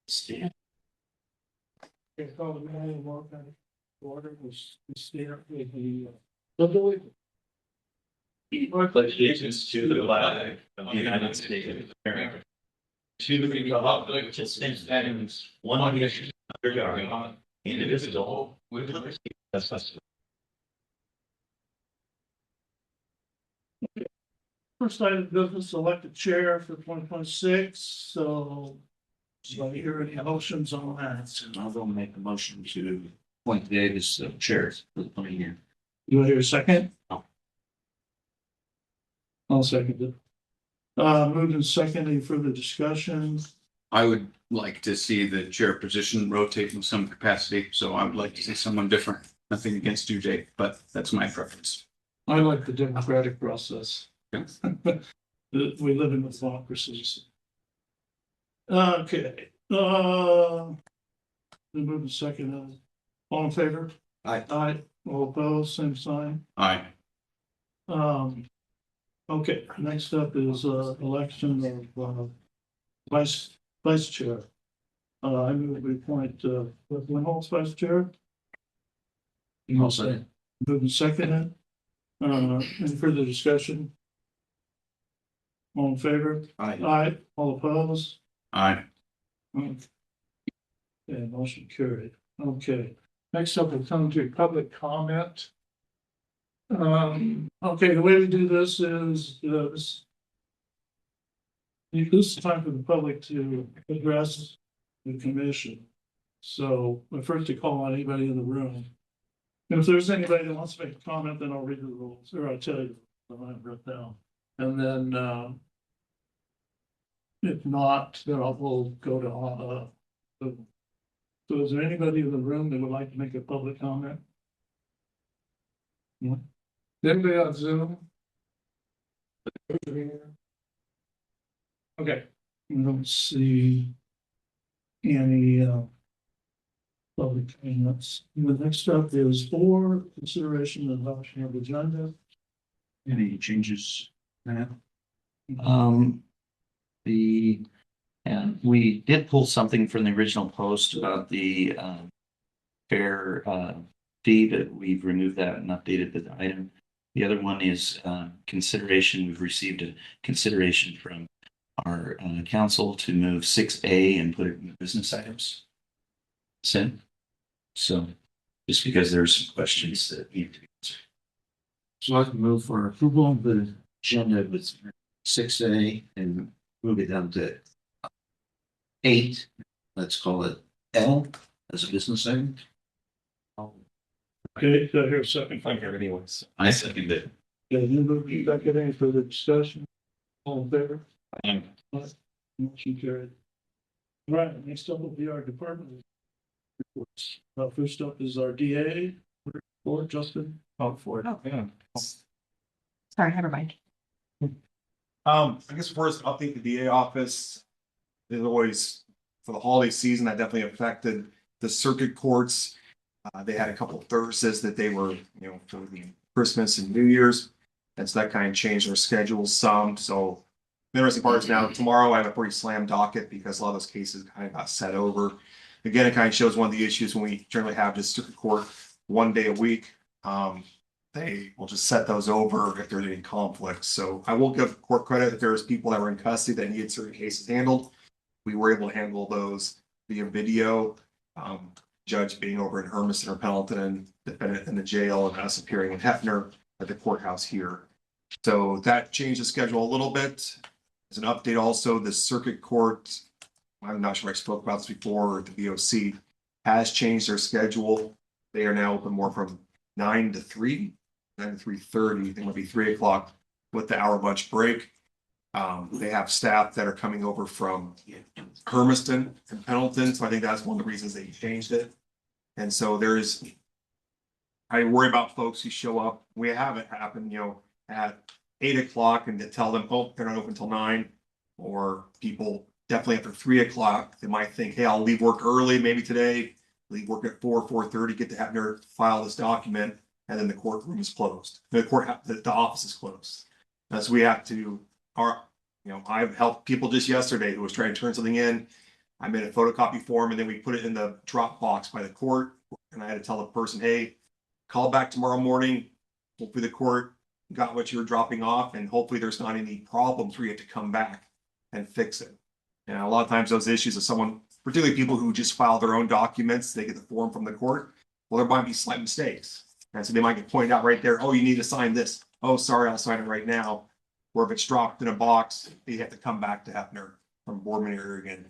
Stand. Okay, call the meeting of Morrow County order was stand with the. Pledge allegiance to the flag of the United States of America. To the republic which stands one nation under God, indivisible, with liberty and justice. First item of business, elect a chair for 2026, so. So I hear any motions on that? I'll go make a motion to appoint Dave as chair for the coming year. You want to hear a second? No. I'll second it. Moved and second, any further discussion? I would like to see the chair position rotate in some capacity, so I would like to see someone different. Nothing against you, Jake, but that's my preference. I like the democratic process. Yeah. We live in a democracy. Okay, we move to second, all in favor? Aye. Aye, all opposed, same sign. Aye. Okay, next up is election of vice chair. I move we appoint Winholtz vice chair. I'll say. Move and second. Any further discussion? All in favor? Aye. Aye, all opposed? Aye. Okay, motion carried. Okay, next up will come to public comment. Okay, the way we do this is, this is time for the public to address the commission. So I first to call on anybody in the room. And if there's anybody that wants to make a comment, then I'll read the rules, or I'll tell you what I've written down. And then, if not, then we'll go to, so is there anybody in the room that would like to make a public comment? Yeah. Anybody on Zoom? Okay, I don't see any public comments. The next up is for consideration and adoption of agenda. Any changes? And we did pull something from the original post about the fair fee, that we've removed that and updated the item. The other one is consideration. We've received a consideration from our council to move 6A and put it in the business items. So just because there's some questions that need to be answered. So I can move for approval of the agenda with 6A and move it down to 8. Let's call it L as a business item. Okay, so here's a second. Thank you, anyways. I second it. Yeah, you move you back at any further discussion? All in favor? Motion carried. All right, next up will be our department reports. First up is our DA report, Justin. For it. Oh. Yeah. Sorry, never mind. I guess first, update the DA office. There's always, for the holiday season, that definitely affected the circuit courts. They had a couple of Thursdays that they were, for the Christmas and New Year's. And so that kind of changed their schedule some. So the interesting part is now tomorrow I have a pretty slam docket because a lot of those cases kind of got set over. Again, it kind of shows one of the issues when we generally have this circuit court one day a week. They will just set those over if there's any conflicts. So I will give court credit if there's people that were in custody that needed certain cases handled. We were able to handle those via video. Judge being over in Hermiston or Pendleton and defendant in the jail, and us appearing in Hefner at the courthouse here. So that changed the schedule a little bit. As an update also, the circuit court, I'm not sure if I spoke about this before, or the VOC has changed their schedule. They are now open more from 9 to 3, 9 to 3:30. I think it'll be 3 o'clock with the hour lunch break. They have staff that are coming over from Hermiston and Pendleton. So I think that's one of the reasons they changed it. And so I worry about folks who show up. We have it happen, at 8 o'clock and to tell them, oh, they're not open until 9, or people definitely after 3 o'clock, they might think, hey, I'll leave work early, maybe today, leave work at 4:30, get to have their file this document, and then the courtroom is closed. The office is closed. So we have to, I've helped people just yesterday who was trying to turn something in. I made a photocopy form and then we put it in the drop box by the court. And I had to tell the person, hey, call back tomorrow morning. Hopefully the court got what you were dropping off and hopefully there's not any problems where you have to come back and fix it. And a lot of times those issues of someone, particularly people who just file their own documents, they get the form from the court. Well, there might be slight mistakes. And so they might get pointed out right there. Oh, you need to sign this. Oh, sorry, I'll sign it right now. Or if it's dropped in a box, you have to come back to Hefner from Boardman area again.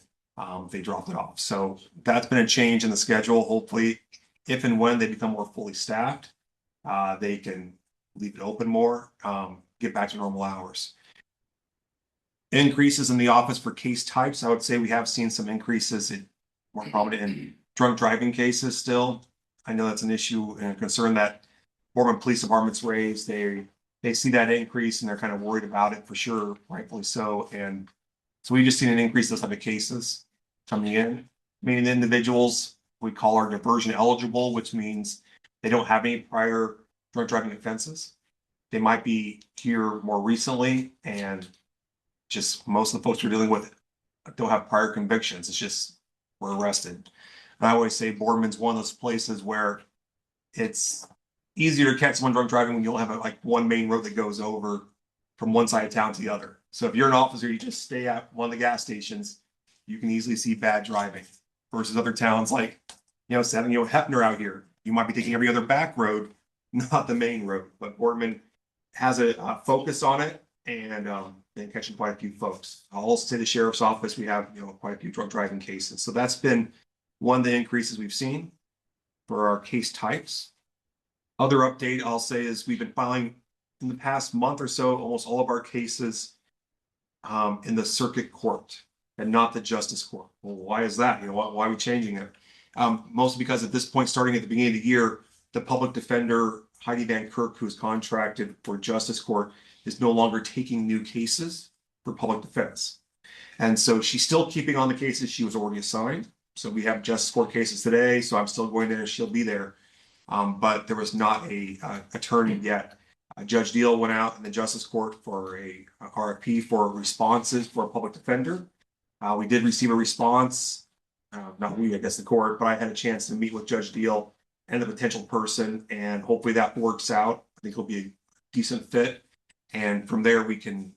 They dropped it off. So that's been a change in the schedule. Hopefully, if and when they become more fully staffed, they can leave it open more, get back to normal hours. Increases in the office for case types. I would say we have seen some increases in more prominent in drunk driving cases still. I know that's an issue and a concern that Boardman Police Department's raised. They see that increase and they're kind of worried about it for sure, rightfully so. And so we just seen an increase in those type of cases coming in. Meaning the individuals we call are diversion eligible, which means they don't have any prior drunk driving offenses. They might be here more recently and just most of the folks we're dealing with don't have prior convictions. It's just we're arrested. And I always say Boardman's one of those places where it's easier to catch someone drunk driving when you don't have like one main road that goes over from one side of town to the other. So if you're an officer, you just stay at one of the gas stations, you can easily see bad driving versus other towns like, Hefner out here. You might be taking every other back road, not the main road, but Boardman has a focus on it and been catching quite a few folks. I'll also say the sheriff's office, we have, quite a few drunk driving cases. So that's been one of the increases we've seen for our case types. Other update I'll say is we've been filing in the past month or so, almost all of our cases in the circuit court and not the justice court. Well, why is that? Why are we changing it? Mostly because at this point, starting at the beginning of the year, the public defender, Heidi Van Kirk, who's contracted for justice court, is no longer taking new cases for public defense. And so she's still keeping on the cases she was already assigned. So we have justice court cases today. So I'm still going there. She'll be there. But there was not a attorney yet. Judge Deal went out in the justice court for a RFP for responses for a public defender. We did receive a response, not we, I guess the court, but I had a chance to meet with Judge Deal and the potential person, and hopefully that works out. I think it'll be a decent fit. And from there, we can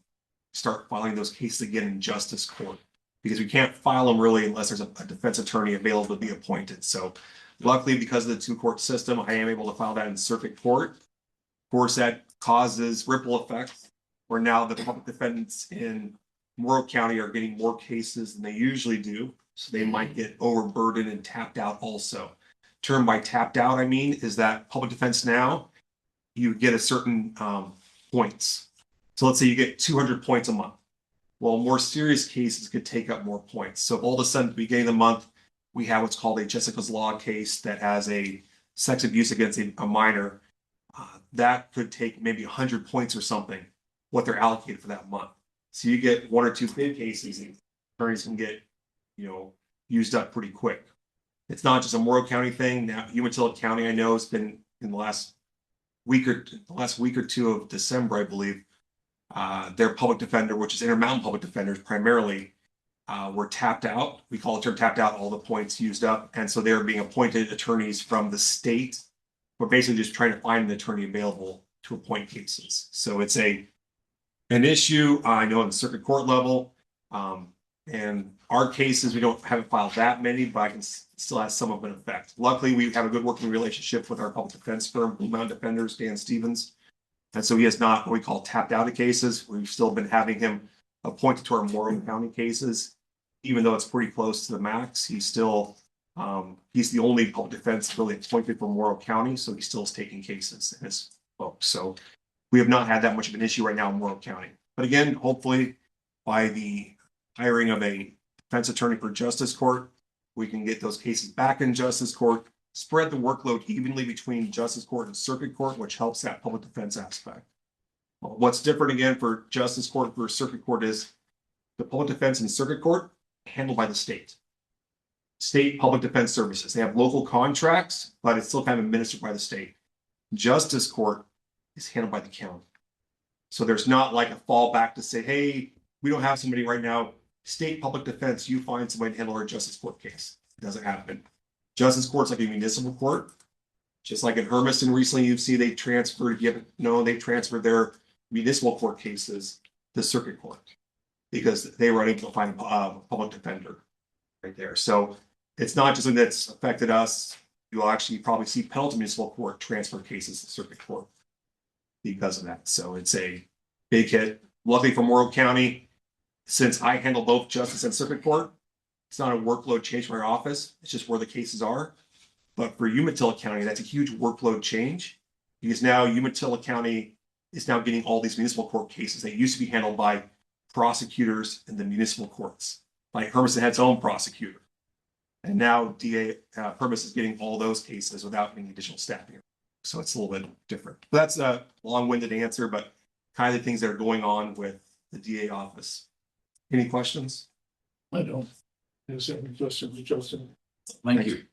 start filing those cases again in justice court because we can't file them really unless there's a defense attorney available to be appointed. So luckily, because of the two-court system, I am able to file that in circuit court. Of course, that causes ripple effects where now the public defendants in Morrow County are getting more cases than they usually do. So they might get overburdened and tapped out also. Term by tapped out, I mean, is that public defense now, you get a certain points. So let's say you get 200 points a month. Well, more serious cases could take up more points. So all of a sudden, at the beginning of the month, we have what's called a Jessica's Law case that has a sex abuse against a minor. That could take maybe 100 points or something, what they're allocated for that month. So you get one or two big cases, and attorneys can get, used up pretty quick. It's not just a Morrow County thing. Now, Umatilla County, I know, has been in the last week or two of December, I believe. Their public defender, which is Intermountain Public Defenders primarily, were tapped out. We call the term tapped out, all the points used up. And so they're being appointed attorneys from the state. We're basically just trying to find an attorney available to appoint cases. So it's an issue, I know, on the circuit court level. And our cases, we haven't filed that many, but I can still have some of an effect. Luckily, we have a good working relationship with our public defense firm, Blue Mountain Defenders, Dan Stevens. And so he has not what we call tapped out of cases. We've still been having him appointed to our Morrow County cases, even though it's pretty close to the max. He's still, he's the only public defense really appointed for Morrow County, so he still is taking cases in his folks. So we have not had that much of an issue right now in Morrow County. But again, hopefully by the hiring of a defense attorney for justice court, we can get those cases back in justice court, spread the workload evenly between justice court and circuit court, which helps that public defense aspect. What's different again for justice court versus circuit court is the public defense in circuit court handled by the state public defense services. They have local contracts, but it's still kind of administered by the state. Justice court is handled by the county. So there's not like a fallback to say, hey, we don't have somebody right now state public defense, you find somebody to handle our justice court case. It doesn't happen. Justice court's like a municipal court. Just like in Hermiston recently, you see they transferred, you haven't known, they transferred their municipal court cases to circuit court because they were unable to find a public defender right there. So it's not just something that's affected us. You'll actually probably see Pendleton Municipal Court transfer cases to circuit court because of that. So it's a big hit. Luckily for Morrow County, since I handle both justice and circuit court, it's not a workload change for our office. It's just where the cases are. But for Umatilla County, that's a huge workload change because now Umatilla County is now getting all these municipal court cases that used to be handled by prosecutors in the municipal courts. Like Hermiston had its own prosecutor. And now DA Hermiston is getting all those cases without any additional staffing. So it's a little bit different. That's a long-winded answer, but kind of the things that are going on with the DA office. Any questions? I don't. Is there any questions, Justin? Thank you.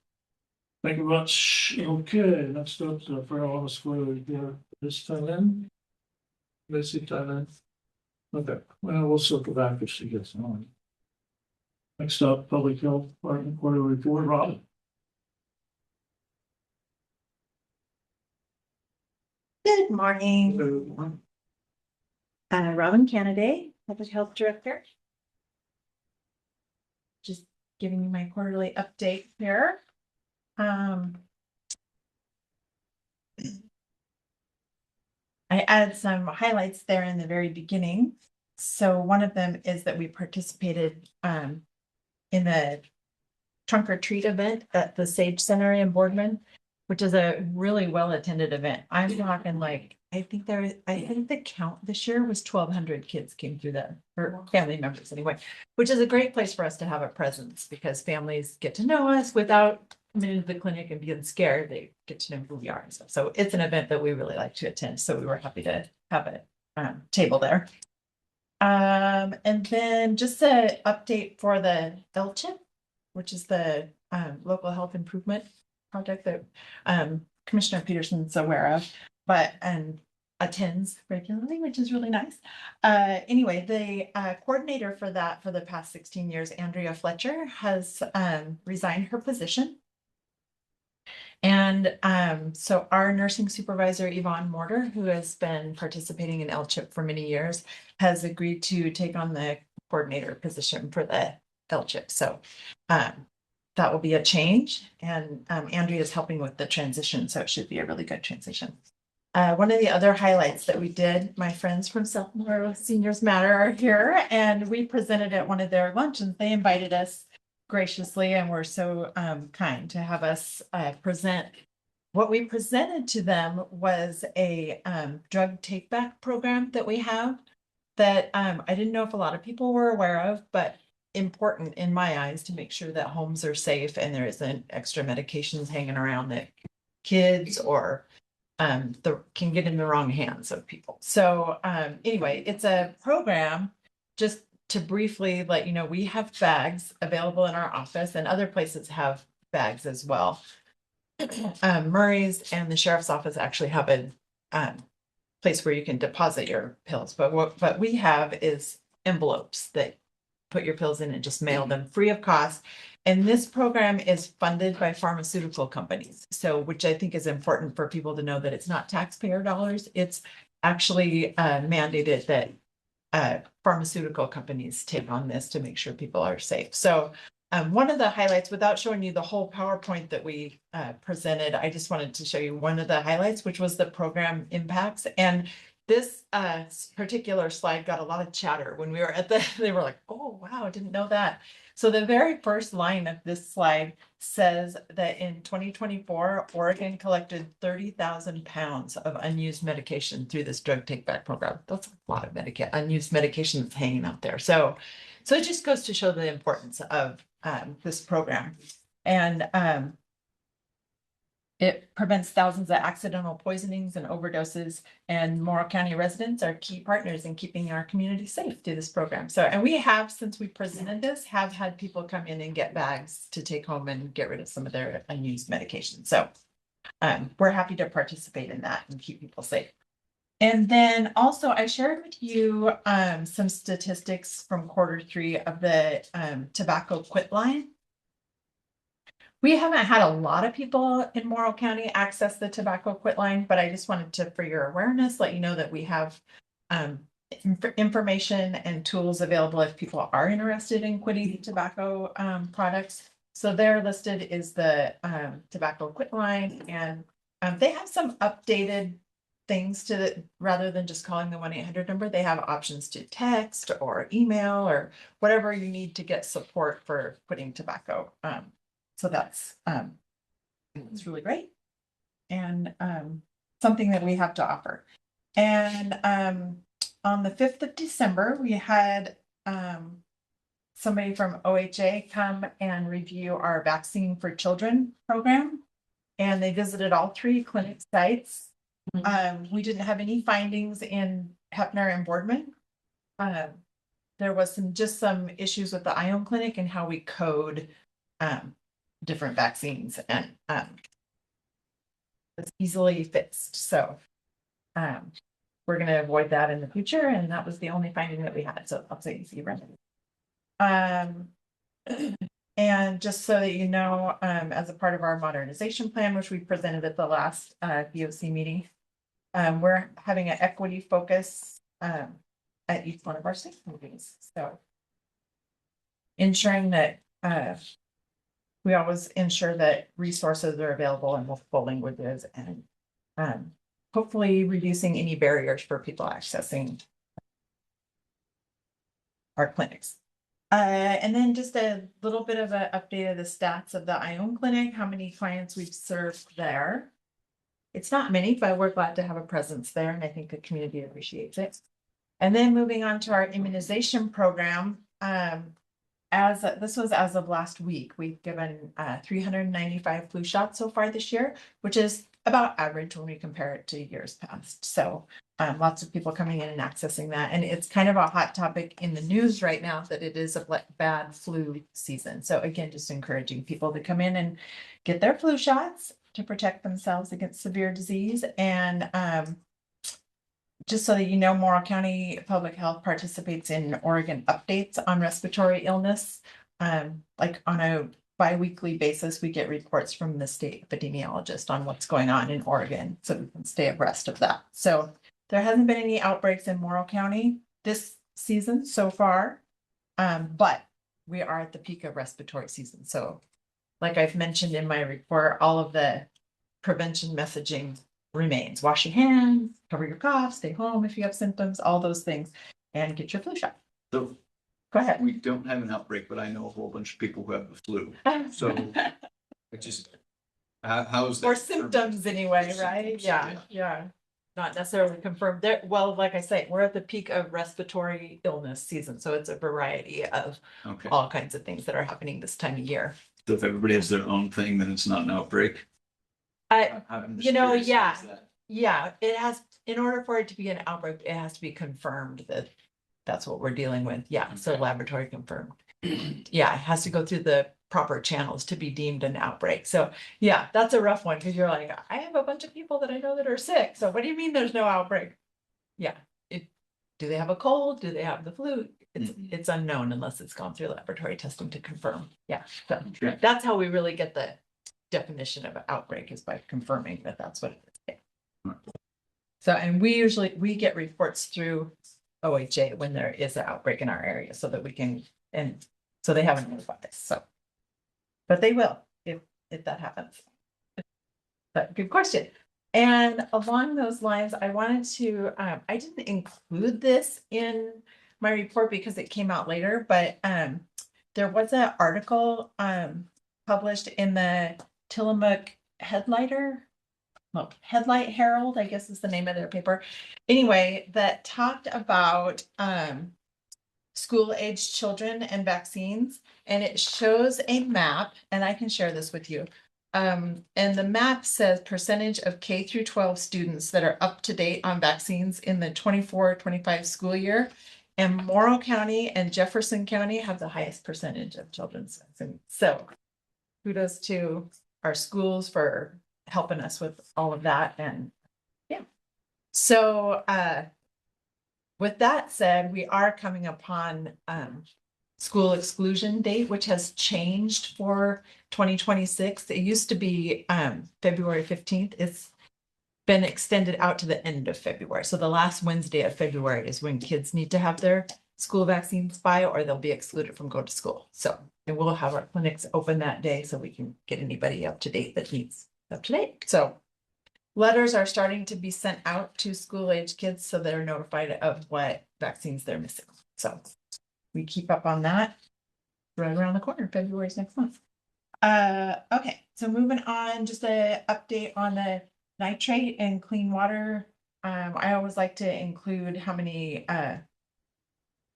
Thank you much. Okay, next up, the fair office for this Thailand. Missy Thailand. Okay, well, we'll circle back if she gets on. Next up, Public Health Department Quarterly Report, Rob. Good morning. Robin Kennedy, Public Health Director. Just giving you my quarterly update here. I added some highlights there in the very beginning. So one of them is that we participated in the trunk or treat event at the Sage Center in Boardman, which is a really well-attended event. I'm talking like, I think the count this year was 1,200 kids came through that, or family members anyway, which is a great place for us to have a presence because families get to know us without coming into the clinic and being scared. They get to know who we are and stuff. So it's an event that we really like to attend. So we were happy to have a table there. And then just an update for the LCHIP, which is the local health improvement project that Commissioner Peterson's aware of, but attends regularly, which is really nice. Anyway, the coordinator for that for the past 16 years, Andrea Fletcher, has resigned her position. And so our nursing supervisor, Yvonne Mortar, who has been participating in LCHIP for many years, has agreed to take on the coordinator position for the LCHIP. So that will be a change. And Andrea is helping with the transition. So it should be a really good transition. One of the other highlights that we did, my friends from South Morrow Seniors Matter are here, and we presented at one of their luncheons. They invited us graciously and were so kind to have us present. What we presented to them was a drug take back program that we have that I didn't know if a lot of people were aware of, but important in my eyes to make sure that homes are safe and there isn't extra medications hanging around that kids or can get in the wrong hands of people. So anyway, it's a program. Just to briefly let you know, we have bags available in our office and other places have bags as well. Murray's and the sheriff's office actually have a place where you can deposit your pills. But what we have is envelopes that put your pills in and just mail them free of cost. And this program is funded by pharmaceutical companies. So, which I think is important for people to know that it's not taxpayer dollars. It's actually mandated that pharmaceutical companies take on this to make sure people are safe. So one of the highlights, without showing you the whole PowerPoint that we presented, I just wanted to show you one of the highlights, which was the program impacts. And this particular slide got a lot of chatter when we were at they were like, oh, wow, I didn't know that. So the very first line of this slide says that in 2024, Oregon collected 30,000 pounds of unused medication through this drug take back program. That's a lot of unused medication that's hanging out there. So it just goes to show the importance of this program. And it prevents thousands of accidental poisonings and overdoses, and Morrow County residents are key partners in keeping our community safe through this program. So, and we have, since we presented this, have had people come in and get bags to take home and get rid of some of their unused medication. So we're happy to participate in that and keep people safe. And then also I shared with you some statistics from Q3 of the tobacco quit line. We haven't had a lot of people in Morrow County access the tobacco quit line, but I just wanted to, for your awareness, let you know that we have information and tools available if people are interested in quitting tobacco products. So there listed is the tobacco quit line, and they have some updated things to, rather than just calling the 1-800 number, they have options to text or email or whatever you need to get support for quitting tobacco. So that's it's really great, and something that we have to offer. And on the 5th of December, we had somebody from OHA come and review our vaccine for children program. And they visited all 3 clinic sites. We didn't have any findings in Hefner and Boardman. There was just some issues with the Ion Clinic and how we code different vaccines, and it's easily fixed. So we're going to avoid that in the future. And that was the only finding that we had. So I'll say easy remedy. And just so that you know, as a part of our modernization plan, which we presented at the last BOC meeting, we're having an equity focus at each one of our state meetings. So ensuring that we always ensure that resources are available in multiple languages, and hopefully reducing any barriers for people accessing our clinics. And then just a little bit of an update of the stats of the Ion Clinic, how many clients we've served there. It's not many, but we're glad to have a presence there, and I think the community appreciates it. And then moving on to our immunization program, this was as of last week, we've given 395 flu shots so far this year, which is about average when we compare it to years past. So lots of people coming in and accessing that. And it's kind of a hot topic in the news right now that it is a bad flu season. So again, just encouraging people to come in and get their flu shots to protect themselves against severe disease. And just so that you know, Morrow County Public Health participates in Oregon updates on respiratory illness. Like on a bi-weekly basis, we get reports from the state epidemiologist on what's going on in Oregon, so we can stay abreast of that. So there hasn't been any outbreaks in Morrow County this season so far, but we are at the peak of respiratory season. So like I've mentioned in my report, all of the prevention messaging remains. Wash your hands, cover your cough, stay home if you have symptoms, all those things, and get your flu shot. So Go ahead. we don't have an outbreak, but I know a whole bunch of people who have the flu. So it just, how's that? Or symptoms anyway, right? Yeah. Not necessarily confirmed there. Well, like I say, we're at the peak of respiratory illness season. So it's a variety of all kinds of things that are happening this time of year. So if everybody has their own thing, then it's not an outbreak. Yeah, it has, in order for it to be an outbreak, it has to be confirmed that that's what we're dealing with. Yeah, so laboratory confirmed. Yeah, it has to go through the proper channels to be deemed an outbreak. So yeah, that's a rough one, because you're like, I have a bunch of people that I know that are sick. So what do you mean there's no outbreak? Yeah, do they have a cold? Do they have the flu? It's unknown unless it's gone through laboratory testing to confirm. Yeah, so that's how we really get the definition of an outbreak, is by confirming that that's what it is. So, and we get reports through OHA when there is an outbreak in our area, so that we can, and so they haven't notified us. So, but they will if that happens. But good question. And along those lines, I wanted to, I didn't include this in my report because it came out later, but there was an article published in the Tillamook Headlight Herald, I guess is the name of their paper. Anyway, that talked about school-aged children and vaccines, and it shows a map, and I can share this with you. And the map says percentage of K through 12 students that are up to date on vaccines in the 24-25 school year. And Morrow County and Jefferson County have the highest percentage of children's vaccines. So kudos to our schools for helping us with all of that. And yeah, So, with that said, we are coming upon, school exclusion date, which has changed for 2026. It used to be, February 15th. It's been extended out to the end of February. So the last Wednesday of February is when kids need to have their school vaccines by, or they'll be excluded from going to school. So, and we'll have our clinics open that day so we can get anybody up to date that needs up to date. So letters are starting to be sent out to school age kids so they're notified of what vaccines they're missing. So we keep up on that. Right around the corner, February's next month. Okay, so moving on, just a update on the nitrate and clean water. I always like to include how many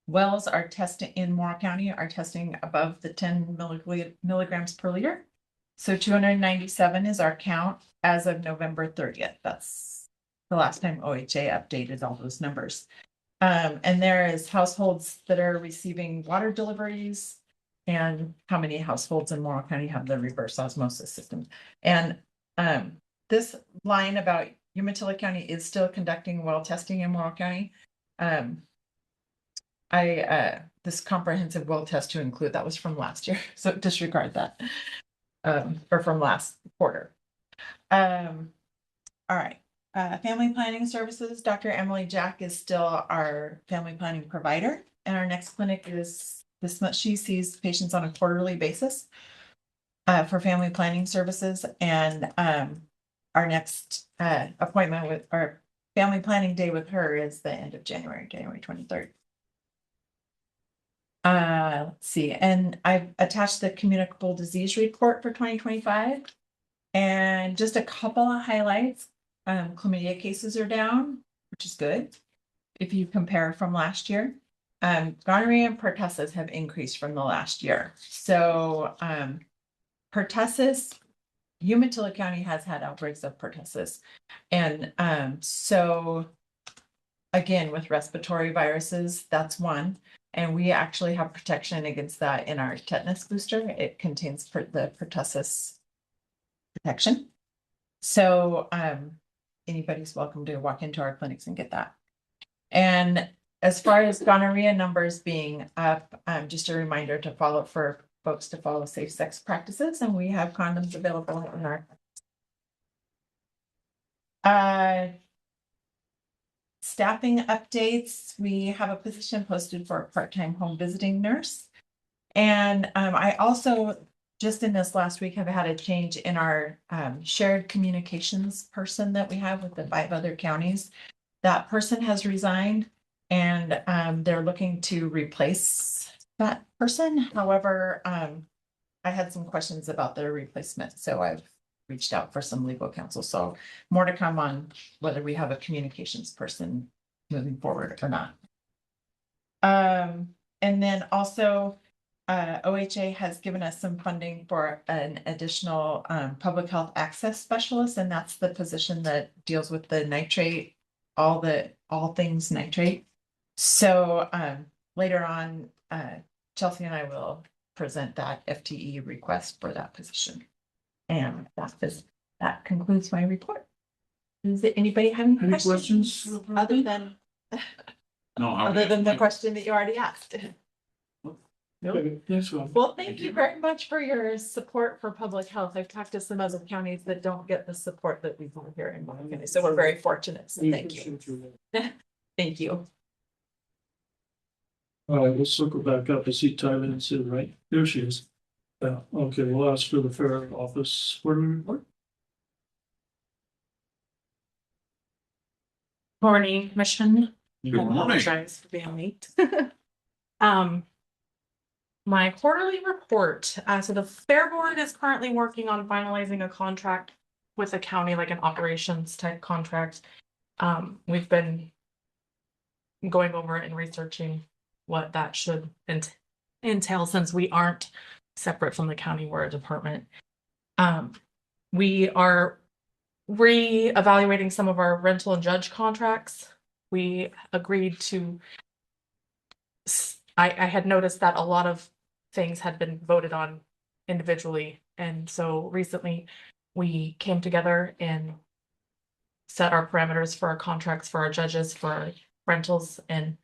wells are testing in Morrow County are testing above the 10 milligrams per liter. So 297 is our count as of November 30th. That's the last time OHA updated all those numbers. And there is households that are receiving water deliveries and how many households in Morrow County have the reverse osmosis system. And this line about Umatilla County is still conducting well testing in Morrow County. This comprehensive well test to include, that was from last year, so disregard that. Or from last quarter. All right. Family planning services, Dr. Emily Jack is still our family planning provider, and our next clinic is this month. She sees patients on a quarterly basis for family planning services, and our next appointment with our family planning day with her is the end of January 23rd. Let's see, and I've attached the communicable disease report for 2025, and just a couple of highlights. Chlamydia cases are down, which is good if you compare from last year. Gonorrhea and pertussis have increased from the last year. So pertussis, Umatilla County has had outbreaks of pertussis. And so again, with respiratory viruses, that's one. And we actually have protection against that in our tetanus booster. It contains the pertussis protection. So anybody's welcome to walk into our clinics and get that. And as far as gonorrhea numbers being up, just a reminder to follow for folks to follow safe sex practices, and we have condoms available in our staffing updates. We have a position posted for a part-time home visiting nurse. And I also, just in this last week, have had a change in our shared communications person that we have with the 5 other counties. That person has resigned, and they're looking to replace that person. However, I had some questions about their replacement, so I've reached out for some legal counsel. So more to come on whether we have a communications person moving forward or not. And then also OHA has given us some funding for an additional public health access specialist, and that's the position that deals with the nitrate, all things nitrate. So later on, Chelsea and I will present that FTE request for that position. And that concludes my report. Does anybody have any questions other than the question that you already asked? Okay, thanks, Rob. Well, thank you very much for your support for public health. I've talked to some other counties that don't get the support that we do here in Morrow County, so we're very fortunate. So thank you. Thank you. All right, let's circle back up. I see Tyler and Sid, right? There she is. Okay, we'll ask for the fair office quarterly report. Morning, Commission. Good morning. Apologize for being late. My quarterly report. So the Fair Board is currently working on finalizing a contract with the county, like an operations type contract. We've been going over and researching what that should entail, since we aren't separate from the county, we're a department. We are re-evaluating some of our rental and judge contracts. We agreed to, I had noticed that a lot of things had been voted on individually. And so recently we came together and set our parameters for our contracts, for our judges, for our rentals, and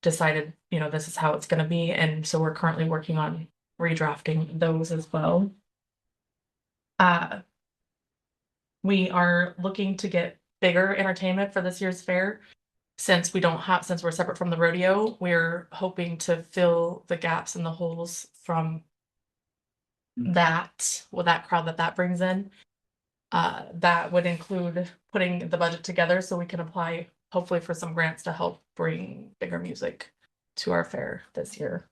decided, this is how it's going to be. And so we're currently working on redrafting those as well. We are looking to get bigger entertainment for this year's fair. Since we're separate from the rodeo, we're hoping to fill the gaps and the holes from that crowd that brings in. That would include putting the budget together so we can apply hopefully for some grants to help bring bigger music to our fair this year.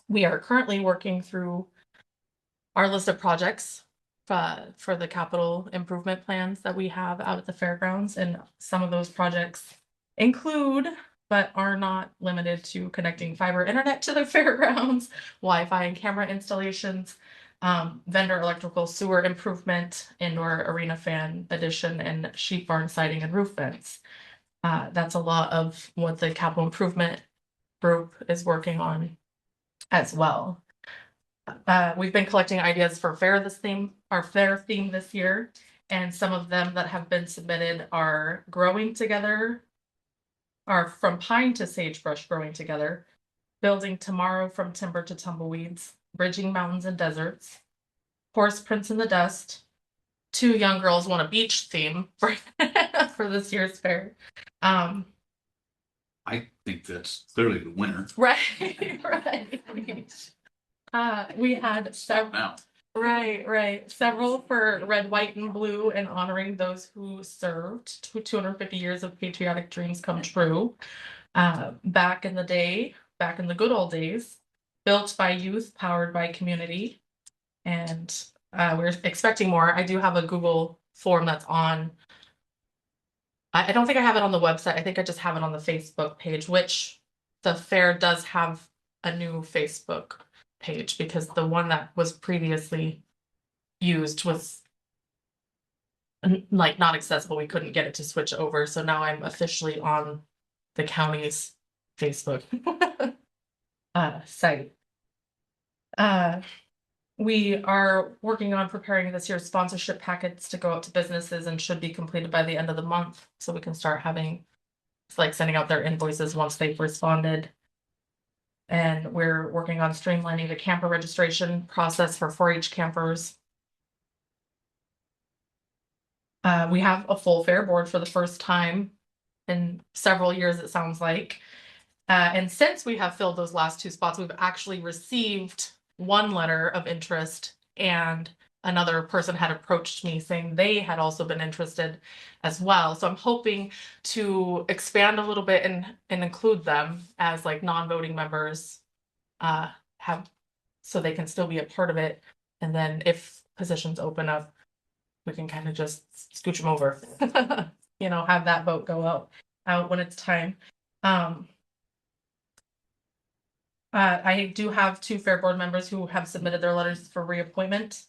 We are currently working through our list of projects for the capital improvement plans that we have out at the fairgrounds, and some of those projects include, but are not limited to, connecting fiber internet to the fairgrounds, Wi-Fi and camera installations, vendor electrical sewer improvement, indoor arena fan addition, and sheep barn siding and roof vents. That's a lot of what the capital improvement group is working on as well. We've been collecting ideas for our fair theme this year, and some of them that have been submitted are growing together, are from pine to sagebrush growing together, building tomorrow from timber to tumbleweeds, bridging mountains and deserts, horse prints in the dust, two young girls want a beach theme for this year's fair. I think that's clearly the winner. Right, right. We had several. Now, Several for red, white, and blue, and honoring those who served 250 years of patriotic dreams come true. Back in the good old days, built by youth, powered by community. And we're expecting more. I do have a Google form that's on. I don't think I have it on the website. I think I just have it on the Facebook page, which the fair does have a new Facebook page, because the one that was previously used was like not accessible. We couldn't get it to switch over. So now I'm officially on the county's Facebook site. We are working on preparing this year's sponsorship packets to go out to businesses, and should be completed by the end of the month, so we can start sending out their invoices once they've responded. And we're working on streamlining the camper registration process for 4-H campers. We have a full fair board for the first time in several years, it sounds like. And since we have filled those last 2 spots, we've actually received 1 letter of interest, and another person had approached me saying they had also been interested as well. So I'm hoping to expand a little bit and include them as like non-voting members, so they can still be a part of it. And then if positions open up, we can kind of just scooch them over, have that vote go out when it's time. I do have 2 fair board members who have submitted their letters for reappointment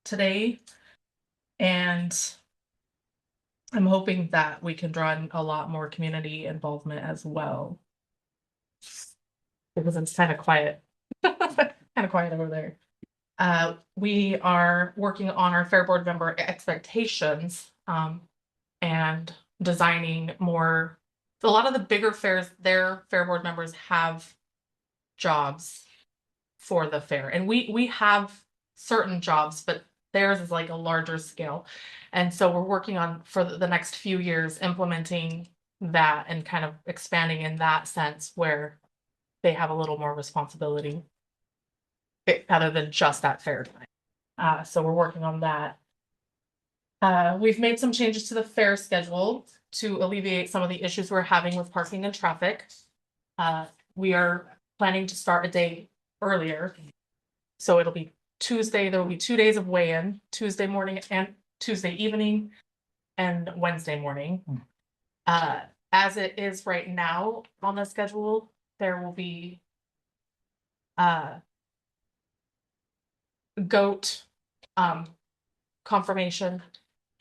today, and I'm hoping that we can draw in a lot more community involvement as well, because it's kind of quiet, over there. We are working on our fair board member expectations, and designing more. A lot of the bigger fairs, their fair board members have jobs for the fair, and we have certain jobs, but theirs is like a larger scale. And so we're working on, for the next few years, implementing that and kind of expanding in that sense, where they have a little more responsibility other than just that fair time. So we're working on that. We've made some changes to the fair schedule to alleviate some of the issues we're having with parking and traffic. We are planning to start a day earlier. So it'll be Tuesday. There will be 2 days of weigh-in, Tuesday morning and Tuesday evening and Wednesday morning. As it is right now on the schedule, there will be goat confirmation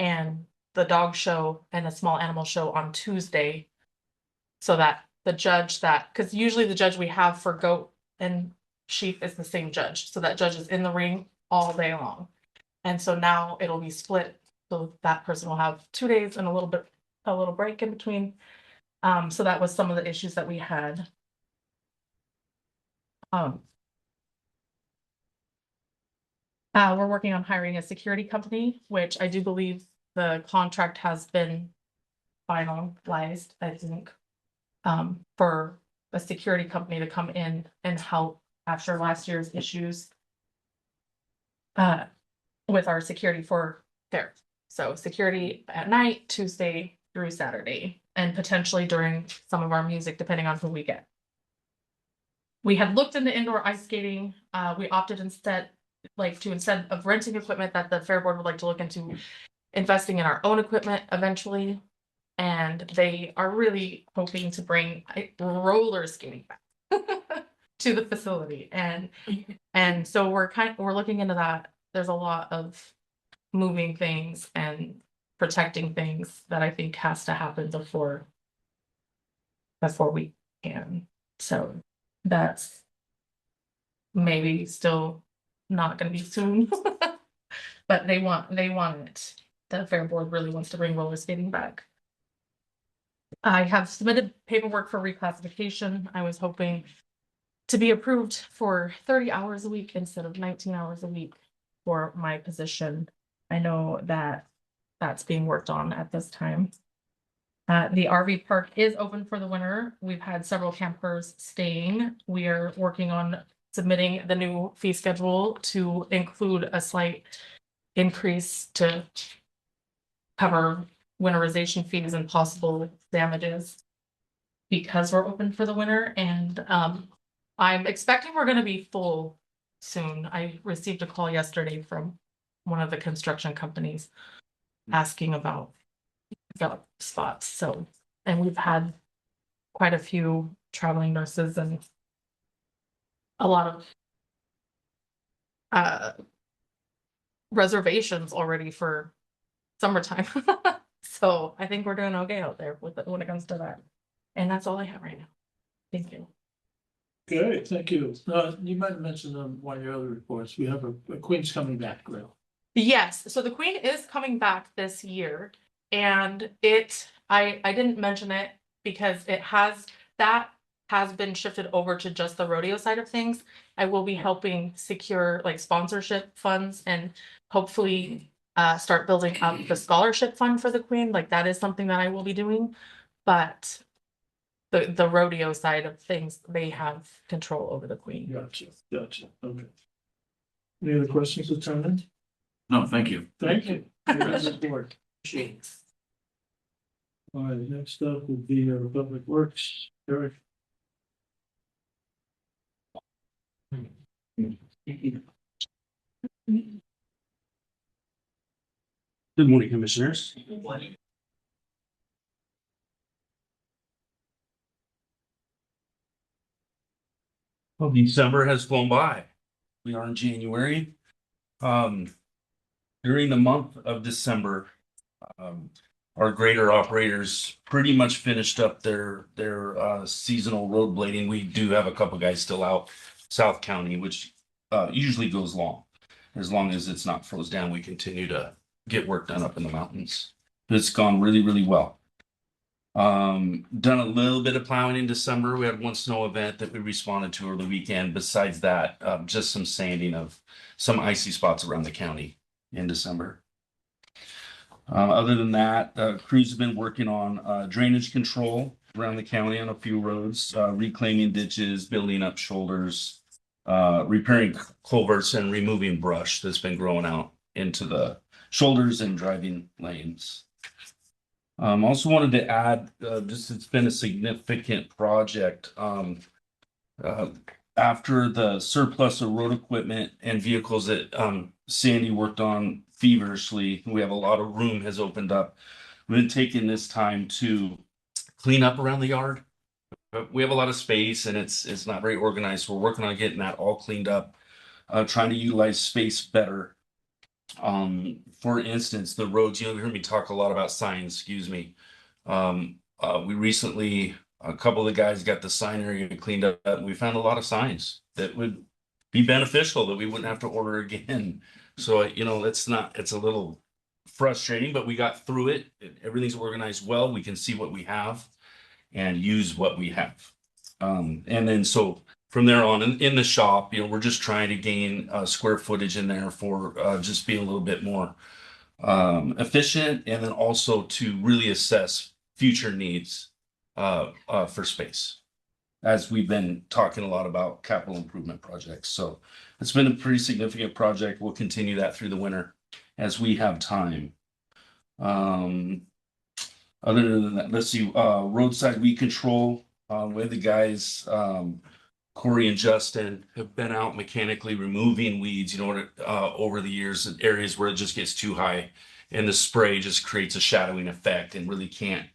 and the dog show and a small animal show on Tuesday, so that the judge because usually the judge we have for goat and sheep is the same judge. So that judge is in the ring all day long. And so now it'll be split. So that person will have 2 days and a little break in between. So that was some of the issues that we had. We're working on hiring a security company, which I do believe the contract has been finalized, I think. For a security company to come in and help after last year's issues. With our security for fair. So security at night, Tuesday through Saturday, and potentially during some of our music, depending on who we get. We had looked into indoor ice skating. We opted instead of renting equipment, that the fair board would like to look into investing in our own equipment eventually. And they are really hoping to bring roller skating back to the facility. And so we're looking into that. There's a lot of moving things and protecting things that I think has to happen before we can. So that's maybe still not gonna be soon. But they want it. The fair board really wants to bring roller skating back. I have submitted paperwork for reclassification. I was hoping to be approved for 30 hours a week instead of 19 hours a week for my position. I know that that's being worked on at this time. The RV park is open for the winter. We've had several campers staying. We are working on submitting the new fee schedule to include a slight increase to cover winterization fees and possible damages because we're open for the winter. And I'm expecting we're going to be full soon. I received a call yesterday from one of the construction companies asking about the spots. So, and we've had quite a few traveling nurses and a lot of reservations already for summertime. So I think we're doing okay out there with it when it comes to that. And that's all I have right now. Thank you. Okay, thank you. You might have mentioned on one of your other reports, we have a Queen's coming back, right? Yes, so the Queen is coming back this year, and I didn't mention it because that has been shifted over to just the rodeo side of things. I will be helping secure like sponsorship funds and hopefully start building up the scholarship fund for the Queen. Like that is something that I will be doing, but the rodeo side of things, they have control over the Queen. Gotcha, okay. Any other questions, Lieutenant? No, thank you. Thank you. Report. All right, next up will be our Public Works, Eric. Good morning, Commissioners. Well, December has flown by. We are in January. During the month of December, our grader operators pretty much finished up their seasonal road blading. We do have a couple guys still out South County, which usually goes long. As long as it's not froze down, we continue to get work done up in the mountains. But it's gone really, really well. Done a little bit of plowing in December. We had one snow event that we responded to over the weekend. Besides that, just some sanding of some icy spots around the county in December. Other than that, crews have been working on drainage control around the county on a few roads, reclaiming ditches, building up shoulders, repairing culverts, and removing brush that's been growing out into the shoulders and driving lanes. Also wanted to add, just it's been a significant project. After the surplus of road equipment and vehicles that Sandy worked on feverishly, we have a lot of room has opened up. We've been taking this time to clean up around the yard. We have a lot of space and it's not very organized. We're working on getting that all cleaned up, trying to utilize space better. For instance, the roads, you heard me talk a lot about signs, excuse me. We recently, a couple of the guys got the sign area cleaned up and we found a lot of signs that would be beneficial that we wouldn't have to order again. So, it's a little frustrating, but we got through it. Everything's organized well. We can see what we have and use what we have. And then so from there on in the shop, we're just trying to gain square footage in there for just being a little bit more efficient, and then also to really assess future needs for space, as we've been talking a lot about capital improvement projects. So it's been a pretty significant project. We'll continue that through the winter as we have time. Other than that, let's see, roadside weed control, with the guys, Corey and Justin have been out mechanically removing weeds, over the years in areas where it just gets too high, and the spray just creates a shadowing effect and really can't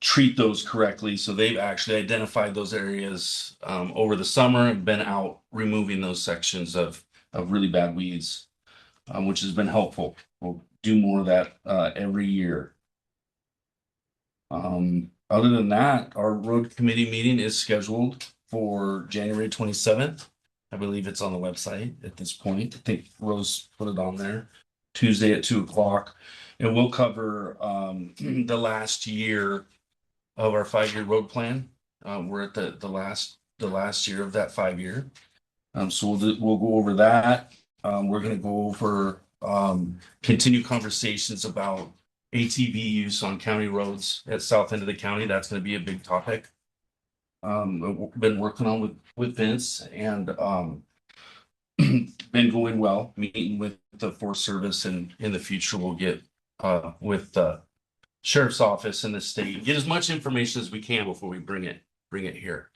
treat those correctly. So they've actually identified those areas over the summer and been out removing those sections of really bad weeds, which has been helpful. We'll do more of that every year. Other than that, our road committee meeting is scheduled for January 27th. I believe it's on the website at this point. I think Rose put it on there. Tuesday at 2:00. And we'll cover the last year of our 5-year road plan. We're at the last year of that 5-year. So we'll go over that. We're going to go over continue conversations about ATV use on county roads at south end of the county. That's going to be a big topic. We've been working on with Vince, and been going well, meeting with the Forest Service, and in the future we'll get with the sheriff's office and the state, get as much information as we can before we bring it here.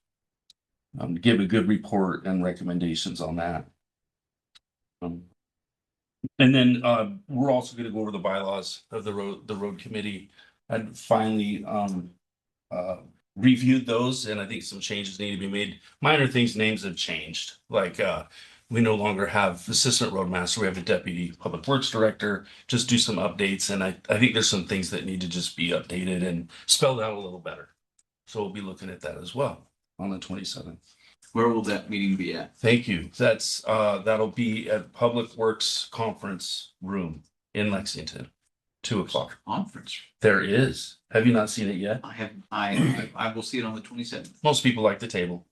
To give a good report and recommendations on that. And then we're also going to go over the bylaws of the road committee. And finally reviewed those, and I think some changes need to be made. Minor things, names have changed. Like we no longer have assistant roadmaster, we have a deputy public works director. Just do some updates, and I think there's some things that need to just be updated and spelled out a little better. So we'll be looking at that as well on the 27th. Where will that meeting be at? Thank you. That'll be at Public Works Conference Room in Lexington, 2:00. Conference. There is. Have you not seen it yet? I have. I will see it on the 27th. Most people like the table.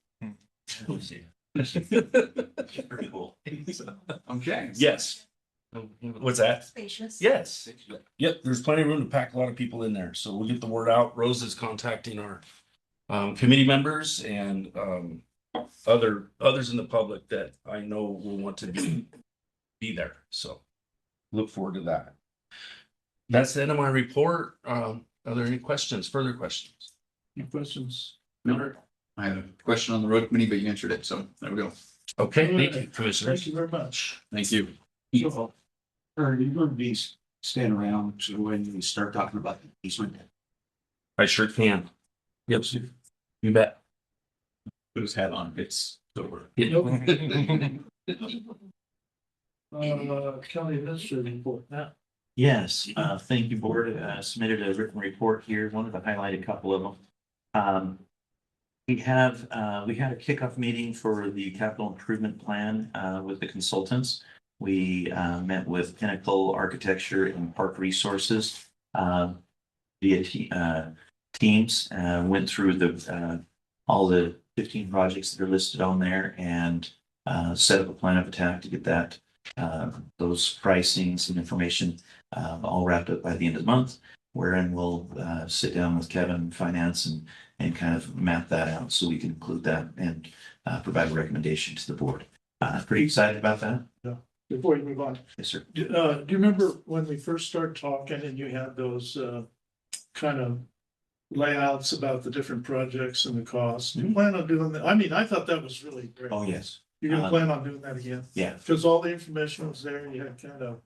We'll see. Very cool. Okay. Yes. What's that? Spacious. Yes. Yep. There's plenty of room to pack a lot of people in there. So we'll get the word out. Rose is contacting our committee members and others in the public that I know will want to be there. So look forward to that. That's the end of my report. Are there any questions, further questions? Any questions? No. I had a question on the road committee, but you answered it. So there we go. Okay, thank you, Thank commissioners. you very much. Thank you. So, Are you going to be staying around to when we start talking about the easement? I sure can. Yep. You bet. Put his hat on. It's over. County administrator report now. Yes, thank you, board. Submitted a written report here. Wanted to highlight a couple of them. We had a kickoff meeting for the capital improvement plan with the consultants. We met with Pinnacle Architecture and Park Resources via Teams. Went through all the 15 projects that are listed on there, and set up a plan of attack to get that those pricings and information all wrapped up by the end of the month, wherein we'll sit down with Kevin Finance and kind of map that out so we can include that and provide a recommendation to the board. Pretty excited about that. Yeah. Before you move on, Yes, sir. do you remember when we first started talking and you had those kind of layouts about the different projects and the costs? Do you plan on doing that? I mean, I thought that was really great. Oh, yes. You're gonna plan on doing that again? Yeah. Because all the information was there, you had kind of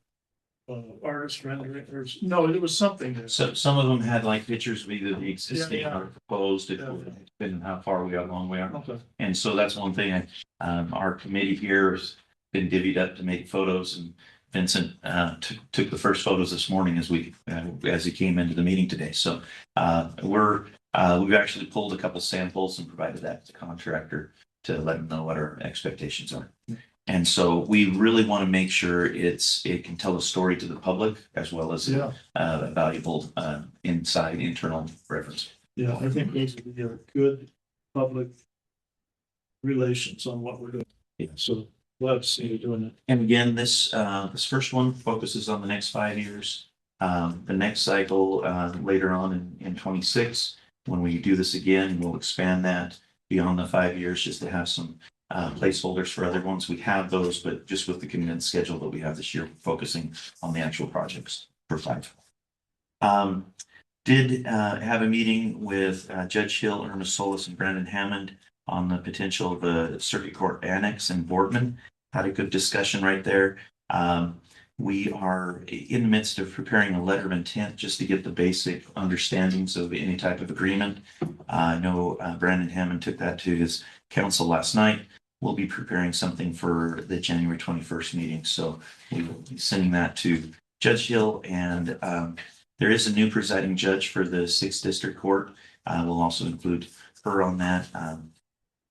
artist rendering, or no, it was something there. So some of them had like pictures of either the existing Yeah. or proposed, Yeah. depending on how far we are, along we are. Okay. And so that's one thing, our committee here has been divvied up to make photos, and Vincent took the first photos this morning as he came into the meeting today. So we've actually pulled a couple samples and provided that to the contractor to let them know what our expectations are. And so we really want to make sure it can tell a story to the public as well as Yeah, a valuable internal reference. yeah, I think those would be a good public relations on what we're doing. Yeah. So glad to see you doing it. And again, this first one focuses on the next 5 years. The next cycle later on in 26, when we do this again, we'll expand that beyond the 5 years just to have some placeholders for other ones. We have those, but just with the condensed schedule that we have this year, focusing on the actual projects for 5. Did have a meeting with Judge Hill, Ernest Solis, and Brandon Hammond on the potential of a circuit court annex in Boardman. Had a good discussion right there. We are in the midst of preparing a letter of intent just to get the basic understandings of any type of agreement. I know Brandon Hammond took that to his council last night. We'll be preparing something for the January 21st meeting. So we will be sending that to Judge Hill, and there is a new presiding judge for the 6th District Court. We'll also include her on that.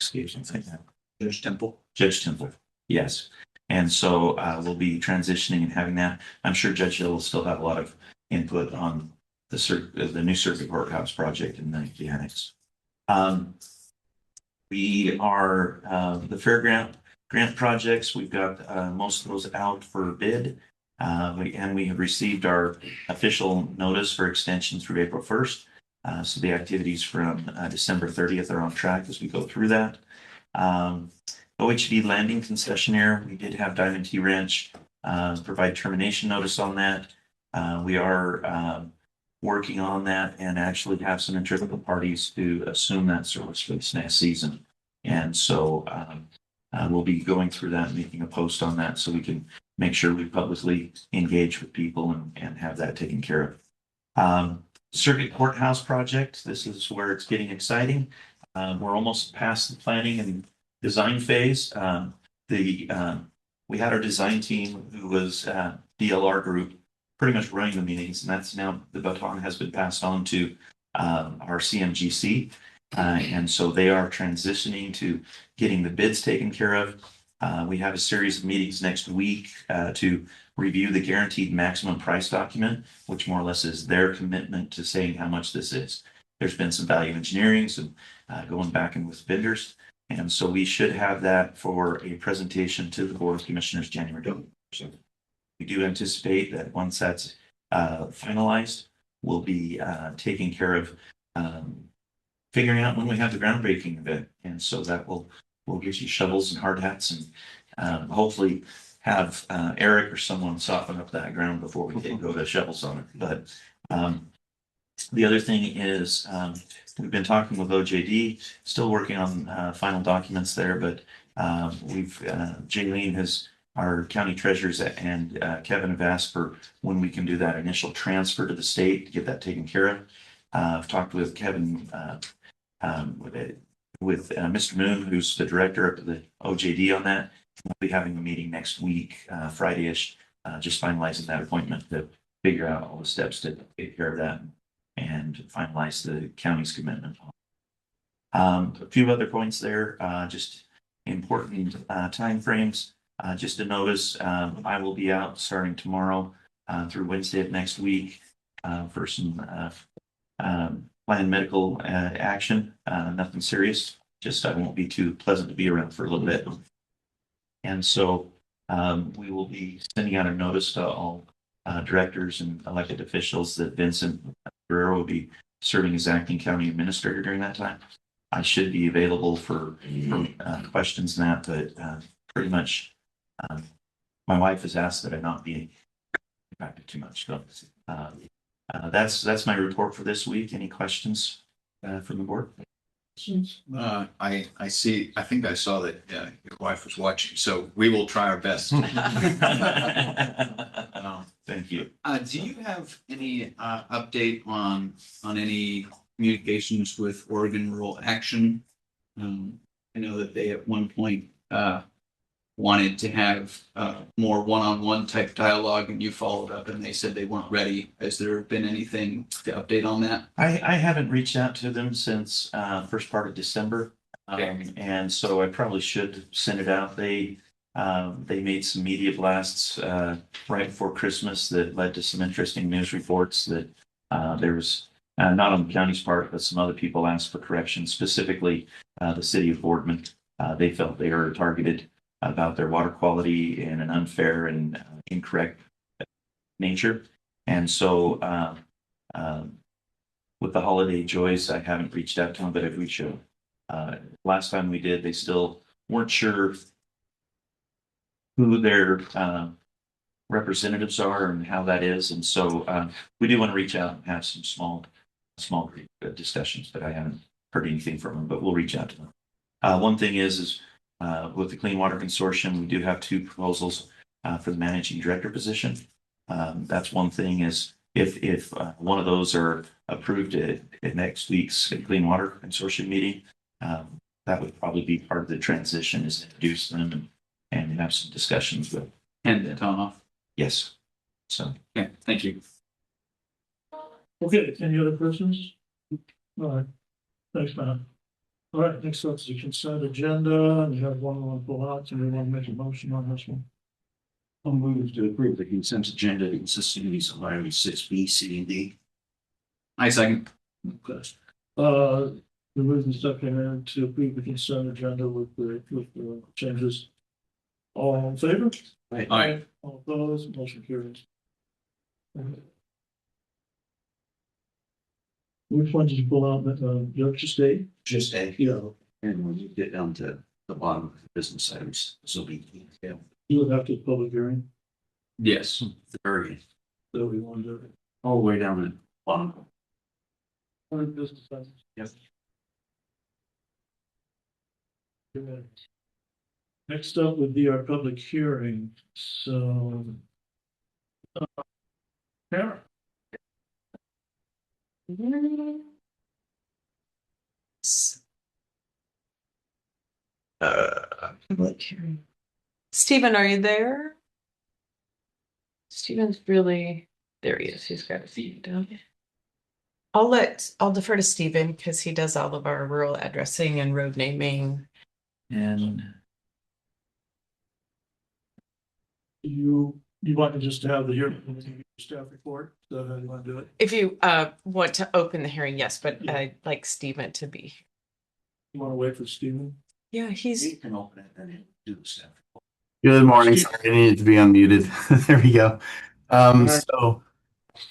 Excuse me, like that. Judge Temple. Judge Temple, yes. And so we'll be transitioning and having that. I'm sure Judge Hill will still have a lot of input on the new circuit courthouse project and the annex. We are the fairground grant projects. We've got most of those out for bid. We have received our official notice for extension through April 1st. So the activities from December 30th are on track as we go through that. OHD landing concessionaire, we did have Diamond T Ranch provide termination notice on that. We are working on that and actually have some interested parties to assume that service for this next season. And so we'll be going through that, making a post on that so we can make sure we publicly engage with people and have that taken care of. Circuit Courthouse project, this is where it's getting exciting. We're almost past the planning and design phase. We had our design team who was DLR group pretty much running the meetings, and that's now the baton has been passed on to our CMGC. And so they are transitioning to getting the bids taken care of. We have a series of meetings next week to review the guaranteed maximum price document, which more or less is their commitment to saying how much this is. There's been some value engineering, some going back and with vendors. And so we should have that for a presentation to the Board of Commissioners January 20th. So we do anticipate that once that's finalized, we'll be taking care of figuring out when we have the groundbreaking event. And so that we'll get you shovels and hard hats and hopefully have Eric or someone soften up that ground before we go to shovels on it. But the other thing is we've been talking with OJD, still working on final documents there, but Jaylene our county treasurers and Kevin have asked for when we can do that initial transfer to the state to get that taken care of. I've talked with Kevin with Mr. Moon, who's the director of the OJD on that. We'll be having a meeting next week, Friday-ish, just finalizing that appointment to figure out all the steps to take care of that and finalize the county's commitment. A few other points there, just important timeframes. Just a notice, I will be out starting tomorrow through Wednesday of next week for some planned medical action. Nothing serious, just I won't be too pleasant to be around for a little bit. And so we will be sending out a notice to all directors and elected officials that Vincent Guerrero will be serving as acting county administrator during that time. I should be available for questions and that, but pretty much my wife has asked that I not be impacted too much. So that's my report for this week. Any questions from the board? I think I saw that your wife was watching, so we will try our best. Thank you. Do you have any update on any communications with Oregon Rural Action? I know that they at one point wanted to have more one-on-one type dialogue, and you followed up and they said they weren't ready. Has there been anything to update on that? I haven't reached out to them since first part of December. Okay. And so I probably should send it out. They They made some media blasts right before Christmas that led to some interesting news reports that there was not on the county's part, but some other people asked for correction, specifically the city of Boardman. They felt they were targeted about their water quality in an unfair and incorrect nature. And so with the holiday joys, I haven't reached out to them, but I've reached out. Last time we did, they still weren't sure who their representatives are and how that is. And so we do want to reach out and have some small discussions, but I haven't heard anything from them, but we'll reach out to them. One thing is with the Clean Water Consortium, we do have two proposals for the managing director position. That's one thing is if one of those are approved at next week's Clean Water Consortium meeting, that would probably be part of the transition is to introduce them and have some discussions with. Hand that on off. Yes. So. Okay, thank you. Okay, any other questions? All right, thanks, Matt. All right, next up is the consent agenda, and you have one on pull out, and we want to make a motion on this one. I'll move to approve the consent agenda consisting of these items 6B, C, and D. I second. Okay. We move the second to approve the consent agenda with the changes. All in favor? Aye. All opposed, motion carries. Which one did you pull out, Yorkshire State? Just A. Yeah, And when you get down to the bottom of the business items, this will be detailed. you would have to public hearing, Yes. Very, so we want to do it. all the way down to the bottom. Other business items. Yes. Good. Next up would be our public hearing, so. Karen, Public hearing. Stephen, are you there? Stephen's really, there he is. He's got his feet down. I'll defer to Stephen because he does all of our rural addressing and road naming. And you want to just have the hearing, staff report, so how do you want to do it? If you want to open the hearing, yes, but I'd like Stephen to be. You want to wait for Stephen? Yeah, he's. You can open it and do the staff report. Good morning. Sorry, I needed to be unmuted. There we go. So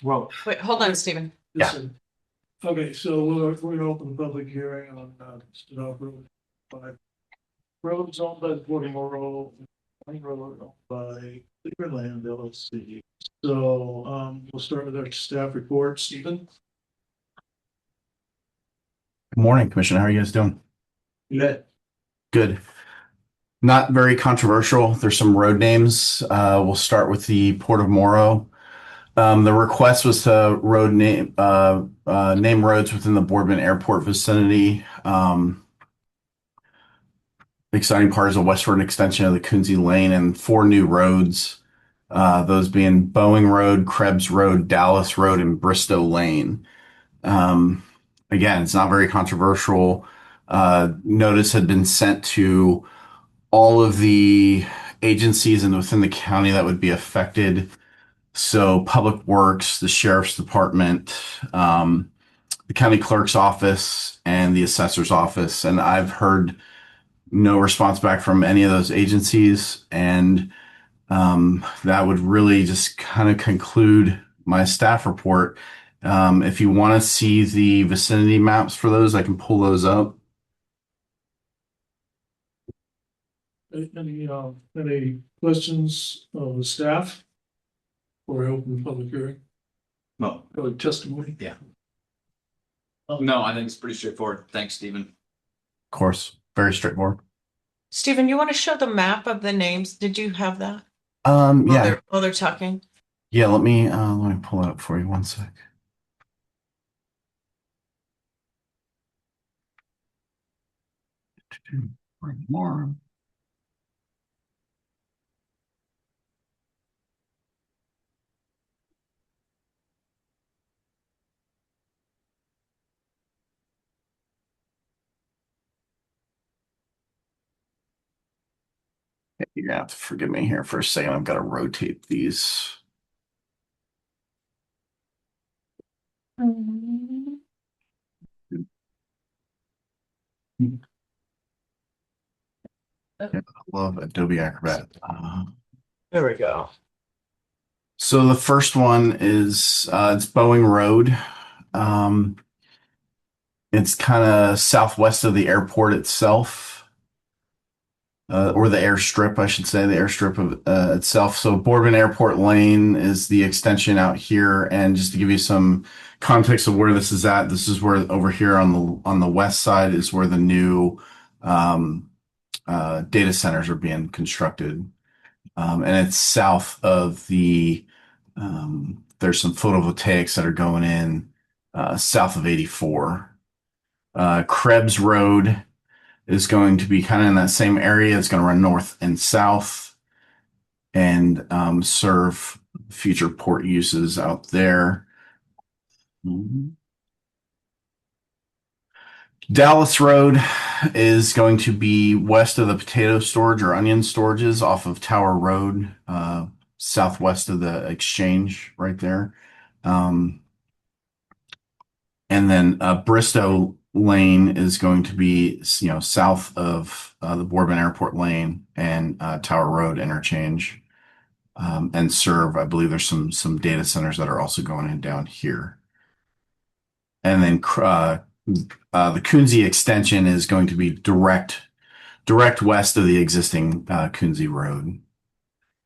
Well, Wait, hold on, Stephen. Yeah. Okay, so we're gonna open the public hearing on Road 5. Roads owned by the Port of Morrow, road owned by Cleveland LLC. So we'll start with our staff report. Stephen? good morning, Commissioner. How are you guys doing? Yeah. Good. Not very controversial. There's some road names. We'll start with the Port of Morrow. The request was to name roads within the Boardman Airport vicinity. The exciting part is a westward extension of the Coonsey Lane and 4 new roads. Those being Boeing Road, Krebs Road, Dallas Road, and Bristow Lane. Again, it's not very controversial. Notice had been sent to all of the agencies and within the county that would be affected. So Public Works, the Sheriff's Department, the County Clerk's Office, and the Assessor's Office. And I've heard no response back from any of those agencies. And that would really just kind of conclude my staff report. If you want to see the vicinity maps for those, I can pull those up. Any questions of the staff? Or open the public hearing? No. Or testimony? Yeah. No, I think it's pretty straightforward. Thanks, Stephen. Of course, very straightforward. Stephen, you want to show the map of the names? Did you have that? Yeah, While they're talking. yeah. Let me pull it up for you. One sec. Bring more. You're gonna have to forgive me here for a second. I've got to rotate these. I love Adobe Acrobat. There we go. So the first one is it's Boeing Road. Um, it's kind of southwest of the airport itself, or the airstrip, I should say, the airstrip of itself. So Boardman Airport Lane is the extension out here, and just to give you some context of where this is at, this is where over here on the west side is where the new data centers are being constructed. And it's south of there's some photovoltaics that are going in south of 84. Krebs Road is going to be kind of in that same area. It's going to run north and south and serve future port uses out there. Dallas Road is going to be west of the potato storage or onion storages off of Tower Road, southwest of the exchange right there. And then Bristow Lane is going to be, south of the Boardman Airport Lane and Tower Road interchange, and serve. I believe there's some data centers that are also going in down here. And then the Coonsey extension is going to be direct west of the existing Coonsey Road,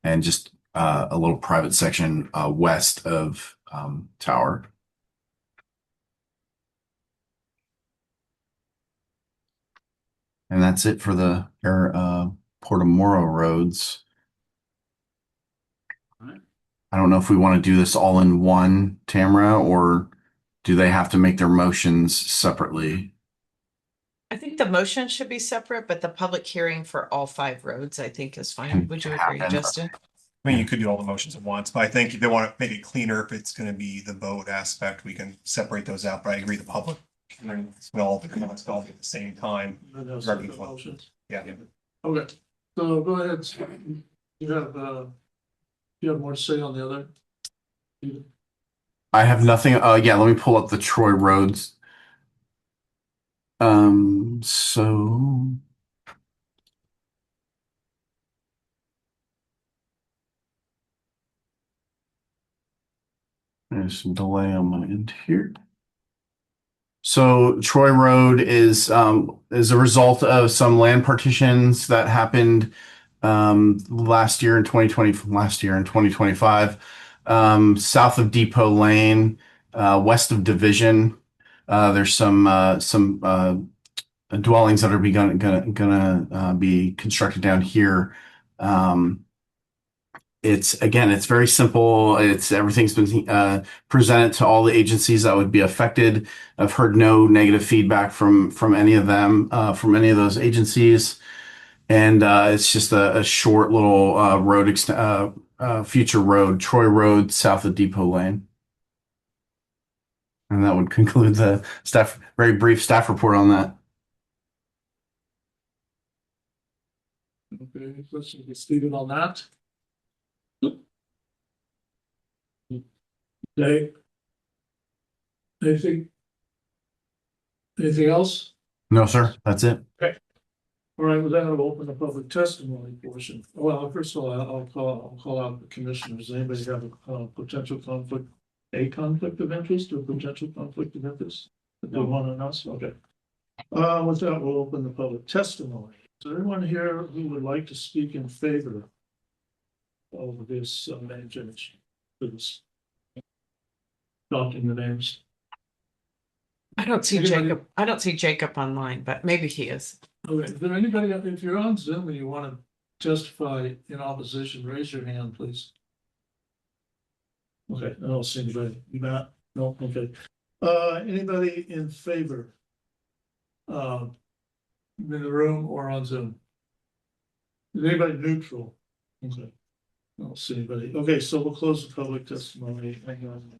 and just a little private section west of Tower. And that's it for the Port of Morrow roads. I don't know if we want to do this all in one, Tamara, or do they have to make their motions separately? I think the motion should be separate, but the public hearing for all 5 roads, I think, is fine. Would you agree, Happen. Justin? I mean, you could do all the motions at once, but I think if they want to make it cleaner, if it's gonna be the vote aspect, we can separate those out, but I agree the public. All the comments all at the same time. And those Regarding are the the vote. motions. Yeah. Okay, so go ahead. You have more to say on the other? I have nothing. Yeah, let me pull up the Troy roads. So there's some delay on my end here. So Troy Road is a result of some land partitions that happened last year in 2025, south of Depot Lane, west of Division. There's some dwellings that are gonna be constructed down here. It's very simple. Everything's been presented to all the agencies that would be affected. I've heard no negative feedback from any of them, from any of those agencies. And it's just a short little future road, Troy Road, south of Depot Lane. And that would conclude the very brief staff report on that. Okay, questions be stated on that? Okay. Anything? Anything else? No, sir, that's it. All right, with that, I'll open the public testimony portion. Well, first of all, I'll call out the commissioners. Anybody have a potential conflict, of interest or potential conflict of interest? That they want to announce? Okay. With that, we'll open the public testimony. Is there anyone here who would like to speak in favor of this name change? This adopting the names. I don't see Anybody- Jacob. I don't see Jacob online, but maybe he is. Okay, is there anybody, if you're on Zoom and you want to testify in opposition, raise your hand, please. Okay, I don't see anybody. You not? No, okay. Anybody in favor? In the room or on Zoom? Is anybody neutral? Okay. I don't see anybody. Okay, so we'll close the public testimony. Hang on.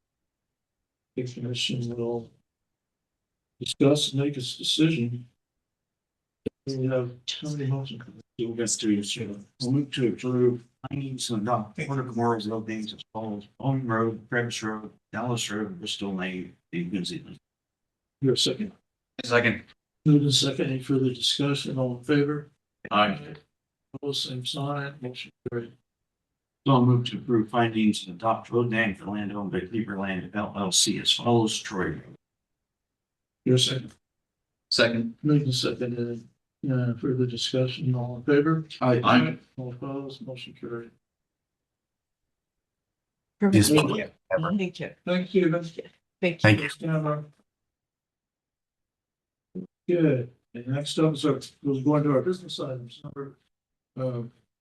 The commission will discuss and make its decision. We have how many motions? Let's do this. We'll move to approve findings and adopt order of Morrow's road names as follows: Bowling Road, Krebs Road, Dallas Road, Bristol Lane, and Quincy Lane. Your second. Second. Move to second. Any further discussion? All in favor? Aye. Opposed, same sign. Motion carried. So I'll move to approve findings and adopt road name for land owned by Cleaver Land LLC as follows: Troy Road. Your second. Second. Move to second. Further discussion? All in favor? Aye. All opposed, motion carried. Yes. Thank you. Thank you. Thank you. Thank Thank you. you. Stand up. Good. And next up is we'll go into our business items. Number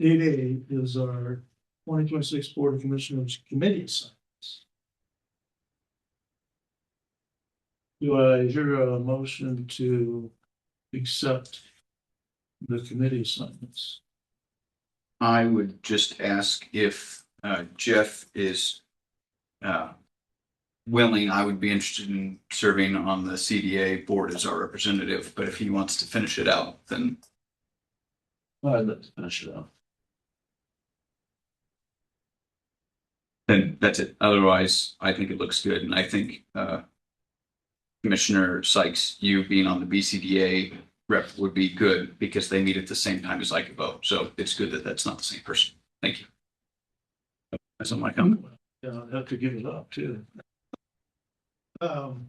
8A is our 2026 Board of Commissioners Committee assignments. Do I hear a motion to accept the committee assignments? I would just ask if Jeff is willing. I would be interested in serving on the CDA board as our representative, but if he wants to finish it out, then I'd like to finish it up. that's it. Otherwise, I think it looks good, and I think Commissioner Sykes, you being on the BCDA rep would be good because they meet at the same time as I could vote. So it's good that that's not the same person. Thank you. That's on my comment. Yeah, I'd have to give it up too. And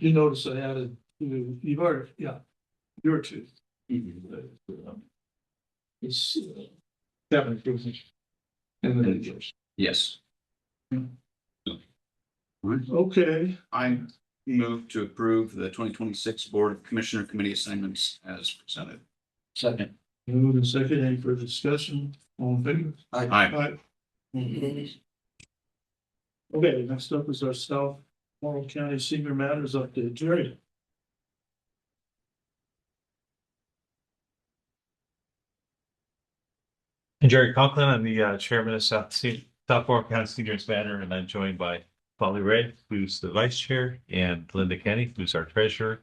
you notice I added, you've already, yeah, your two. It's cabinet improvement. And then yours. Yes. Okay, I move to approve the 2026 Board of Commissioner Committee assignments as presented. Second. move in second, any further discussion, all in favor? Aye. Okay, next up is our South Morrow County Senior Matters update, Jerry. Jerry Conklin, I'm the chairman of Southmore County Seniors Matter, and I'm joined by Polly Ray, who's the vice chair, and Linda Kenny, who's our treasurer.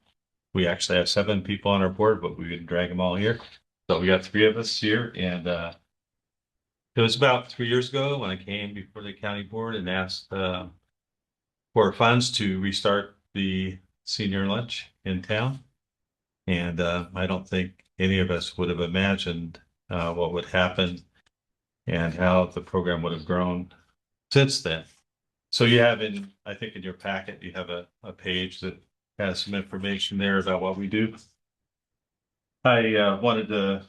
We actually have 7 people on our board, but we didn't drag them all here. So we got 3 of us here, and it was about 3 years ago when I came before the county board and asked for funds to restart the senior lunch in town. And I don't think any of us would have imagined what would happen and how the program would have grown since then. So you have I think in your packet, you have a page that has some information there about what we do. I wanted to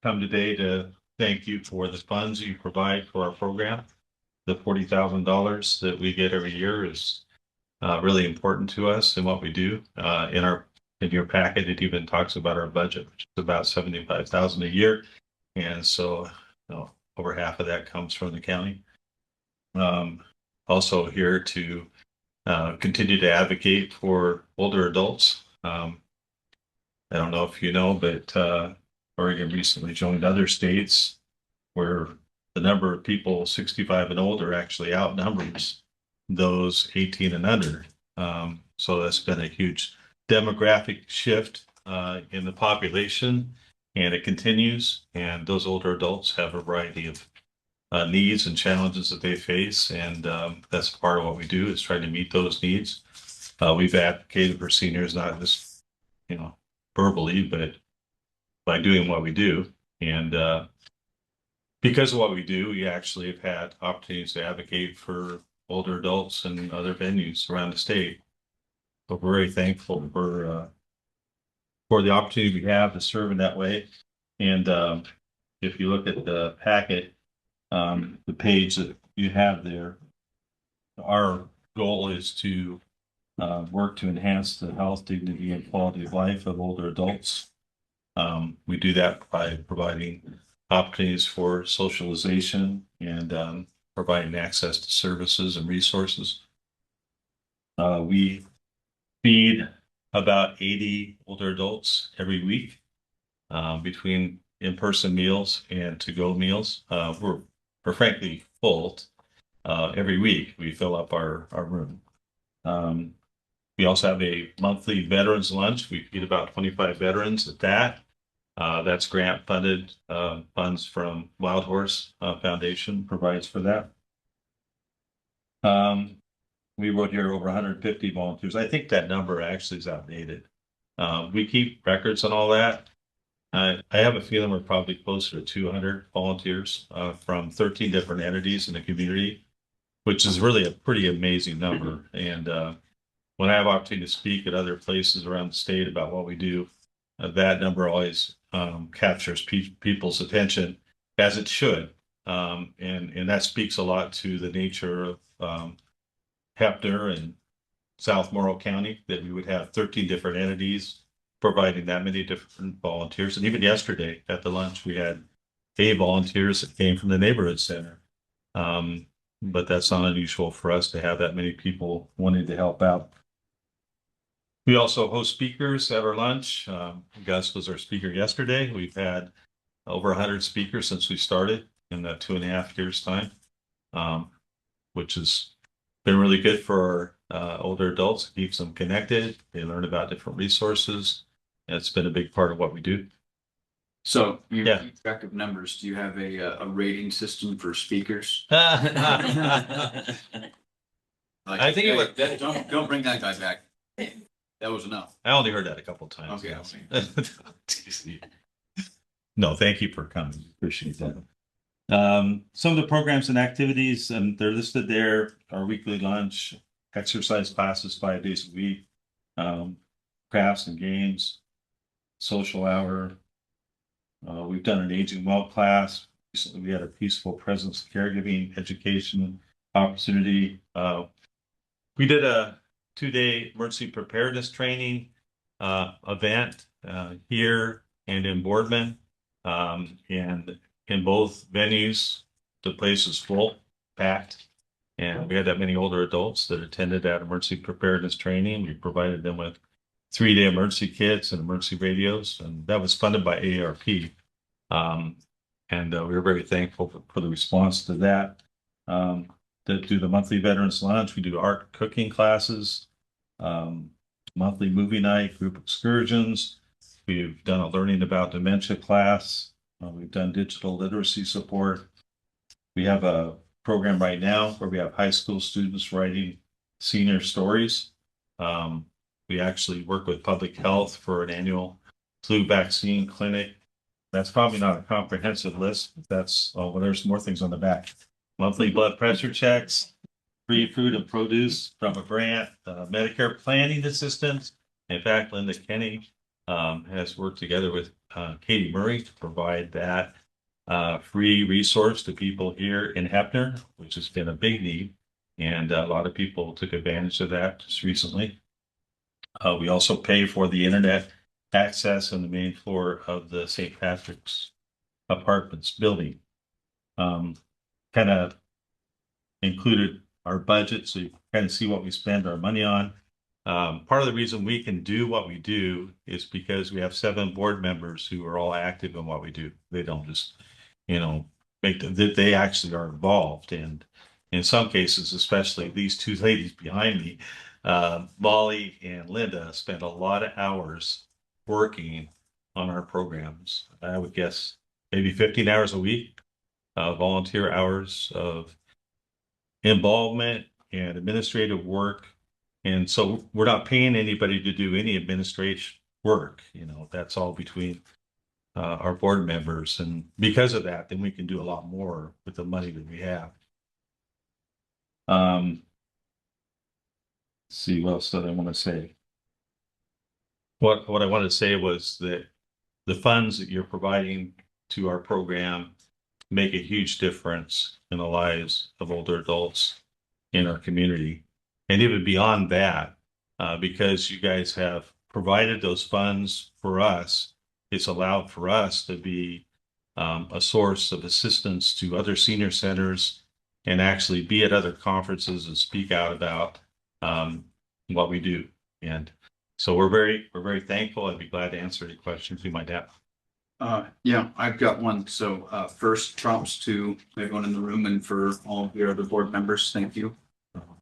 come today to thank you for the funds you provide for our program. The $40,000 that we get every year is really important to us and what we do. In your packet, it even talks about our budget, which is about $75,000 a year, and so over half of that comes from the county. Also here to continue to advocate for older adults. I don't know if you know, but Oregon recently joined other states where the number of people 65 and older actually outnumbers those 18 and under. So that's been a huge demographic shift in the population, and it continues. And those older adults have a variety of needs and challenges that they face, and that's part of what we do is try to meet those needs. We've advocated for seniors not just verbally, but by doing what we do. And because of what we do, we actually have had opportunities to advocate for older adults and other venues around the state. So we're very thankful for the opportunity we have to serve in that way. And if you look at the packet, the page that you have there, our goal is to work to enhance the health, dignity, and quality of life of older adults. We do that by providing opportunities for socialization and providing access to services and resources. We feed about 80 older adults every week between in-person meals and to-go meals. We're frankly full every week. We fill up our room. We also have a monthly veterans lunch. We feed about 25 veterans at that. That's grant funded, funds from Wild Horse Foundation provides for that. We wrote here over 150 volunteers. I think that number actually is outdated. We keep records on all that. I have a feeling we're probably closer to 200 volunteers from 13 different entities in the community, which is really a pretty amazing number. And when I have opportunity to speak at other places around the state about what we do, that number always captures people's attention, as it should. And that speaks a lot to the nature of Hefner and South Morrow County, that we would have 13 different entities providing that many different volunteers. And even yesterday at the lunch, we had 8 volunteers that came from the neighborhood center. But that's not unusual for us to have that many people wanting to help out. We also host speakers at our lunch. Gus was our speaker yesterday. We've had over 100 speakers since we started in that 2.5 years time, which has been really good for our older adults. It keeps them connected. They learn about different resources. And it's been a big part of what we do. So you Yeah. keep track of numbers. Do you have a rating system for speakers? I Like, think it was- don't bring that guy back. That was enough. only heard that a couple times. Okay. No, thank you for coming. Appreciate that. Some of the programs and activities, and they're listed there: our weekly lunch, exercise classes 5 days a week, crafts and games, social hour. We've done an aging well class. Recently, we had a peaceful presence caregiving education opportunity. We did a 2-day emergency preparedness training event here and in Boardman. And in both venues, the place was full, packed. And we had that many older adults that attended that emergency preparedness training. We provided them with 3-day emergency kits and emergency radios, and that was funded by AARP. And we were very thankful for the response to that. To do the monthly veterans lunch, we do art cooking classes, monthly movie night, group excursions. We've done a learning about dementia class. We've done digital literacy support. We have a program right now where we have high school students writing senior stories. We actually work with public health for an annual flu vaccine clinic. That's probably not a comprehensive list. That's, well, there's more things on the back. Monthly blood pressure checks, free fruit and produce from a grant, Medicare planning assistance. In fact, Linda Kenny has worked together with Katie Murray to provide that free resource to people here in Hefner, which has been a big need. And a lot of people took advantage of that just recently. We also pay for the internet access on the main floor of the St. Patrick's Apartments building. Kind of included our budget, so you kind of see what we spend our money on. Part of the reason we can do what we do is because we have 7 board members who are all active in what we do. They don't just, they actually are involved. And in some cases, especially these 2 ladies behind me, Molly and Linda, spend a lot of hours working on our programs. I would guess maybe 15 hours a week, volunteer hours of involvement and administrative work. And so we're not paying anybody to do any administration work. That's all between our board members. And because of that, then we can do a lot more with the money that we have. Let's see, what else did I want to say? What I wanted to say was that the funds that you're providing to our program make a huge difference in the lives of older adults in our community. And even beyond that, because you guys have provided those funds for us, it's allowed for us to be a source of assistance to other senior centers and actually be at other conferences and speak out about what we do. And so we're very thankful. I'd be glad to answer any questions you might have. Yeah, I've got one. So first, props to everyone in the room and for all of your other board members. Thank you.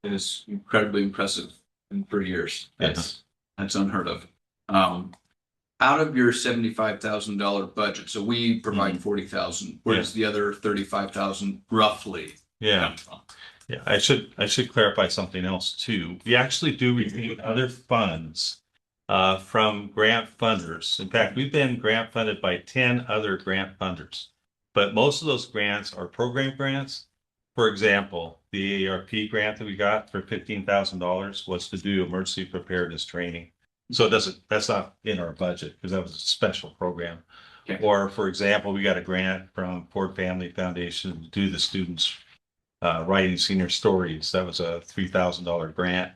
It is incredibly impressive in 3 years. That's unheard of. Out of your $75,000 budget, so we provide 40,000. Where does the other 35,000 roughly come from? Yeah, I should clarify something else too. We actually do receive other funds from grant funders. In fact, we've been grant funded by 10 other grant funders, but most of those grants are program grants. For example, the AARP grant that we got for $15,000 was to do emergency preparedness training. So that's not in our budget because that was a special program. Okay. Or for example, we got a grant from Ford Family Foundation to do the students writing senior stories. That was a $3,000 grant,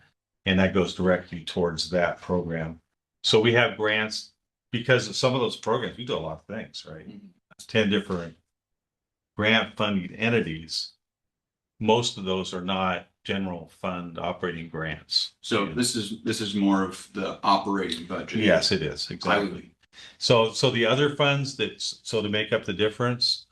and that goes directly towards that program. So we have grants because of some of those programs. We do a lot of things, right? 10 different grant funding entities. Most of those are not general fund operating grants. So this is more of the operating budget. Yes, it is exactly. So the other funds to make up the difference,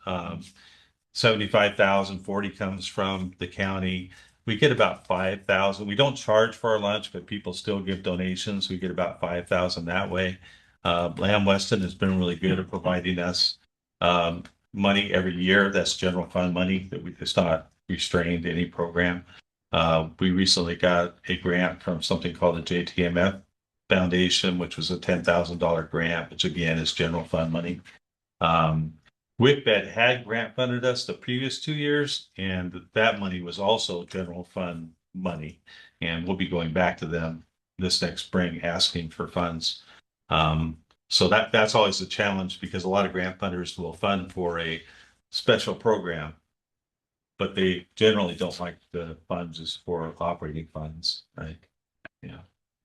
75,000, 40 comes from the county. We get about 5,000. We don't charge for our lunch, but people still give donations. We get about 5,000 that way. Lamb Weston has been really good at providing us money every year. That's general fund money that it's not restrained to any program. We recently got a grant from something called the JTMF Foundation, which was a $10,000 grant, which again is general fund money. WICBED had grant funded us the previous 2 years, and that money was also general fund money. And we'll be going back to them this next spring asking for funds. So that's always a challenge because a lot of grant funders will fund for a special program, but they generally don't like the funds as for operating funds, right? Yeah.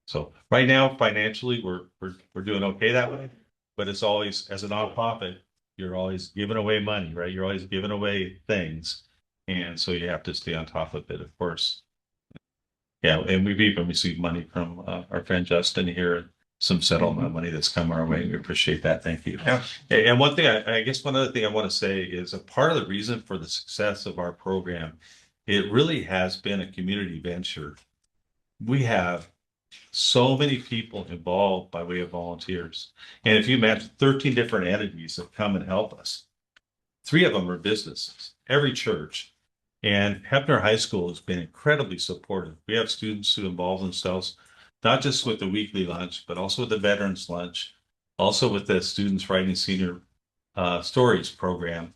So right now, financially, we're doing okay that way, but it's always, as a nonprofit, you're always giving away money, right? You're always giving away things, and so you have to stay on top of it, of course. Yeah, and we've even received money from our friend Justin here, some settlement money that's come our way. We appreciate that. Thank you. Yeah. And one thing, I guess one other thing I want to say is a part of the reason for the success of our program, it really has been a community venture. We have so many people involved by way of volunteers. And if you imagine 13 different entities that come and help us, 3 of them are businesses, every church. And Hefner High School has been incredibly supportive. We have students who involve themselves, not just with the weekly lunch, but also with the veterans lunch, also with the students writing senior stories program.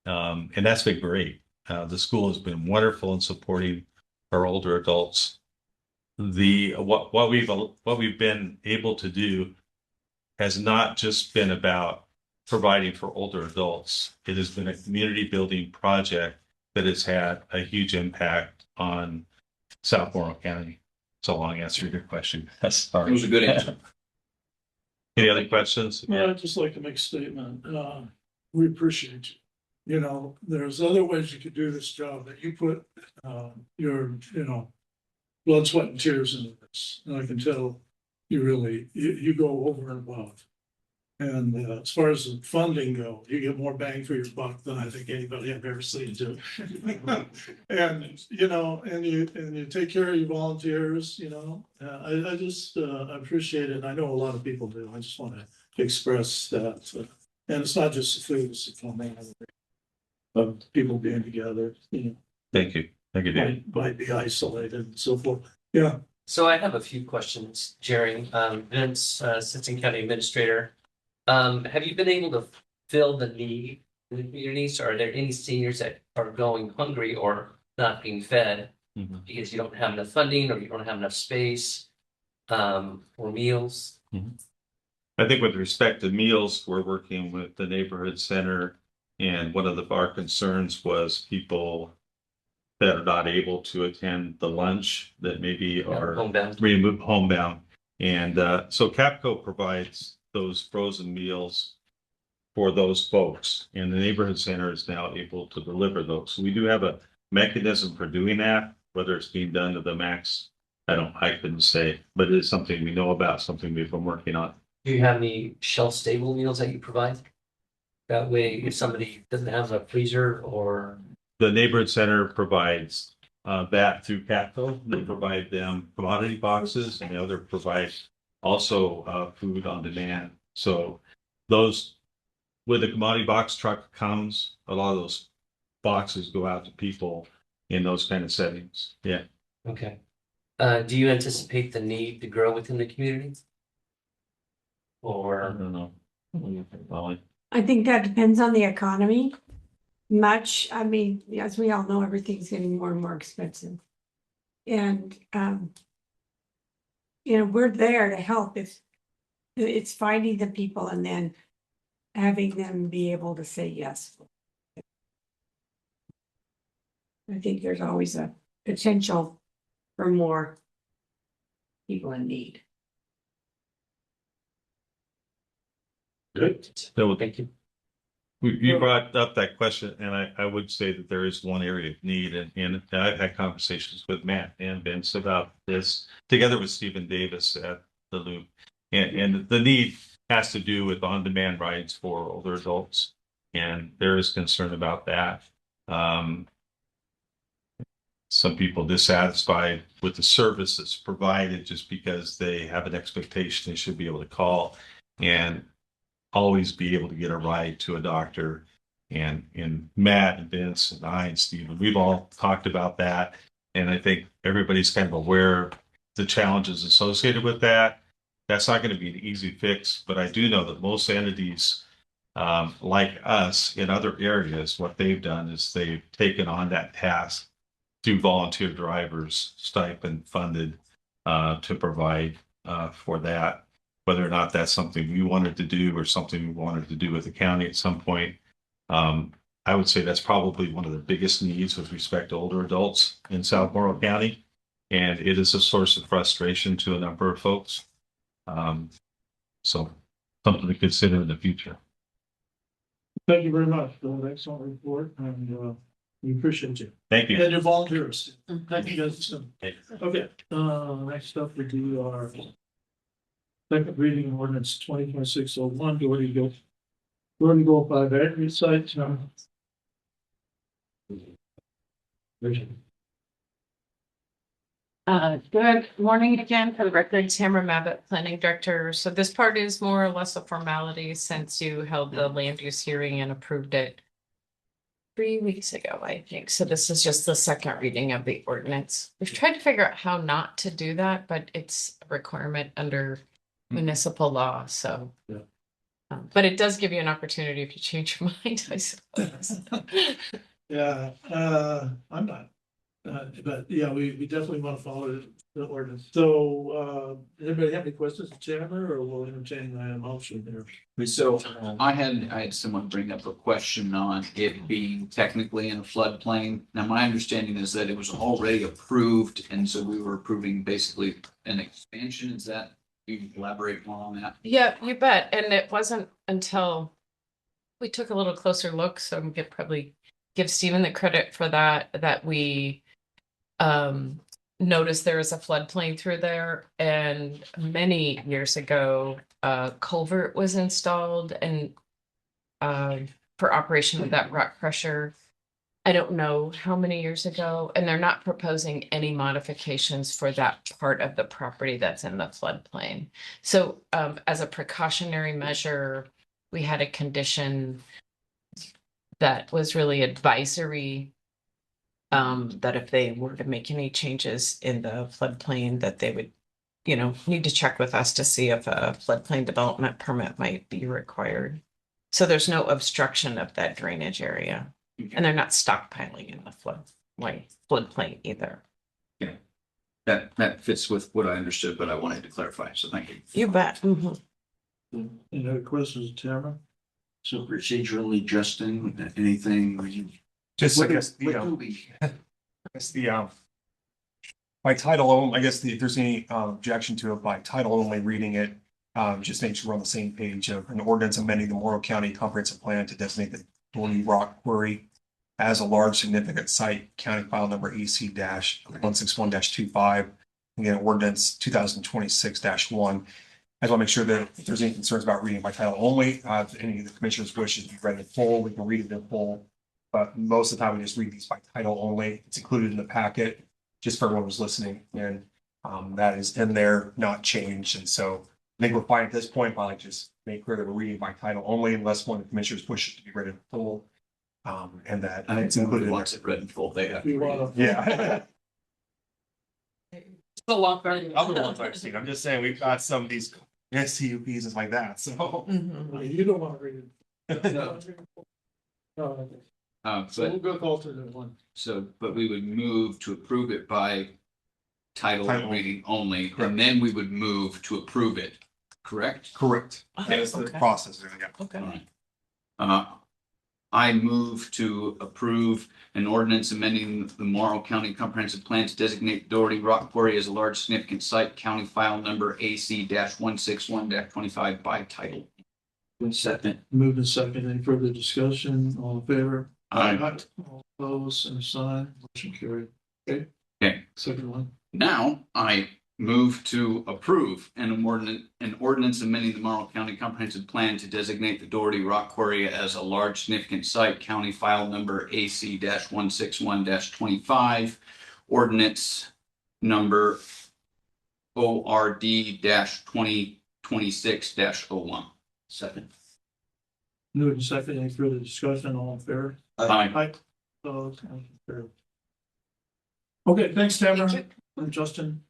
And that's been great. The school has been wonderful in supporting our older adults. What we've been able to do has not just been about providing for older adults. It has been a community building project that has had a huge impact on South Morrow County. It's a long answer to your question. That's sorry. It was a good answer. Any other questions? Yeah, I'd just like to make a statement. We appreciate you. You know, there's other ways you could do this job, that you put your, blood, sweat, and tears into this. And I can tell you really, you go over and above. And as far as the funding go, you get more bang for your buck than I think anybody I've ever seen do. And you take care of your volunteers. I just I appreciate it. I know a lot of people do. I just want to express that. And it's not just the food, it's the plumbing of people being together. Thank you. Thank you, Dan. Might be isolated and so forth. Yeah. So I have a few questions, Jerry. Vince, Assistant County Administrator. Have you been able to fill the need in the communities? Are there any seniors that are going hungry or not being fed because you don't have enough funding or you don't have enough space for meals? I think with respect to meals, we're working with the neighborhood center, and one of our concerns was people that are not able to attend the lunch that maybe are homebound. And so Capco provides those frozen meals for those folks, and the neighborhood center is now able to deliver those. So we do have a mechanism for doing that. Whether it's being done to the max, I couldn't say, but it is something we know about, something we've been working on. Do you have any shelf stable meals that you provide? That way, if somebody doesn't have a freezer or the neighborhood center provides that through Catco. They provide them commodity boxes, and the other provides also food on demand. So those, when the commodity box truck comes, a lot of those boxes go out to people in those kind of settings. Yeah. Okay. Do you anticipate the need to grow within the community? I Or, don't know. What do you think, Molly? I think that depends on the economy. Much, I mean, as we all know, everything's getting more and more expensive. And, we're there to help if it's finding the people and then having them be able to say yes. I think there's always a potential for more people in need. Good. So thank you. you brought up that question, and I would say that there is one area of need, and I've had conversations with Matt and Vince about this, together with Stephen Davis at the Loop. And the need has to do with on-demand rides for older adults, and there is concern about that. Some people dissatisfied with the service that's provided just because they have an expectation they should be able to call and always be able to get a ride to a doctor. And Matt and Vince and I and Stephen, we've all talked about that. And I think everybody's kind of aware of the challenges associated with that. That's not going to be an easy fix, but I do know that most entities like us in other areas, what they've done is they've taken on that task through volunteer drivers, stipend funded to provide for that. Whether or not that's something we wanted to do or something we wanted to do with the county at some point. I would say that's probably one of the biggest needs with respect to older adults in South Morrow County. And it is a source of frustration to a number of folks. So something to consider in the future. Thank you very much for that excellent report, and we appreciate you. Thank you. And your volunteers. Thank you guys. Okay, next up we do our second reading of ordinance 2026-01. Where do you go by battery site? Good morning again. For the record, Tamara Mabott, Planning Director. So this part is more or less a formality since you held the land use hearing and approved it 3 weeks ago, I think. So this is just the second reading of the ordinance. We've tried to figure out how not to do that, but it's a requirement under municipal law, so. Yeah. But it does give you an opportunity if you change your mind, I suppose. Yeah, I'm not. But yeah, we definitely want to follow the ordinance. So, anybody have any questions, Tamara, or we'll entertain a motion here? So I had someone bring up a question on it being technically in a floodplain. Now, my understanding is that it was already approved, and so we were approving basically an expansion. Is that, you can elaborate more on that? Yeah, you bet. And it wasn't until we took a little closer look, so I'm gonna probably give Stephen the credit for that we noticed there is a floodplain through there, and many years ago culvert was installed and for operation of that rock crusher. I don't know how many years ago, and they're not proposing any modifications for that part of the property that's in the floodplain. So as a precautionary measure, we had a condition that was really advisory, that if they were to make any changes in the floodplain, that they would, need to check with us to see if a floodplain development permit might be required. So there's no obstruction of that drainage area, and they're not stockpiling in the floodplain either. Yeah, that fits with what I understood, but I wanted to clarify. So thank you. You bet. Any other questions, Tamara? So procedurally, Justin, anything? Just, I guess, by title only, I guess if there's any objection to it by title only, reading it, just make sure we're on the same page of an ordinance amending the Morrow County Comprehensive Plan to designate the Thorny Rock Quarry as a large significant site, county file number EC-161-25. Again, ordinance 2026-1. I just want to make sure that if there's any concerns about reading by title only, if any of the commissioners wishes to be read in full, we can read it in full. but most of the time we just read these by title only. It's included in the packet, just for everyone who's listening, and that is in there, not changed. And so I think we're fine at this point by like just make clear that we're reading by title only unless one of the commissioners pushes to be read in full. And that I think it's included in there. wants it read in full, they have. We want to. Yeah. It's a lot better than Other ones I've seen. I'm just saying we've got some of these STUPs and stuff like that. So You don't want to read it. No. So we'll But go to alternate one. so, but we would move to approve it by title Title. reading only, Correct. and then we would move to approve it, correct? correct. That Okay, is the okay. process. Yeah. Okay. All right. I move to approve an ordinance amending the Morrow County Comprehensive Plan to designate Doherty Rock Quarry as a large significant site, county file number AC-161-25 by title. Second. Moved and second. Any further discussion? All in favor? Aye. All opposed, same sign, motion carried. Okay. Okay. Second one. Now I move to approve an ordinance amending the Morrow County Comprehensive Plan to designate the Doherty Rock Quarry as a large significant site, county file number AC-161-25, ordinance number ORD-2026-01. Second. Moved and second. Any further discussion? All in favor? Aye. Aye. Opposed, motion carried. Okay, thanks, Tamara and Justin.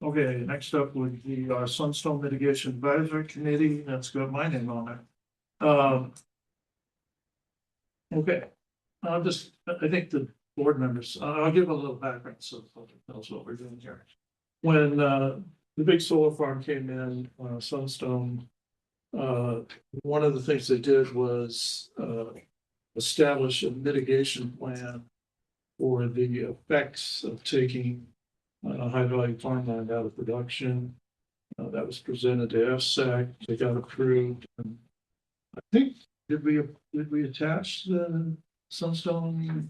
Okay, next up would be our Sunstone Mitigation Advisory Committee. That's got my name on it. Okay, I think the board members, I'll give a little background so the public knows what we're doing here. When the big solar farm came in, Sunstone, one of the things they did was establish a mitigation plan for the effects of taking high value farmland out of production. That was presented to FSAC, they got approved. And I think, did we attach the Sunstone,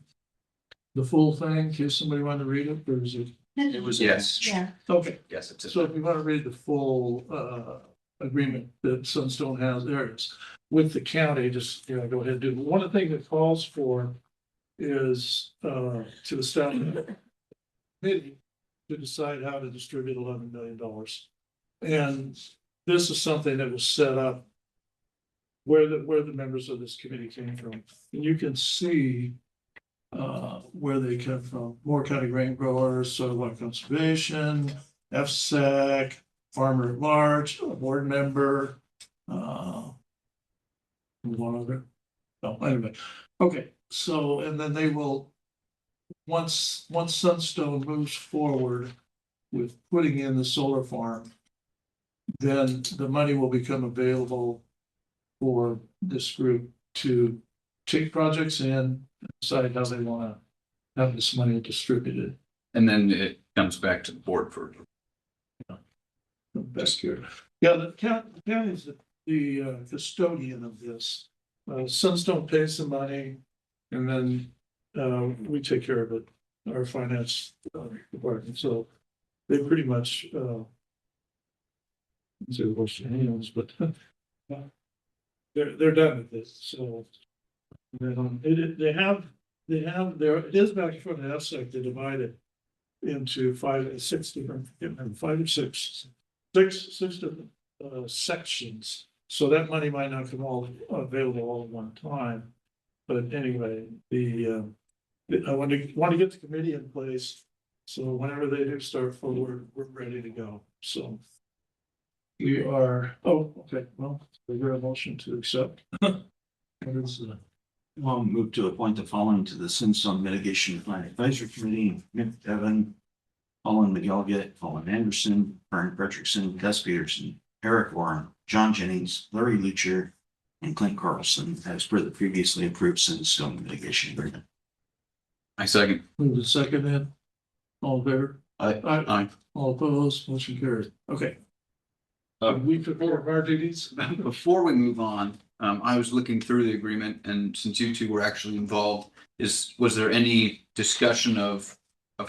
the full thing, in case somebody wanted to read it, or is it? It was, yes. Yeah. Okay, Yes, it's. so if you want to read the full agreement that Sunstone has, there it is, with the county, just, go ahead and do it. One of the things it calls for is to establish a committee to decide how to distribute $11 million. And this is something that was set up where the members of this committee came from. And you can see where they come from. Moore County Grain Growers, Soil Conservation, FSAC, Farmer at Large, a board member. One other. Oh, anyway, okay. So, and then they will, once Sunstone moves forward with putting in the solar farm, then the money will become available for this group to take projects in and decide how they want to have this money distributed. And then it comes back to the board for. Back here. Yeah, the county is the custodian of this. Sunstone pays the money and then we take care of it, our finance department. So they pretty much say wash their hands, but they're done with this. So they have there, it is back from the FSEC, they divide it into 5 or 6 different, 5 or 6 different sections. So that money might not come all available all at one time. But anyway, I want to get the committee in place. So whenever they do start forward, we're ready to go. So we are, okay, well, we got a motion to accept. What is the? I'll move to appoint the following to the Sunstone Mitigation Plan Advisory Committee: Mick Devon, Colin McElligott, Colin Anderson, Brian Frederickson, Gus Peterson, Eric Warren, John Jennings, Larry Lucher, and Clint Carlson, as per the previously approved Sunstone Mitigation Agreement. I second. Move to second it. All in favor? Aye. All opposed, motion carried. Okay. We prepare our duties. Before we move on, I was looking through the agreement, and since you two were actually involved, was there any discussion of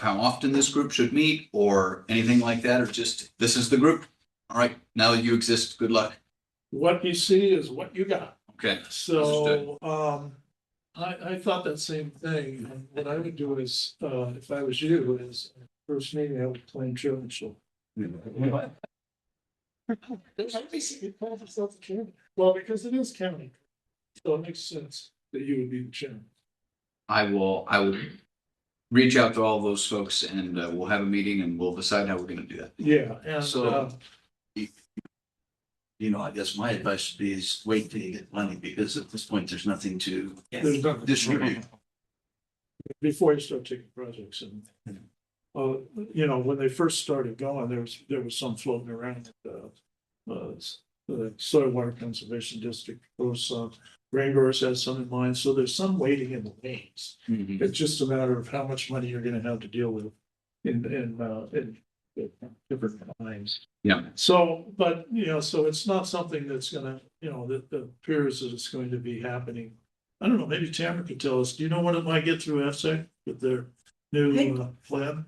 how often this group should meet or anything like that, or just this is the group? All right, now that you exist, good luck. What you see is what you got. Okay. So, I thought that same thing. And what I would do is, if I was you, is first meeting, I would claim chairmanship. Well, because it is county. So it makes sense that you would be the chairman. I will reach out to all those folks and we'll have a meeting and we'll decide how we're gonna do that. Yeah, and So- You know, I guess my advice would be is wait till you get money, because at this point, there's nothing to there's nothing distribute. before you start taking projects and. You know, when they first started going, there was some floating around. The Soil Water Conservation District, those Rainbows has some in mind, so there's some waiting in the wings. Mhm. It's just a matter of how much money you're gonna have to deal with in different times. Yeah. So, but, you know, so it's not something that's gonna, you know, that appears that it's going to be happening. I don't know, maybe Tamara could tell us, do you know when it might get through FSEC with their new plan?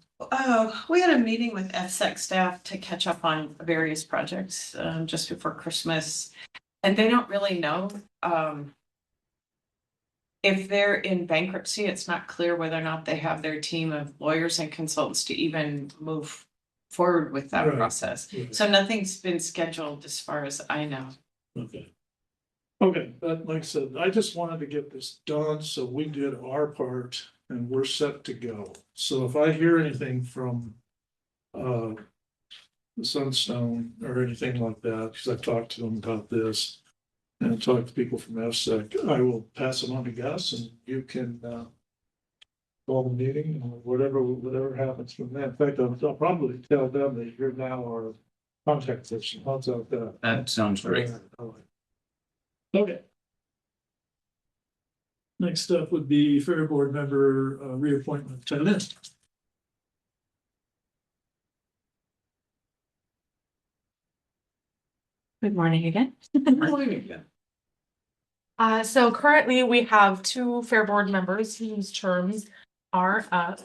We had a meeting with FSEC staff to catch up on various projects, just before Christmas. And they don't really know, if they're in bankruptcy, it's not clear whether or not they have their team of lawyers and consultants to even move forward with that Right. process. Okay. So nothing's been scheduled as far as I know. Okay. Okay, but like I said, I just wanted to get this done, so we did our part and we're set to go. So if I hear anything from the Sunstone or anything like that, because I've talked to them about this and talked to people from FSEC, I will pass them on to Gus and you can call the meeting or whatever happens from that. In fact, I'll probably tell them that you're now our contact person. How's that? That sounds great. Okay. Next up would be Fair Board member reappointment, Ted Lynn. Good morning again. So currently we have two Fair Board members whose terms are up.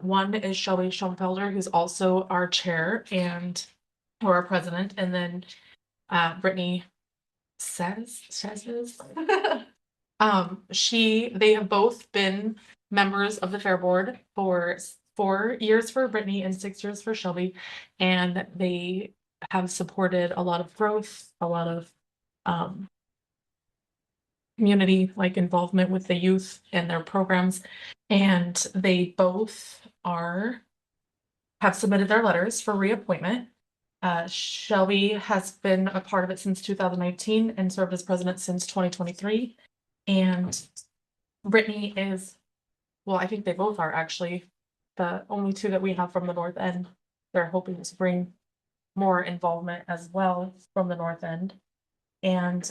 One is Shelby Schoenfelder, who's also our chair or our president, and then Brittany says they have both been members of the Fair Board for 4 years for Brittany and 6 years for Shelby, and they have supported a lot of growth, a lot of community like involvement with the youth and their programs, and they both have submitted their letters for reappointment. Shelby has been a part of it since 2019 and served as president since 2023. And Brittany is, well, I think they both are actually the only two that we have from the North End. They're hoping to bring more involvement as well from the North End. And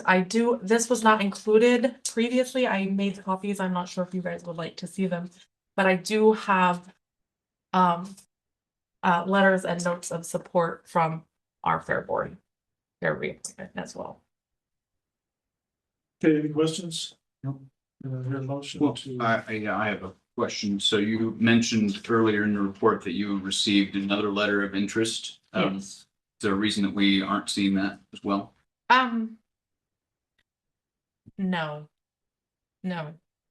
this was not included previously. I made copies. I'm not sure if you guys would like to see them, but I do have letters and notes of support from our Fair Board, their reappointment as well. Okay, any questions? No. Your motion Well, to. I have a question. So you mentioned earlier in the report that you received another letter of interest. Yes. Is there a reason that we aren't seeing that as well? No.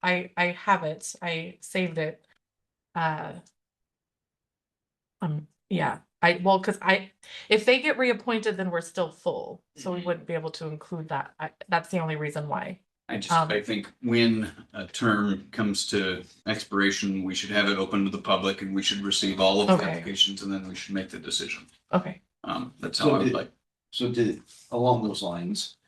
I have it. I saved it. Yeah. Because if they get reappointed, then we're still full, so we wouldn't be able to include that. That's the only reason why. I think when a term comes to expiration, we should have it open to the public and we should receive all of the Okay. applications and then we should make the decision. Okay. That's how I would like. So along those lines,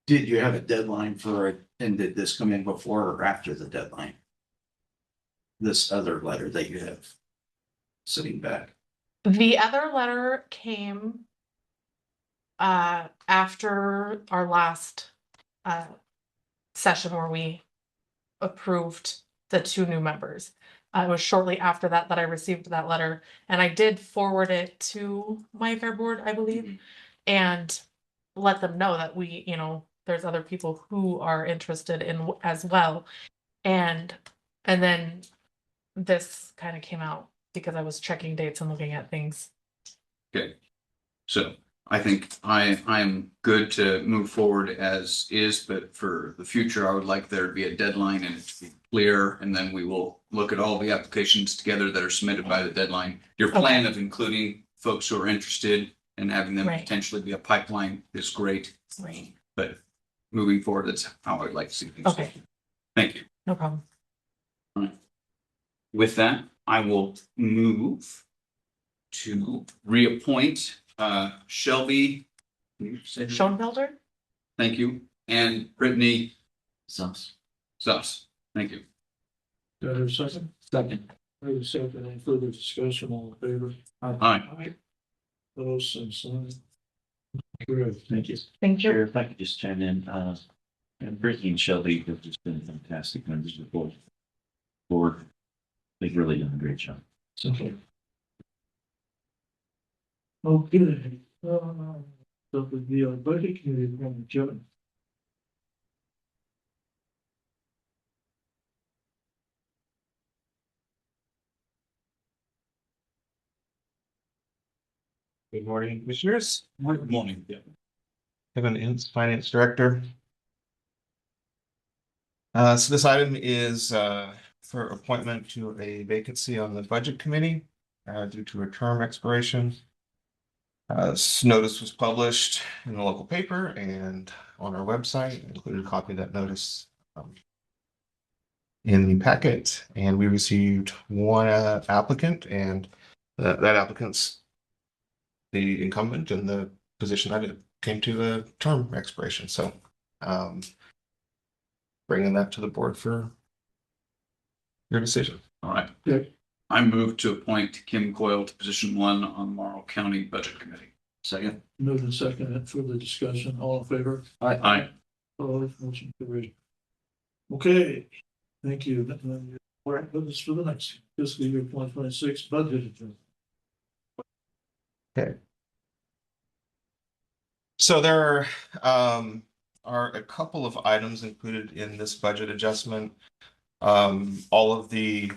did you have a deadline for it, and did this come in before or after the deadline? This other letter that you have sitting back. The other letter came after our last session where we approved the 2 new members. It was shortly after that I received that letter, and I did forward it to my Fair Board, I believe, and let them know that there's other people who are interested in as well. And then this kind of came out because I was checking dates and looking at things. Okay. So I think I'm good to move forward as is, but for the future, I would like there to be a deadline and it to be clear, and then we will look at all the applications together that are submitted by the deadline. Your plan of including folks who are interested and having them Right. potentially be a pipeline is great, Right. but moving forward, that's how I'd like to see things. Okay, Thank you. no problem. With that, I will move to reappoint Shelby. Can you say her name? Schoenfelder? Thank you. And Brittany Sus. Zuss. Thank you. Do I have a second? Second. I have a second. Any further discussion? All in favor? Aye. Those same sign. Good. Thank you. Thank you. Chair, if I could just chime in, and Brittany and Shelby have just been fantastic members of the board. They've really done a great job. Okay. Okay. So the budget committee is going to join. Good morning, commissioners. Good morning. Kevin Ince, Finance Director. So this item is for appointment to a vacancy on the Budget Committee due to a term expiration. This notice was published in the local paper and on our website, included a copy of that notice in the packet, and we received one applicant, and that applicant's the incumbent in the position that it came to a term expiration. So bringing that to the board for your decision. All right. Okay. I move to appoint Kim Coyle to position 1 on Morrow County Budget Committee. Second. Move and second for the discussion. All in favor? Aye. Opposed, motion carried. Okay, thank you. All right, this for the next fiscal year 2026 budget adjustment. Okay. So there are a couple of items included in this budget adjustment. All of the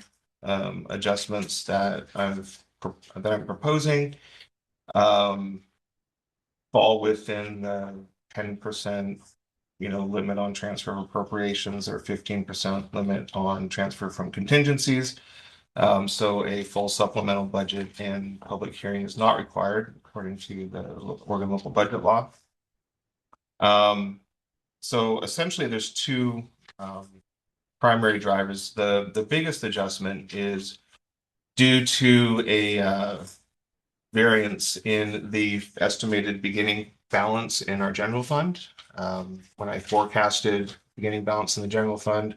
adjustments that I'm proposing fall within the 10%, limit on transfer of appropriations or 15% limit on transfer from contingencies. So a full supplemental budget and public hearing is not required according to the Oregon local budget law. So essentially there's two primary drivers. The biggest adjustment is due to a variance in the estimated beginning balance in our general fund. When I forecasted beginning balance in the general fund,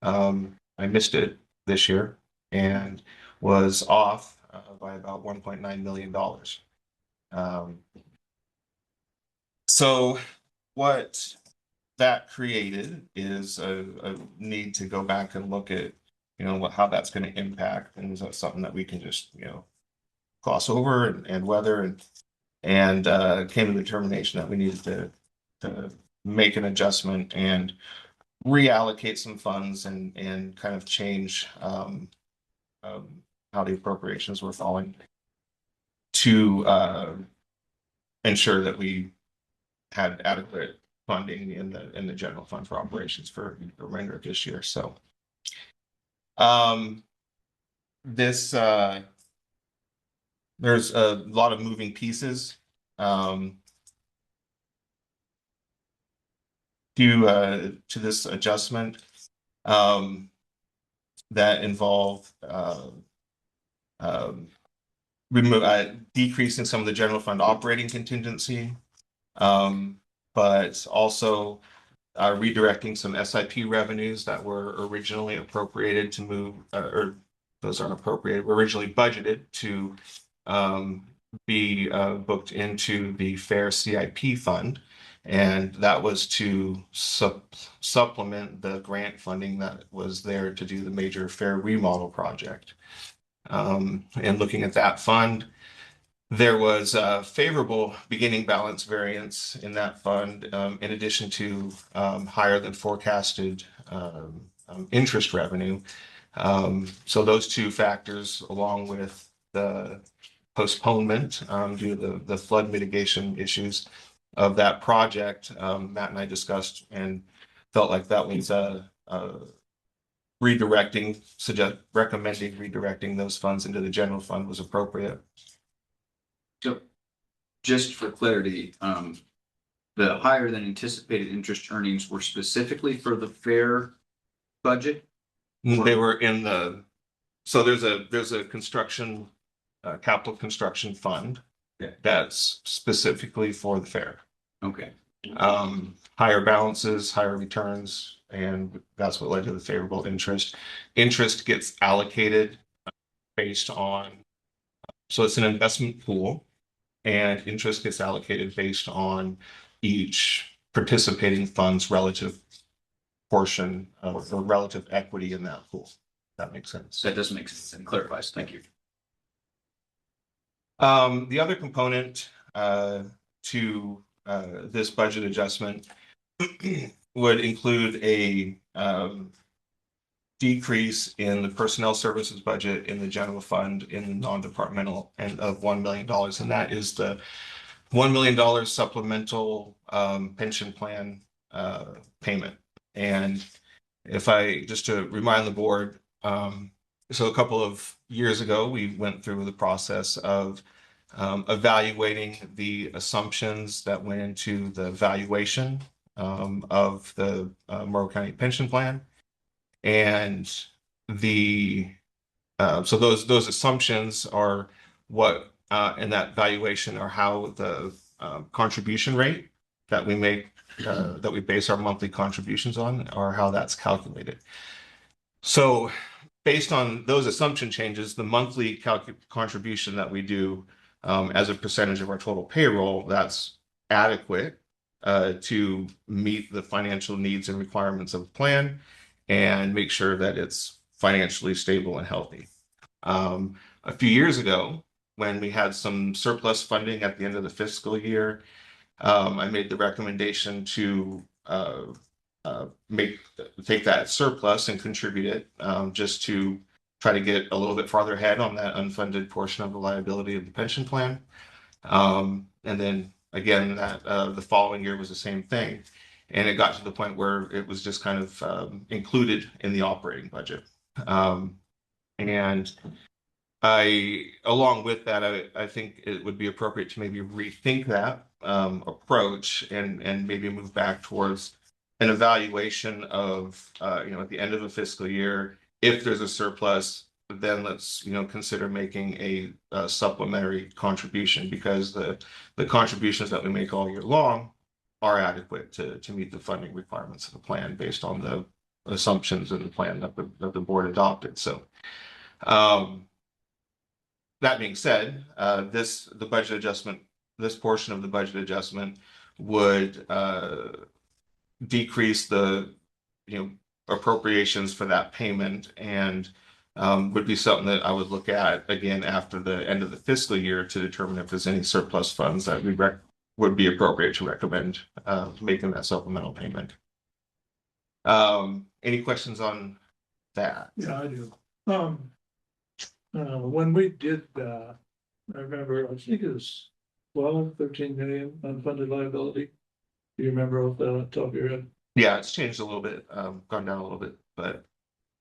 I missed it this year and was off by about $1.9 million. So what that created is a need to go back and look at, how that's going to impact, and is that something that we can just, gloss over and weather, and came to the determination that we needed to make an adjustment and reallocate some funds and kind of change how the appropriations were falling to ensure that we had adequate funding in the general fund for operations for the remainder of this year. So this there's a lot of moving pieces due to this adjustment that involve decreasing some of the general fund operating contingency, but also redirecting some SIP revenues that were originally appropriated to move, or those aren't appropriated, were originally budgeted to be booked into the Fair CIP fund. And that was to supplement the grant funding that was there to do the major fair remodel project. And looking at that fund, there was a favorable beginning balance variance in that fund, in addition to higher than forecasted interest revenue. So those two factors, along with the postponement due to the flood mitigation issues of that project. Matt and I discussed and felt like that was recommending redirecting those funds into the general fund was appropriate. So just for clarity, the higher than anticipated interest earnings were specifically for the fair budget? They were in so there's a construction, capital construction fund Yeah. that's specifically for the fair. Okay. Higher balances, higher returns, and that's what led to the favorable interest. Interest gets allocated based on, so it's an investment pool, and interest gets allocated based on each participating fund's relative portion of the relative equity in that pool. That makes sense. That does make sense and clarifies. Thank you. The other component to this budget adjustment would include a decrease in the personnel services budget in the general fund in the non-departmental and of $1 million. And that is the $1 million supplemental pension plan payment. And if I, just to remind the board, so a couple of years ago, we went through the process of evaluating the assumptions that went into the valuation of the Morrow County pension plan. And so those assumptions are what in that valuation are how the contribution rate that we make that we base our monthly contributions on, or how that's calculated. So based on those assumption changes, the monthly contribution that we do as a percentage of our total payroll, that's adequate to meet the financial needs and requirements of the plan and make sure that it's financially stable and healthy. A few years ago, when we had some surplus funding at the end of the fiscal year, I made the recommendation to take that surplus and contribute it just to try to get a little bit farther ahead on that unfunded portion of the liability of the pension plan. And then again, that the following year was the same thing. And it got to the point where it was just kind of included in the operating budget. And along with that, I think it would be appropriate to maybe rethink that approach and maybe move back towards an evaluation of, at the end of a fiscal year, if there's a surplus, then let's, consider making a supplementary contribution, because the contributions that we make all year long are adequate to meet the funding requirements of the plan based on the assumptions in the plan that the board adopted. So, that being said, this portion of the budget adjustment would decrease the appropriations for that payment, and would be something that I would look at again after the end of the fiscal year to determine if there's any surplus funds that would be appropriate to recommend making that supplemental payment. Any questions on that? Yeah, I do. When we did that, I remember, I think it was 13 million unfunded liability. Do you remember off the top of your head? Yeah, it's changed a little bit, gone down a little bit, but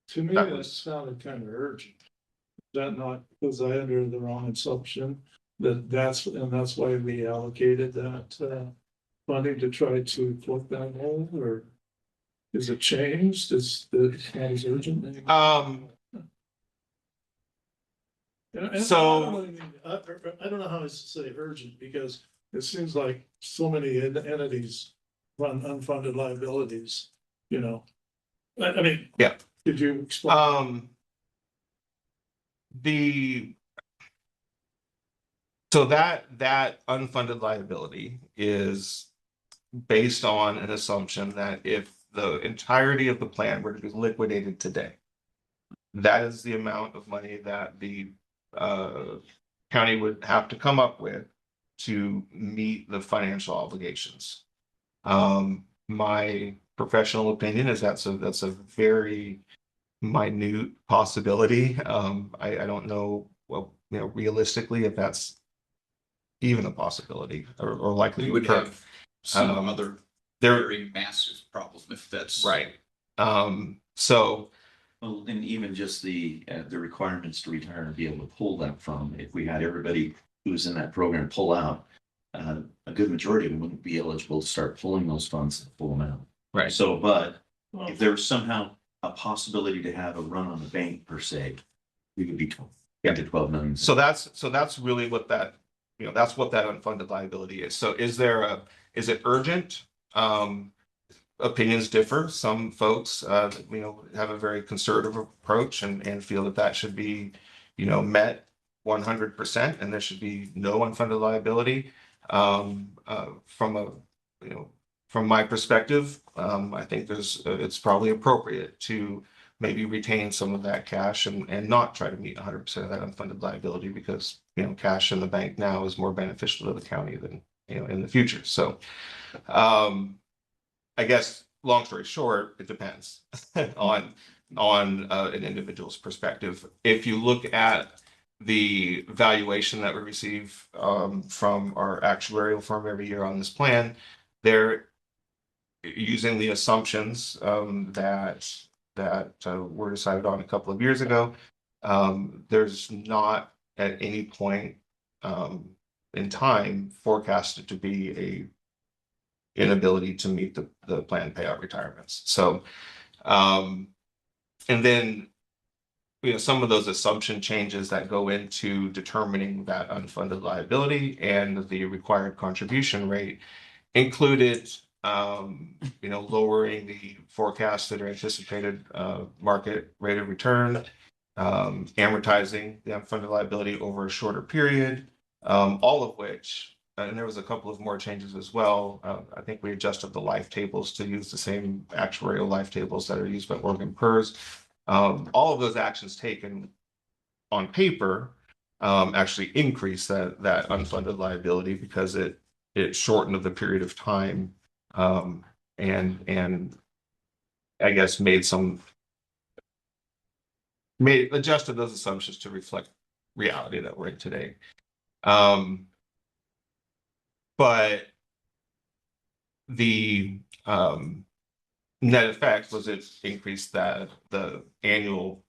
to me, that sounded kind of urgent. Is that not, because I under the wrong assumption that's why we allocated that funding to try to plug that hole, or is it changed? Is it not as urgent anymore? So I don't know how to say urgent, because it seems like so many entities run unfunded liabilities, I mean. Yeah. Could you explain? So that unfunded liability is based on an assumption that if the entirety of the plan were to be liquidated today, that is the amount of money that the county would have to come up with to meet the financial obligations. My professional opinion is that's a very minute possibility. I don't know well, realistically, if that's even a possibility or likely We to would occur. have some Um, other there, very massive problem if that's. right. So, Well, and even just the requirements to retire and be able to pull that from, if we had everybody who was in that program pull out, a good majority of them wouldn't be eligible to start pulling those funds at full amount. right. So, but if there was somehow a possibility to have a run on the bank per se, we would be 12 million. So that's really what that, that's what that unfunded liability is. So is it urgent? Opinions differ. Some folks, have a very conservative approach and feel that that should be, met 100%, and there should be no unfunded liability. From my perspective, I think it's probably appropriate to maybe retain some of that cash and not try to meet 100% of that unfunded liability, because, cash in the bank now is more beneficial to the county than, in the future. So, I guess, long story short, it depends on an individual's perspective. If you look at the valuation that we receive from our actuarial firm every year on this plan, they're using the assumptions that were decided on a couple of years ago. There's not at any point in time forecasted to be a inability to meet the planned payout retirements. So, and then, some of those assumption changes that go into determining that unfunded liability and the required contribution rate included, lowering the forecasted or anticipated market rate of return, amortizing the unfunded liability over a shorter period, all of which, and there was a couple of more changes as well. I think we adjusted the life tables to use the same actuarial life tables that are used by Oregon PERS. All of those actions taken on paper actually increase that unfunded liability, because it shortened the period of time, and I guess adjusted those assumptions to reflect reality that we're in today. But the net effect was it increased the annual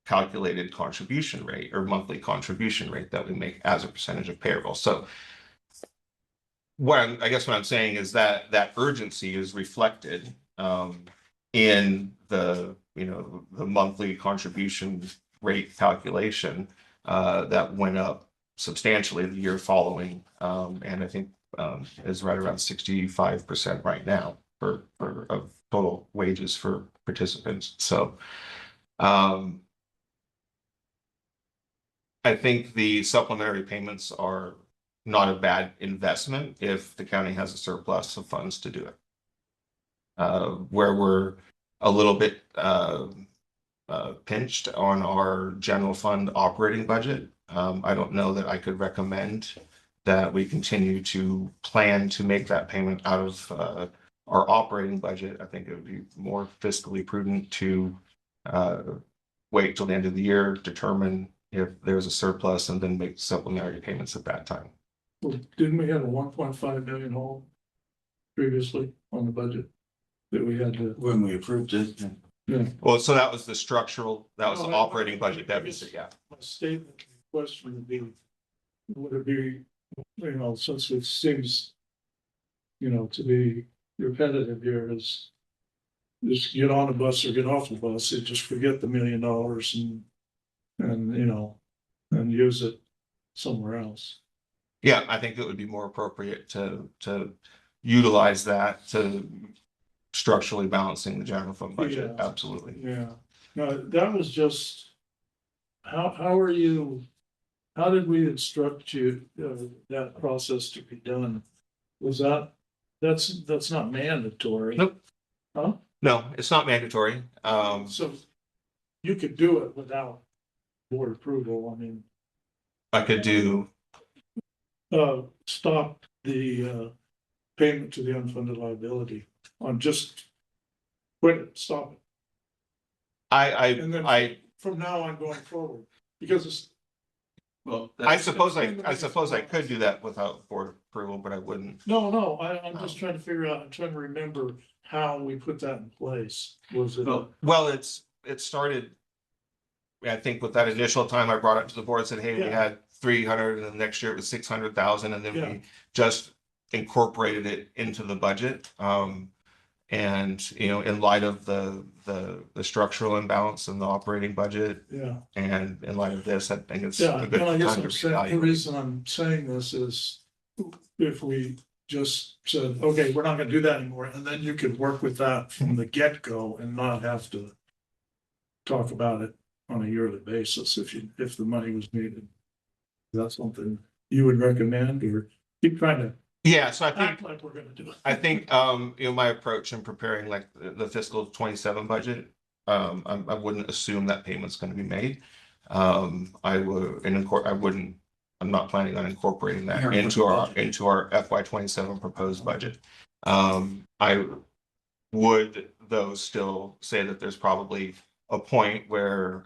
calculated contribution rate or monthly contribution rate that we make as a percentage of payroll. So what I'm saying is that urgency is reflected in the monthly contribution rate calculation that went up substantially the year following, and I think is right around 65% right now for of total wages for participants. So I think the supplementary payments are not a bad investment if the county has a surplus of funds to do it. Where we're a little bit pinched on our general fund operating budget, I don't know that I could recommend that we continue to plan to make that payment out of our operating budget. I think it would be more fiscally prudent to wait till the end of the year, determine if there's a surplus, and then make supplementary payments at that time. Well, didn't we have a 1.5 million hole previously on the budget that we had to? When we approved it. Yeah. Well, so that was the No, operating budget deficit, yeah. My statement, the question would it be, since it seems, to be repetitive here, is just get on the bus or get off the bus, and just forget the $1 million and use it somewhere else. Yeah, I think it would be more appropriate to utilize that to structurally balancing the general fund budget. Yeah. Absolutely. Yeah, no, that was just, how did we instruct you, that process to be done? Was that's not mandatory? Nope. Huh? No, it's not mandatory. So you could do it without board approval, I could do, stop the, payment to the unfunded liability on just quit it, stop it. And then I from now on going forward, because Well, I suppose I could do that without board approval, but I wouldn't. No, I'm just trying to figure out, I'm trying to remember how we put that in place. Was it? Well, it started. I think with that initial time I brought it to the board, said, hey, we Yeah. had 300 and the next year it was 600,000. And then Yeah. we just incorporated it into the budget. And, you know, in light of the structural imbalance in the operating budget Yeah. and in light of this, I think it's Yeah, a good and I guess time to I'm saying, the reevaluate. reason I'm saying this is if we just said, okay, we're not gonna do that anymore, and then you could work with that from the get-go and not have to talk about it on a yearly basis if the money was needed. Is that something you would recommend or keep trying to Yeah, so I think act like we're gonna do it? I think you know, my approach in preparing like the fiscal 27 budget, I wouldn't assume that payment's going to be made. I would I'm not planning on incorporating that into our FY 27 proposed budget. I would though still say that there's probably a point where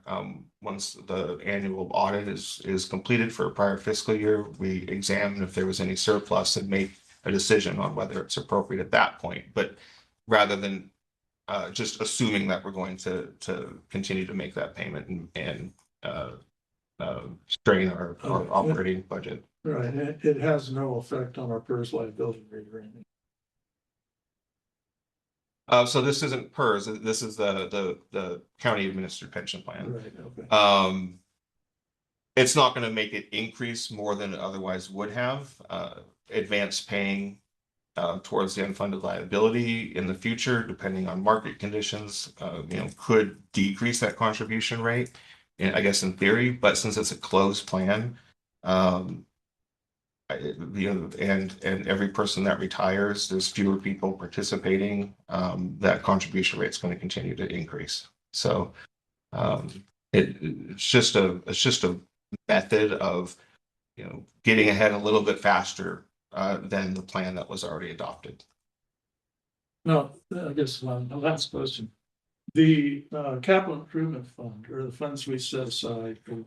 once the annual audit is completed for a prior fiscal year, we examine if there was any surplus and make a decision on whether it's appropriate at that point. But rather than just assuming that we're going to continue to make that payment and strain our operating budget. Right, it has no effect on our PERS liability rate or anything. So this isn't PERS, this is the county administered pension plan. Right, okay. It's not going to make it increase more than it otherwise would have. Advance paying towards the unfunded liability in the future, depending on market conditions, you know, could decrease that contribution rate. And I guess in theory, but since it's a closed plan, you know, and every person that retires, there's fewer people participating. That contribution rate is going to continue to increase. So it's just a method of, you know, getting ahead a little bit faster than the plan that was already adopted. No, I guess my last question. The capital improvement fund or the funds we set aside for,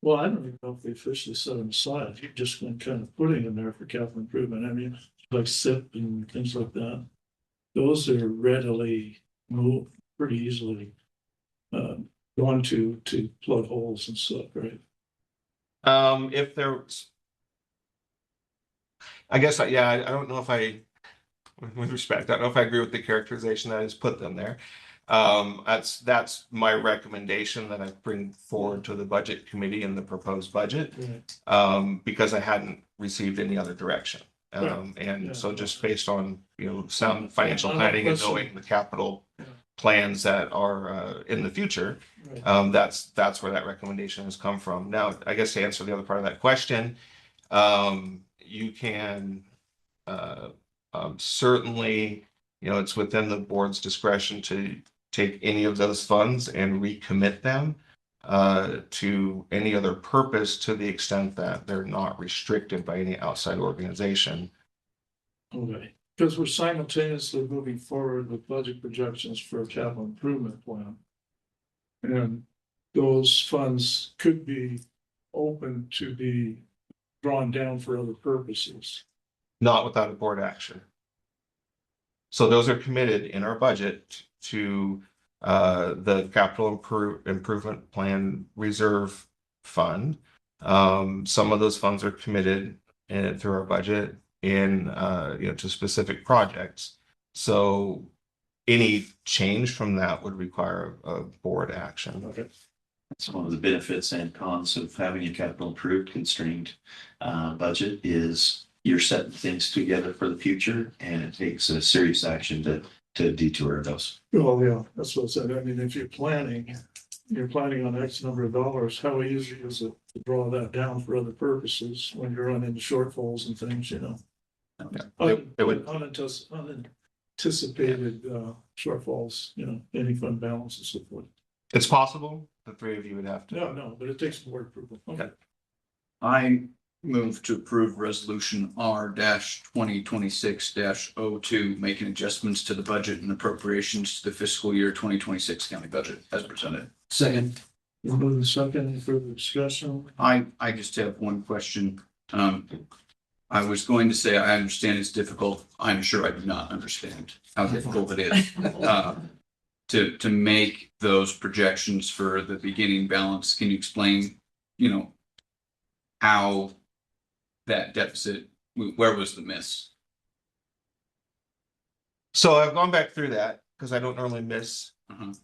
well, I don't even know if we officially set them aside. You're just going to kind of putting in there for capital improvement. I mean, like SIP and things like that. Those are readily moved pretty easily. Going to plug holes and stuff, right? If there's, I guess, yeah, I don't know if with respect, I don't know if I agree with the characterization that I just put them there. That's my recommendation that I bring forward to the budget committee in the proposed budget, because I hadn't received any other direction. So just based on, you know, sound financial planning and knowing the capital plans that are in the future, that's where that recommendation has come from. Now, I guess to answer the other part of that question, you can certainly, you know, it's within the board's discretion to take any of those funds and recommit them to any other purpose to the extent that they're not restricted by any outside organization. Okay, because we're simultaneously moving forward with budget projections for a capital improvement plan. And those funds could be open to be drawn down for other purposes. Not without a board action. So those are committed in our budget to the capital improvement plan reserve fund. Some of those funds are committed through our budget in you know, to specific projects. So any change from that would require a board action. Okay. That's one of the benefits and cons of having a capital improved constrained budget is you're setting things together for the future, and it takes a serious action to detour those. Well, yeah, that's what I said. I mean, if you're planning on X number of dollars, how easy is it to draw that down for other purposes when you're running shortfalls and things, you know? It would Unanticipated shortfalls, you know, any fund balance and so forth. It's possible. The three of you would have to. No, but it takes board approval. Okay. I move to approve resolution R-2026-02, making adjustments to the budget and appropriations to the fiscal year 2026 county budget as presented. Second. We'll move to second. Any further discussion? I just have one question. I was going to say, I understand it's difficult. I'm sure I do not understand how difficult it is. To make those projections for the beginning balance. Can you explain, how that deficit, where was the miss? So I've gone back through that because I don't normally miss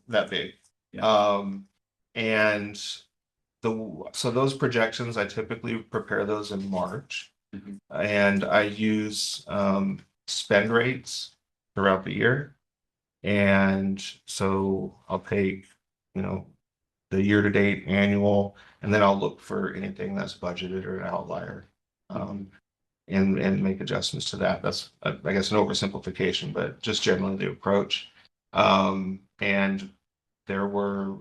that big. Yeah. And so those projections, I typically prepare those in March. And I use spend rates throughout the year. And so I'll take, the year-to-date annual, and then I'll look for anything that's budgeted or an outlier. And make adjustments to that. That's, I guess, an oversimplification, but just generally the approach. And there were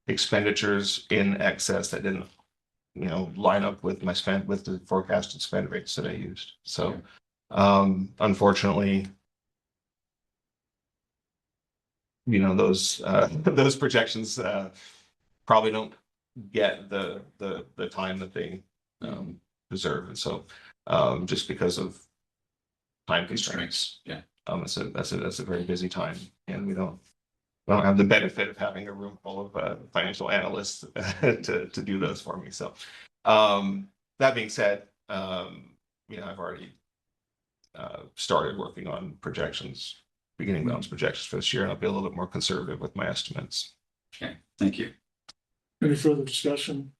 expenditures in excess that didn't, line up with with the forecasted spend rates that I used. So, unfortunately, those those projections probably don't get the time that they deserve, and so just because of time constraints. Yeah. That's a very busy time, and we don't have the benefit of having a room full of financial analysts to do those for me. So that being said, I've already started working on projections, beginning balance projections for this year, and I'll be a little bit more conservative with my estimates. Okay, thank you. Any further discussion?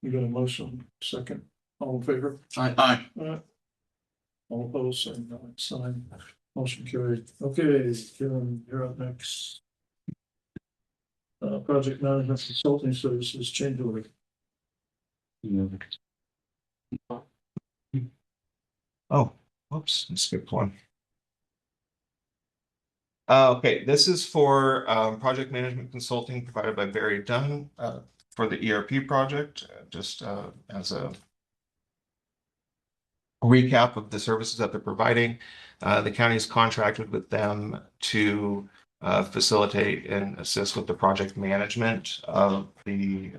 You got a motion, second. All in favor? Aye. All opposed, same sign. Motion carried. Okay, Kevin, you're up next. Project management consulting services change order. Oh, whoops, I skipped one. Okay, this is for project management consulting provided by Barry Dunn for the ERP project. Just as a recap of the services that they're providing, the county's contracted with them to facilitate and assist with the project management of the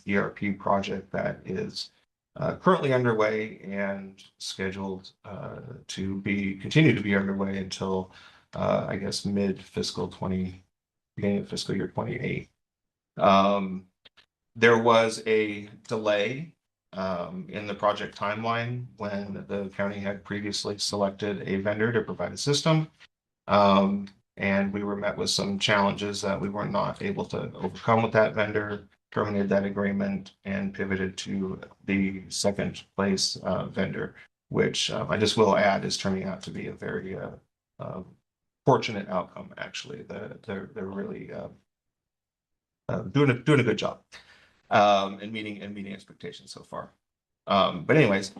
ERP project that is currently underway and scheduled to continue to be underway until I guess beginning of fiscal year 28. There was a delay in the project timeline when the county had previously selected a vendor to provide a system. And we were met with some challenges that we were not able to overcome with that vendor, terminated that agreement, and pivoted to the second place vendor, which I just will add is turning out to be a very fortunate outcome. Actually, they're really doing a good job and meeting expectations so far. But anyways,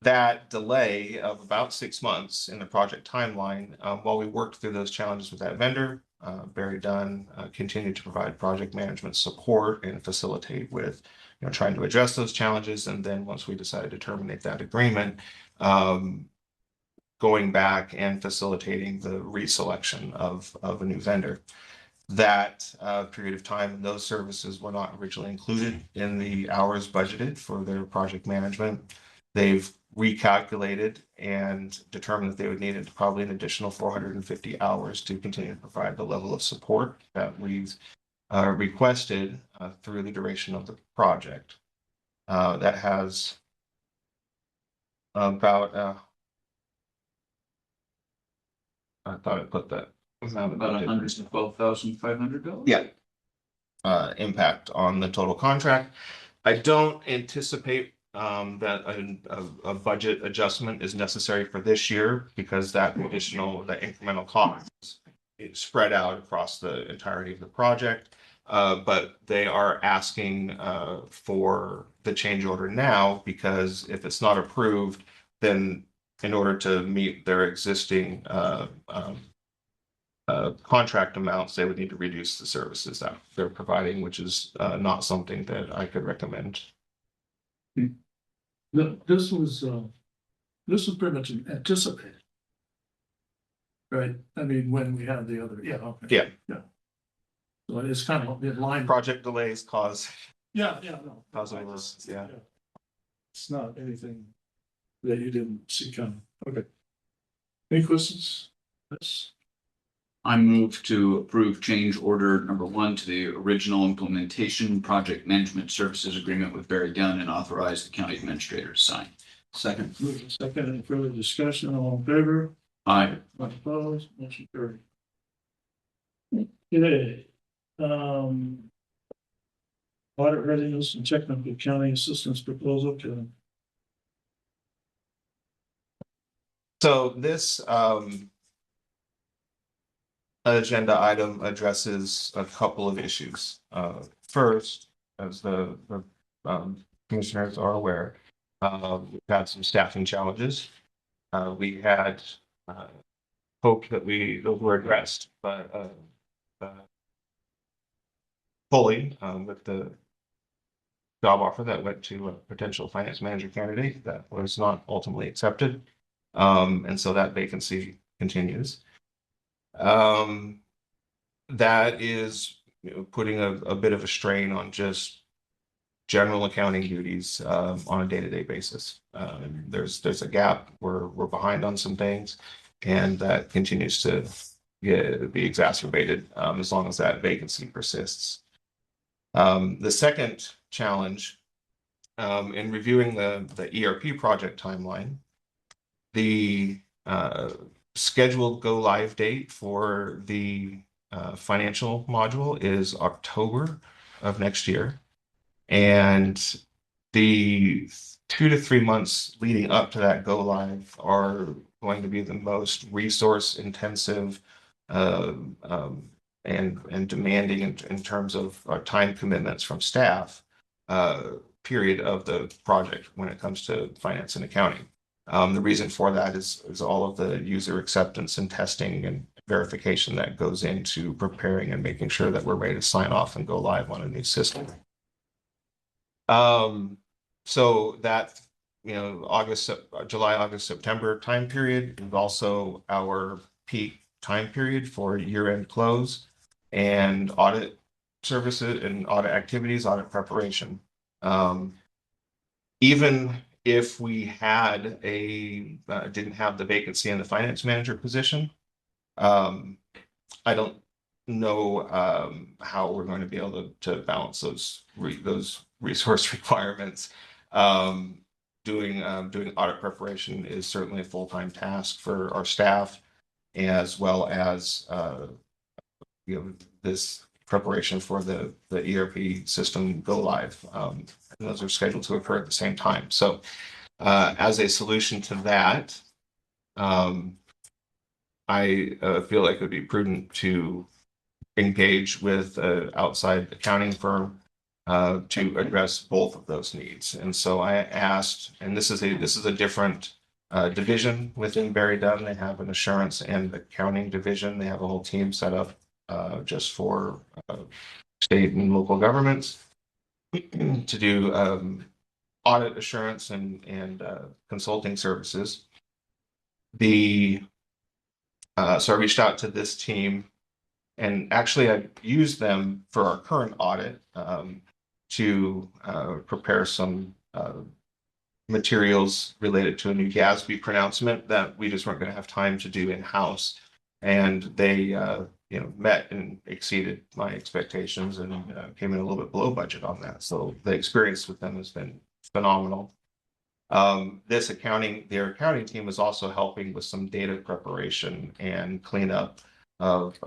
that delay of about 6 months in the project timeline, while we worked through those challenges with that vendor, Barry Dunn continued to provide project management support and facilitate with trying to address those challenges. And then once we decided to terminate that agreement, going back and facilitating the reselection of a new vendor. That period of time, those services were not originally included in the hours budgeted for their project management. They've recalculated and determined that they would need probably an additional 450 hours to continue to provide the level of support that we've requested through the duration of the project. That has about I thought I put that. About $112,500. Yeah. Impact on the total contract. I don't anticipate that a budget adjustment is necessary for this year because that incremental cost is spread out across the entirety of the project. But they are asking for the change order now because if it's not approved, then in order to meet their existing contract amounts, they would need to reduce the services that they're providing, which is not something that I could recommend. This was pretty much anticipated. Right, I mean, when we had the other, okay. Yeah. So it's kind of in line. Project delays cause Yeah, no. cause overruns, yeah. It's not anything that you didn't see coming. Okay. Any questions? Yes. I move to approve change order number 1 to the original implementation project management services agreement with Barry Dunn and authorize the county administrator to sign. Second. Move to second. Any further discussion? All in favor? Aye. Not opposed? Motion carried. Okay. Audit readiness and technical accounting assistance proposal to. So this agenda item addresses a couple of issues. First, as the commissioners are aware, we've had some staffing challenges. We had hoped that those were addressed, but fully with the job offer that went to a potential finance manager candidate that was not ultimately accepted. And so that vacancy continues. That is, putting a bit of a strain on just general accounting duties on a day-to-day basis. There's a gap. We're behind on some things, and that continues to be exacerbated as long as that vacancy persists. The second challenge in reviewing the ERP project timeline, the scheduled go live date for the financial module is October of next year. And the 2 to 3 months leading up to that go live are going to be the most resource intensive and demanding in terms of our time commitments from staff period of the project when it comes to finance and accounting. The reason for that is all of the user acceptance and testing and verification that goes into preparing and making sure that we're ready to sign off and go live on a new system. So that, July, August, September time period is also our peak time period for year-end close and audit services and audit activities, audit preparation. Even if we had didn't have the vacancy in the finance manager position, I don't know how we're going to be able to balance those resource requirements. Doing audit preparation is certainly a full-time task for our staff, as well as this preparation for the ERP system go live. And those are scheduled to occur at the same time. So as a solution to that, I feel like it would be prudent to engage with an outside accounting firm to address both of those needs. And so I asked, and this is a different division within Barry Dunn. They have an assurance and accounting division. They have a whole team set up just for state and local governments to do audit assurance and consulting services. So I reached out to this team, and actually I used them for our current audit to prepare some materials related to a new GASB pronouncement that we just weren't going to have time to do in-house. And they met and exceeded my expectations and came in a little bit below budget on that. So the experience with them has been phenomenal. Their accounting team is also helping with some data preparation and cleanup of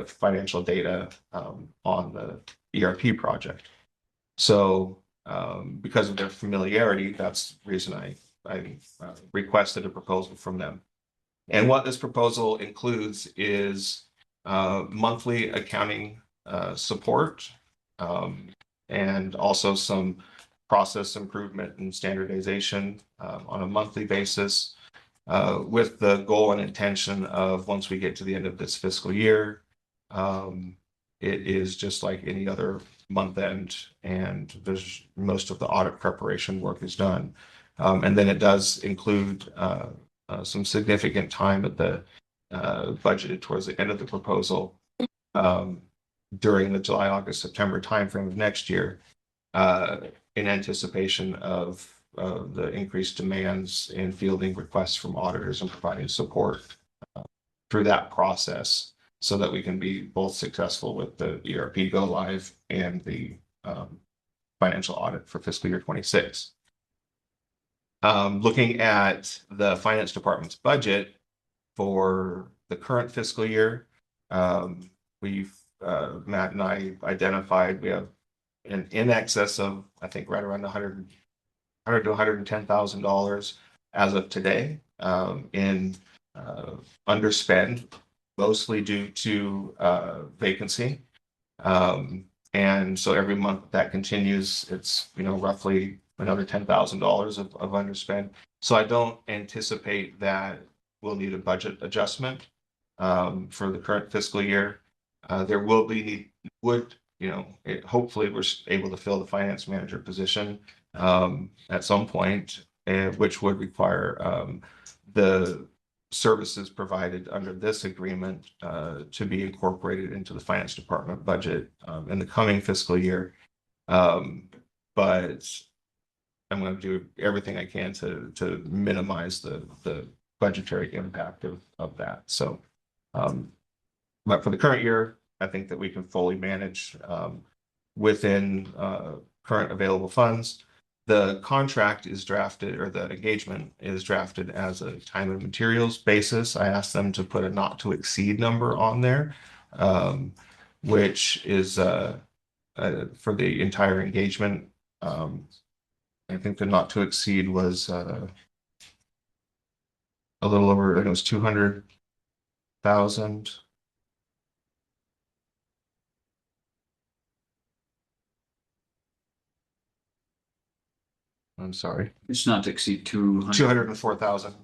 financial data on the ERP project. So because of their familiarity, that's the reason I requested a proposal from them. And what this proposal includes is monthly accounting support and also some process improvement and standardization on a monthly basis with the goal and intention of, once we get to the end of this fiscal year, it is just like any other month end, and there's most of the audit preparation work is done. And then it does include some significant time at the budgeted towards the end of the proposal during the July, August, September timeframe of next year, in anticipation of the increased demands in fielding requests from auditors and providing support through that process so that we can be both successful with the ERP go live and the financial audit for fiscal year 26. Looking at the finance department's budget for the current fiscal year, we've Matt and I identified we have in excess of, I think, right around $100 to $110,000 as of today in underspend, mostly due to vacancy. And so every month that continues, it's roughly another $10,000 of underspend. So I don't anticipate that we'll need a budget adjustment for the current fiscal year. There will be hopefully we're able to fill the finance manager position at some point, which would require the services provided under this agreement to be incorporated into the finance department budget in the coming fiscal year. But I'm going to do everything I can to minimize the budgetary impact of that. So, but for the current year, I think that we can fully manage within current available funds. The contract is drafted, or the engagement is drafted as a time and materials basis. I asked them to put a not to exceed number on there, which is for the entire engagement. I think the not to exceed was a little over, I think it was 200,000. I'm sorry. It's not to exceed 200. 204,000.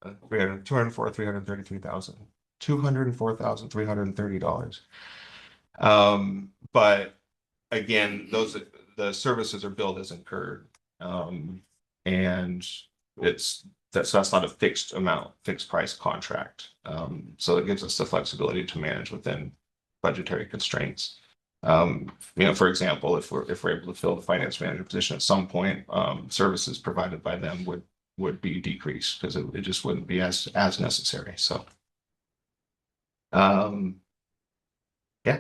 233,000. $204,330. But again, the services are billed as incurred. And that's not a fixed amount, fixed price contract. So it gives us the flexibility to manage within budgetary constraints. For example, if we're able to fill the finance manager position at some point, services provided by them would be decreased because it just wouldn't be as necessary. So, yeah. I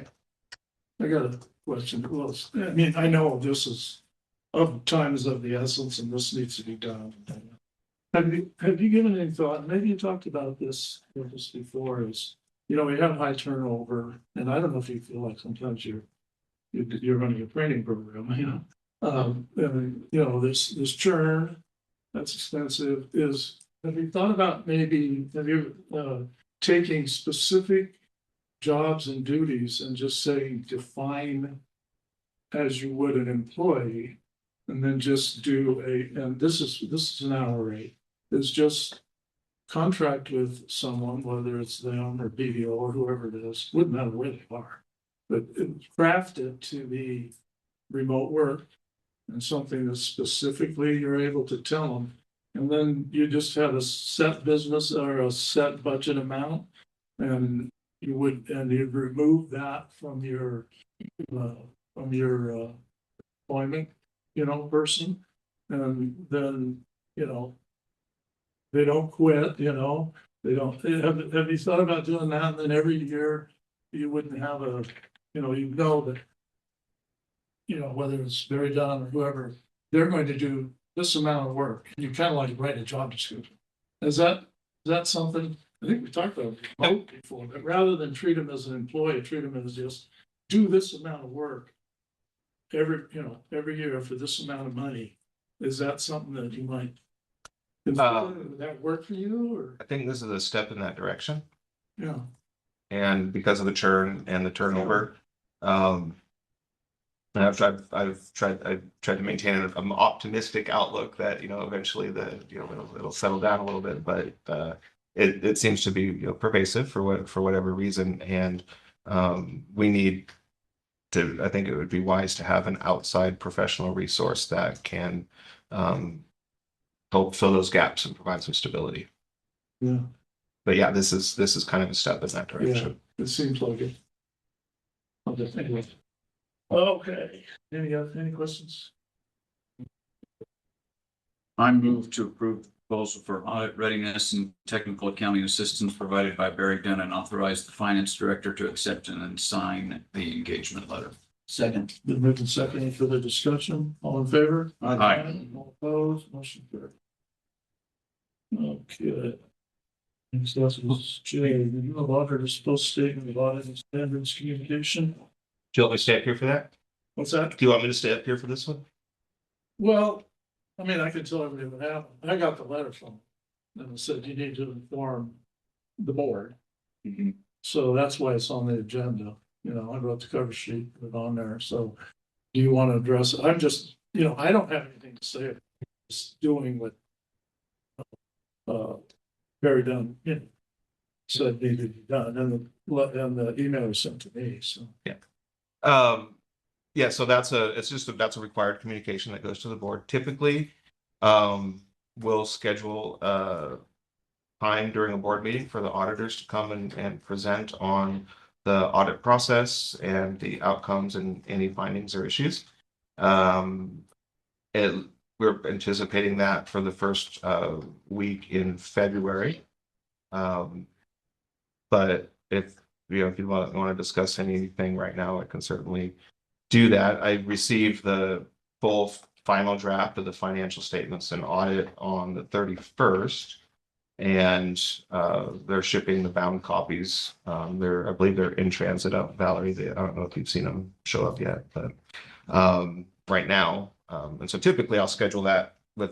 got a question. Well, I mean, I know this is time is of the essence and this needs to be done. Have you given any thought, maybe you talked about this before, is, we have high turnover, and I don't know if you feel like sometimes you're running a training program, this churn, that's expensive. Have you thought about taking specific jobs and duties and just saying define as you would an employee, and then just do and this is an hour rate, is just contract with someone, whether it's them or BDO or whoever it is, wouldn't matter where they are, but craft it to be remote work and something that specifically you're able to tell them. And then you just have a set business or a set budget amount, and you'd remove that from your employment, person, and then, they don't quit, they don't, have you thought about doing that? And then every year you wouldn't have that, whether it's Barry Don or whoever, they're going to do this amount of work. You kind of like write a job description. Is that something, I think we talked about it before, but rather than treat them as an employee, treat them as just do this amount of work every year for this amount of money. Is that something that you might consider? Would that work for you? Or I think this is a step in that direction. yeah. And because of the churn and the turnover, and I've tried to maintain an optimistic outlook that eventually it'll settle down a little bit, but it seems to be pervasive for whatever reason, and we need to. I think it would be wise to have an outside professional resource that can help fill those gaps and provide some stability. Yeah. But yeah, this is kind of a step in that direction. Yeah, it seems like it. Okay, any questions? I move to approve the proposal for audit readiness and technical accounting assistance provided by Barry Dunn and authorize the finance director to accept and then sign the engagement letter. Second. Been moved and seconded for the discussion. All in favor? Aye. All opposed? Motion carried. Okay. Next up is J, review of auditor's post statement of audit and standards communication. Do you want me to stay up here for that? What's that? Do you want me to stay up here for this one? Well, I mean, I can tell everybody what happened. I got the letter from them and it said you need to inform the board. So that's why it's on the agenda. You know, I wrote the cover sheet, put it on there. So do you want to address it? I'm just, you know, I don't have anything to say. Just doing what Barry Dunn, you know, said needed to be done, and the email was sent to me, so. Yeah, so that's a required communication that goes to the board. Typically, we'll schedule time during a board meeting for the auditors to come and present on the audit process and the outcomes and any findings or issues. We're anticipating that for the first week in February. But if you want to discuss anything right now, I can certainly do that. I received the full final draft of the financial statements and audit on the 31st. And they're shipping the bound copies. I believe they're in transit out, Valerie. I don't know if you've seen them show up yet, but right now. And so typically I'll schedule that with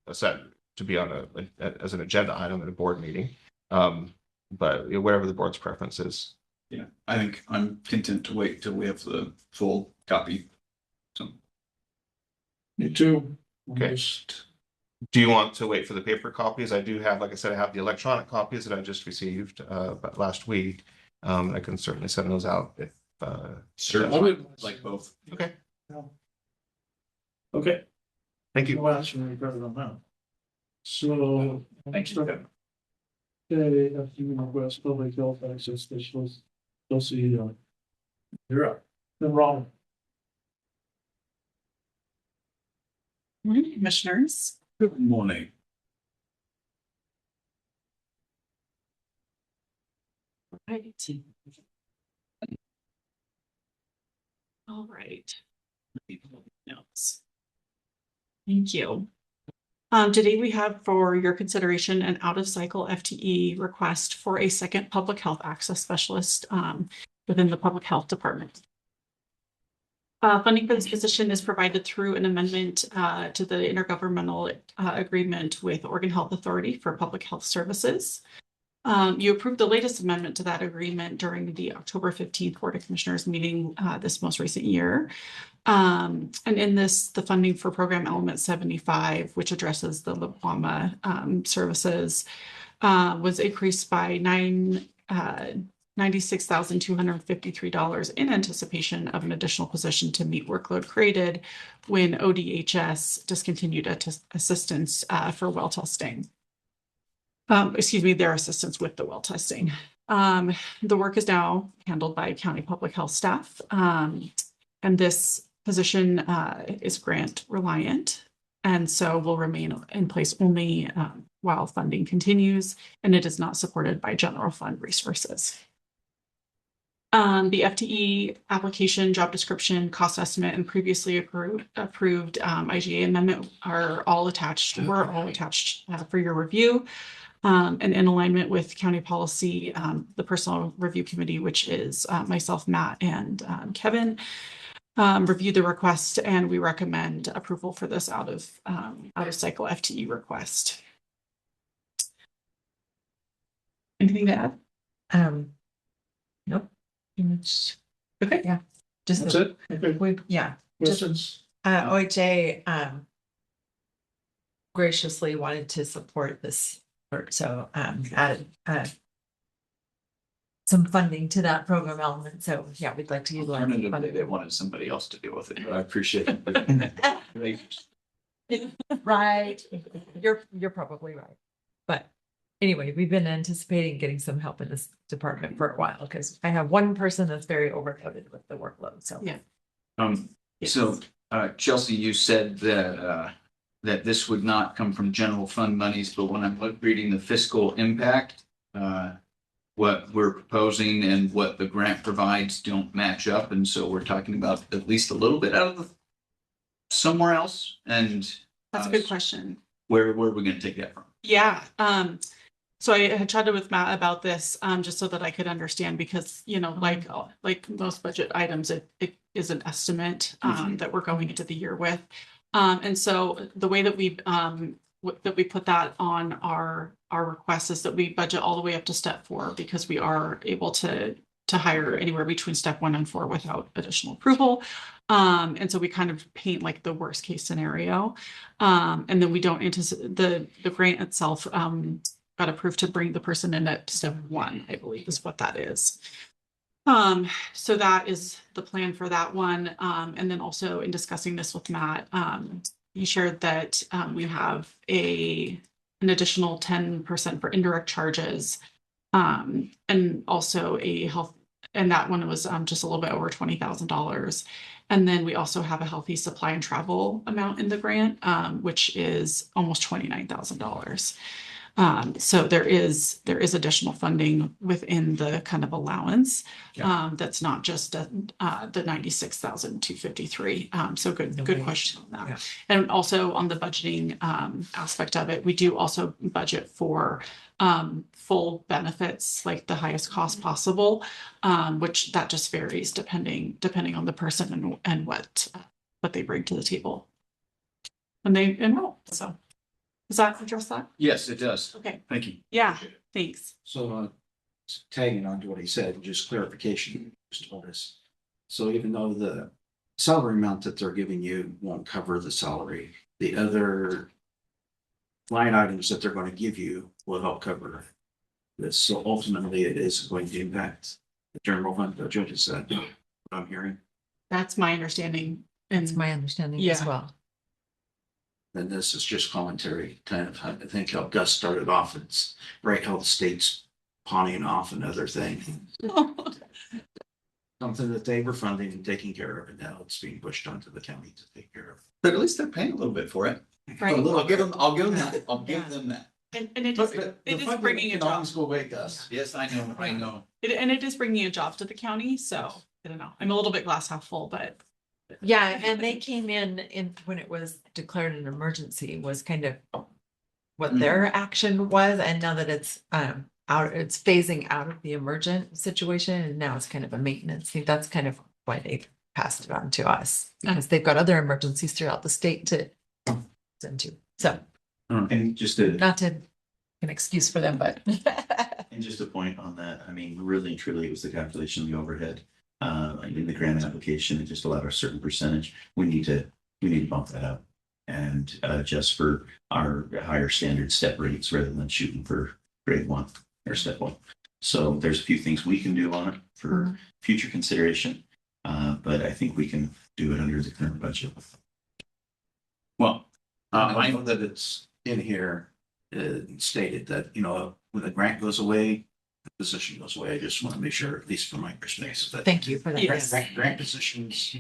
a set to be on as an agenda item at a board meeting. But whatever the board's preference is. Yeah, I think I'm content to wait till we have the full copy. So. Me too. Okay. Do you want to wait for the paper copies? I do have, like I said, I have the electronic copies that I just received last week. I can certainly send those out if Certainly, like both. Okay. Okay. Thank you. No action regarding on that. So. Thank you. Okay, after you request public health access specialist, you're up. Then Ron. Morning, commissioners. Good morning. Right. All right. Notes. Thank you. Today we have for your consideration an out-of-cycle FTE request for a second public health access specialist within the public health department. Funding for this position is provided through an amendment to the intergovernmental agreement with Oregon Health Authority for Public Health Services. You approved the latest amendment to that agreement during the October 15th Board of Commissioners meeting this most recent year. And in this, the funding for program element 75, which addresses the LPWAMA services, was increased by $96,253 in anticipation of an additional position to meet workload created when ODHS discontinued assistance for well testing. Their assistance with the well testing. The work is now handled by county public health staff. And this position is grant reliant and so will remain in place only while funding continues, and it is not supported by general fund resources. The FTE application, job description, cost estimate, and previously approved IGA amendment were all attached for your review. And in alignment with county policy, the Personnel Review Committee, which is myself, Matt, and Kevin, reviewed the request, and we recommend approval for this out of cycle FTE request. Anything to add? Nope. Okay. Yeah. Just That's it? Okay. yeah. Questions? OJ graciously wanted to support this work, so added some funding to that program element. So yeah, we'd like to utilize the Alternatively, funding. they wanted somebody else to deal with it, but I appreciate it. Right. You're probably right. But Anyway, we've been anticipating getting some help in this department for a while because I have one person that's very overloaded with the workload, so. Yeah. So, Chelsea, you said that this would not come from general fund monies, but when I'm reading the fiscal impact, what we're proposing and what the grant provides don't match up, and so we're talking about at least a little bit out of somewhere else, and That's a good question. where are we gonna take that from? Yeah, so I had chatted with Matt about this, just so that I could understand, because, you know, like most budget items, it is an estimate, that we're going into the year with. And so the way that we put that on our request is that we budget all the way up to step 4, because we are able to hire anywhere between step 1 and 4 without additional approval. And so we kind of paint like the worst case scenario. And then we don't anticipate the grant itself, got approved to bring the person in at step 1, I believe is what that is. So that is the plan for that one. And then also in discussing this with Matt, he shared that we have an additional 10% for indirect charges, and also a health, and that one was just a little bit over $20,000. And then we also have a healthy supply and travel amount in the grant, which is almost $29,000. So there is additional funding within the kind of allowance. That's not just the 96,253. So good question on that. Yeah. And also on the budgeting aspect of it, we do also budget for full benefits, like the highest cost possible, which that just varies depending on the person and what they bring to the table when they enroll. So. Does that address that? Yes, it does. Okay. Thank you. Yeah, thanks. So, tagging on to what he said, just clarification, just told us. So even though the salary amount that they're giving you won't cover the salary, the other line items that they're going to give you will help cover this. So ultimately, it is going to impact the general fund budget. Is that what I'm hearing? That's my understanding. That's my understanding as well. Then this is just commentary, kind of, I think how Gus started off, it's right how the state's pawning off another thing. Something that they were funding and taking care of, and now it's being pushed onto the county to take care of. But at least they're paying a little bit for it. Right. I'll give them that. I'll give them that. And it is bringing a job. Go away, Gus. Yes, I know. And it is bringing a job to the county. So I don't know. I'm a little bit glass half full, but. Yeah, and they came in when it was declared an emergency was kind of what their action was, and now that it's it's phasing out of the emergent situation, and now it's kind of a maintenance thing. That's kind of why they passed it on to us, because they've got other emergencies throughout the state to send to. So, and just not to an excuse for them, but and just a point on that. I mean, really and truly, it was the calculation of the overhead. In the grant application, it just allowed a certain percentage. We need to bump that up and adjust for our higher standard step rates rather than shooting for grade 1 or step 1. So there's a few things we can do on it for future consideration, but I think we can do it under the current budget. Well, I know that it's in here stated that, when the grant goes away, the position goes away. I just want to make sure, at least from my perspective, that thank you for that. Yes. grant positions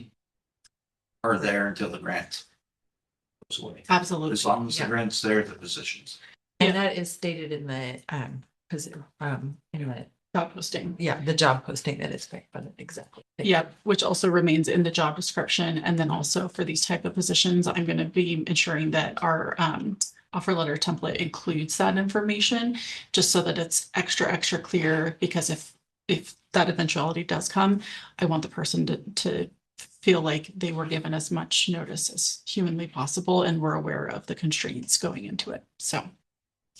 are there until the grant goes away. Absolutely. As long as the grant's there, the positions. And that is stated in the in the Job posting. Yeah, the job posting that is picked, but exactly. Yeah, which also remains in the job description. And then also for these type of positions, I'm going to be ensuring that our offer letter template includes that information, just so that it's extra clear, because if that eventuality does come, I want the person to feel like they were given as much notice as humanly possible and we're aware of the constraints going into it. So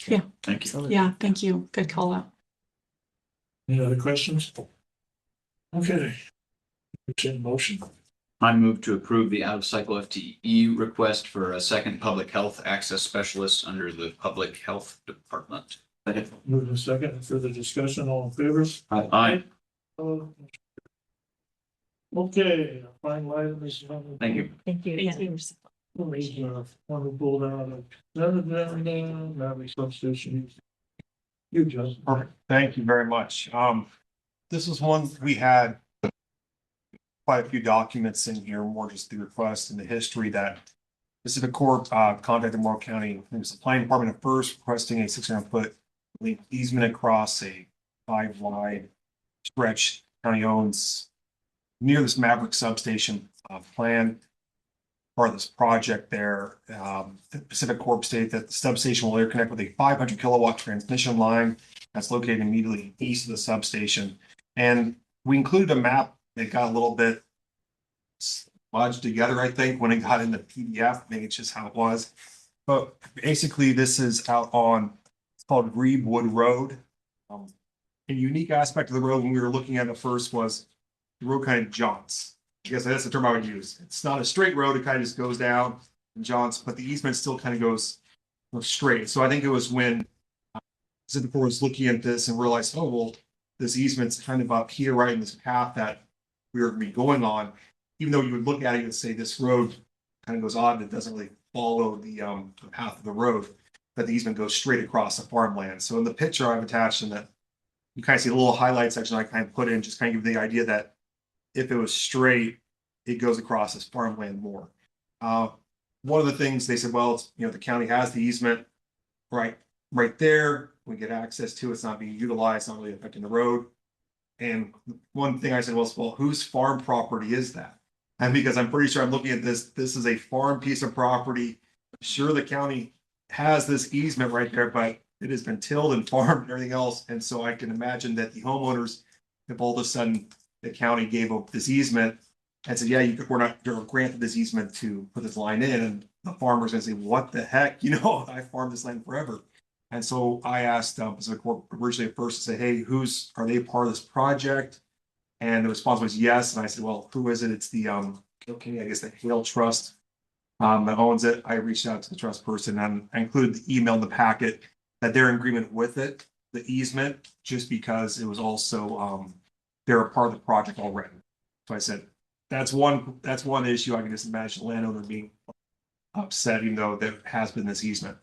yeah. Thank you. Absolutely. Yeah, thank you. Good call out. Any other questions? Okay. Motion. I move to approve the out-of-cycle FTE request for a second public health access specialist under the Public Health Department. Move in second. Further discussion. All in favor? Aye. Okay, final item is. Thank you. Thank you. Thank you. One who pulled out of substation. You, Justin. Perfect. Thank you very much. This was one we had quite a few documents in here, more just the request and the history that Pacific Corp contacted Morrow County. It was the planning department at first requesting a 600-foot easement across a 5 wide stretch county owns near this Maverick substation plan. Part of this project there, the Pacific Corp state that the substation will interconnect with a 500 kilowatt transmission line that's located immediately east of the substation. And we included a map that got a little bit smudged together, I think, when it got in the PDF. Maybe it's just how it was. But basically, this is out on, it's called Greenwood Road. A unique aspect of the road when we were looking at it first was the road kind of jaunts. I guess that's the term I would use. It's not a straight road, it kind of just goes down and jaunts, but the easement still kind of goes straight. So I think it was when Pacific was looking at this and realized, oh, well, this easement's kind of up here, right in this path that we were going to be going on. Even though you would look at it and say this road kind of goes on, it doesn't really follow the path of the road, but the easement goes straight across the farmland. So in the picture I've attached in that, you kind of see a little highlight section I kind of put in, just kind of give the idea that if it was straight, it goes across this farmland more. One of the things they said, well, it's, the county has the easement right there. We get access to it. It's not being utilized, not really affecting the road. And one thing I said was, well, whose farm property is that? And because I'm pretty sure I'm looking at this is a farm piece of property. Sure, the county has this easement right there, but it has been tilled and farmed and everything else. And so I can imagine that the homeowners, if all of a sudden the county gave up this easement and said, yeah, we're not granted this easement to put this line in, and the farmer's gonna say, what the heck? I farmed this land forever. And so I asked Pacific Corp originally at first to say, hey, are they part of this project? And the response was yes. And I said, well, who is it? It's the okay, I guess the Hale Trust that owns it. I reached out to the trust person and I included the email in the packet that they're in agreement with it, the easement, just because it was also they're a part of the project already. So I said, that's one issue. I can just imagine the landowner being upset, even though there has been this easement.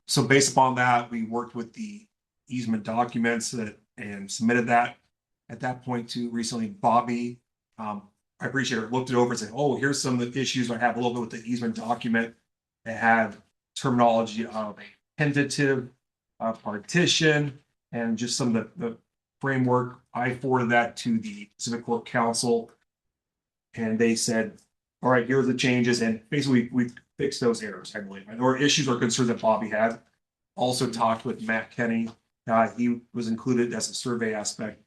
So based upon that, we worked with the easement documents and submitted that at that point to recently Bobby. I appreciate it. Looked it over and said, oh, here's some of the issues I have a little bit with the easement document. They have terminology of tentative partition and just some of the framework. I forwarded that to the Pacific Corp Council and they said, all right, here are the changes. And basically we fixed those errors, I believe. Or issues or concerns that Bobby had. Also talked with Matt Kenny. He was included as a survey aspect.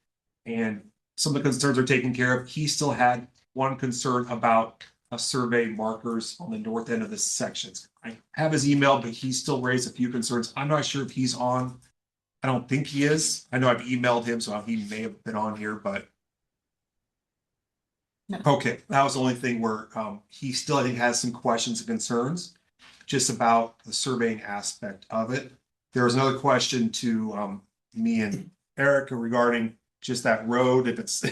And some of the concerns are taken care of. He still had one concern about a survey markers on the north end of the sections. I have his email, but he still raised a few concerns. I'm not sure if he's on. I don't think he is. I know I've emailed him, so he may have been on here, but no. Okay, that was the only thing where he still, I think, has some questions and concerns just about the surveying aspect of it. There was another question to me and Erica regarding just that road. If it's,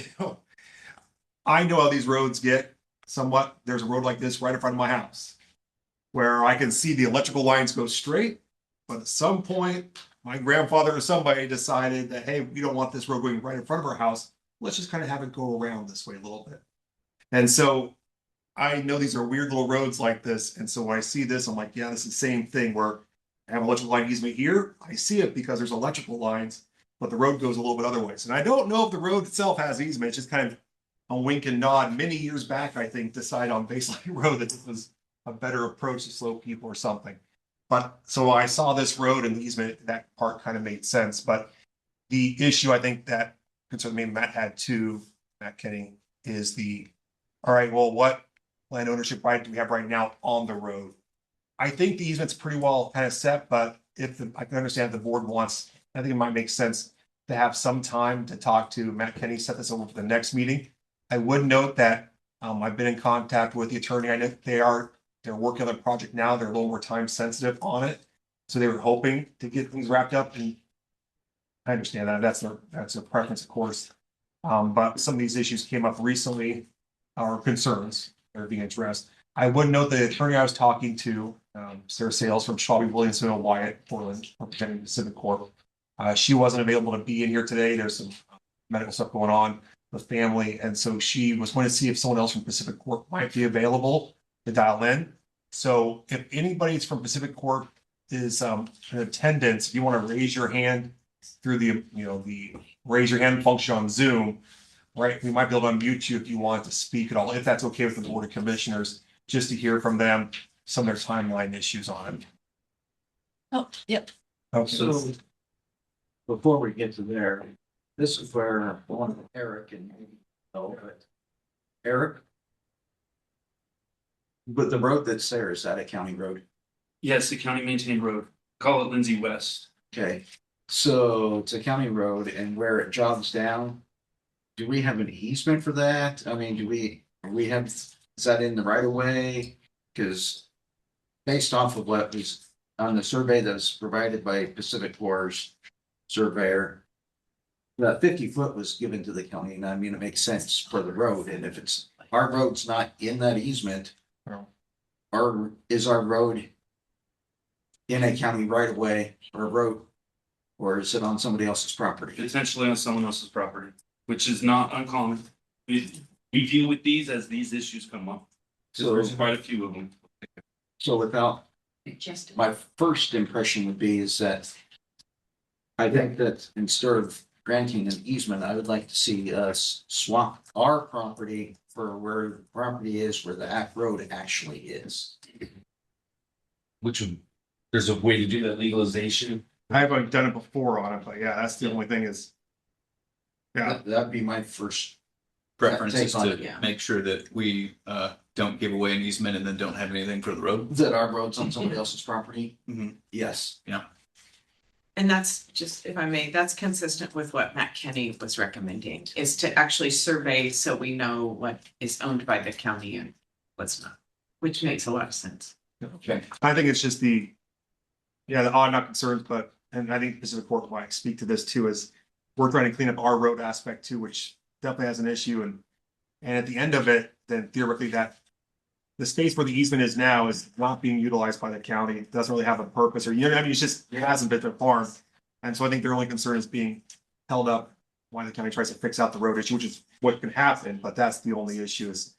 I know how these roads get somewhat. There's a road like this right in front of my house where I can see the electrical lines go straight, but at some point, my grandfather or somebody decided that, hey, we don't want this road going right in front of our house. Let's just kind of have it go around this way a little bit. And so I know these are weird little roads like this. And so when I see this, I'm like, yeah, this is the same thing where I have electrical line easement here. I see it because there's electrical lines, but the road goes a little bit other ways. And I don't know if the road itself has easement. It's just kind of a wink and nod. Many years back, I think, decided on Baseline Road that this was a better approach to slow people or something. But so I saw this road and the easement, that part kind of made sense. But the issue I think that concern maybe Matt had too, Matt Kenny, is all right, well, what land ownership right do we have right now on the road? I think the easement's pretty well kind of set, but I can understand if the board wants, I think it might make sense to have some time to talk to Matt Kenny, set this over for the next meeting. I would note that I've been in contact with the attorney. I know they're working on the project now. They're a little more time sensitive on it. So they were hoping to get things wrapped up. And I understand that that's their preference, of course. But some of these issues came up recently, our concerns are being addressed. I would note the attorney I was talking to, Sarah Sales from Shelby Williamson and Wyatt, Portland, representing Pacific Corp. She wasn't available to be in here today. There's some medical stuff going on with family. And so she was going to see if someone else from Pacific Corp might be available to dial in. So if anybody's from Pacific Corp is in attendance, if you want to raise your hand through the raise your hand function on Zoom, right? We might be able to unmute you if you want to speak at all, if that's okay with the Board of Commissioners, just to hear from them some of their timeline issues on it. Oh, yep. Okay. So before we get to there, this is where one Eric and maybe, oh, but Eric? But the road that's there, is that a county road? Yes, the county maintained road. Call it Lindsay West. Okay, so it's a county road and where it jogs down, do we have an easement for that? I mean, do we have, is that in the right of way? Because based off of what was on the survey that was provided by Pacific Corps surveyor, the 50-foot was given to the county, and I mean, it makes sense for the road, and if it's, our road's not in that easement, is our road in a county right of way or road, or is it on somebody else's property? Potentially on someone else's property, which is not uncommon. We deal with these as these issues come up. So there's quite a few of them. So without, my first impression would be is that I think that instead of granting an easement, I would like to see us swap our property for where the property is, where the road actually is. There's a way to do that legalization. I haven't done it before on it, but yeah, that's the only thing is. Yeah, That'd be my first Preference take is on to it. make sure that we don't give away an easement and then don't have anything for the road. That our road's on somebody else's property? Mhm. Yes. Yeah. And that's just, if I may, that's consistent with what Matt Kenny was recommending, is to actually survey so we know what is owned by the county and what's not, which makes a lot of sense. Okay. I think it's just the odd, not concerns, but, and I think Pacific Corp might speak to this too, is we're trying to clean up our road aspect too, which definitely has an issue. And at the end of it, then theoretically that the space where the easement is now is not being utilized by the county. It doesn't really have a purpose, or, you know what I mean? It's just, it hasn't been farmed. And so I think their only concern is being held up while the county tries to fix out the road issue, which is what can happen, but that's the only issue. Is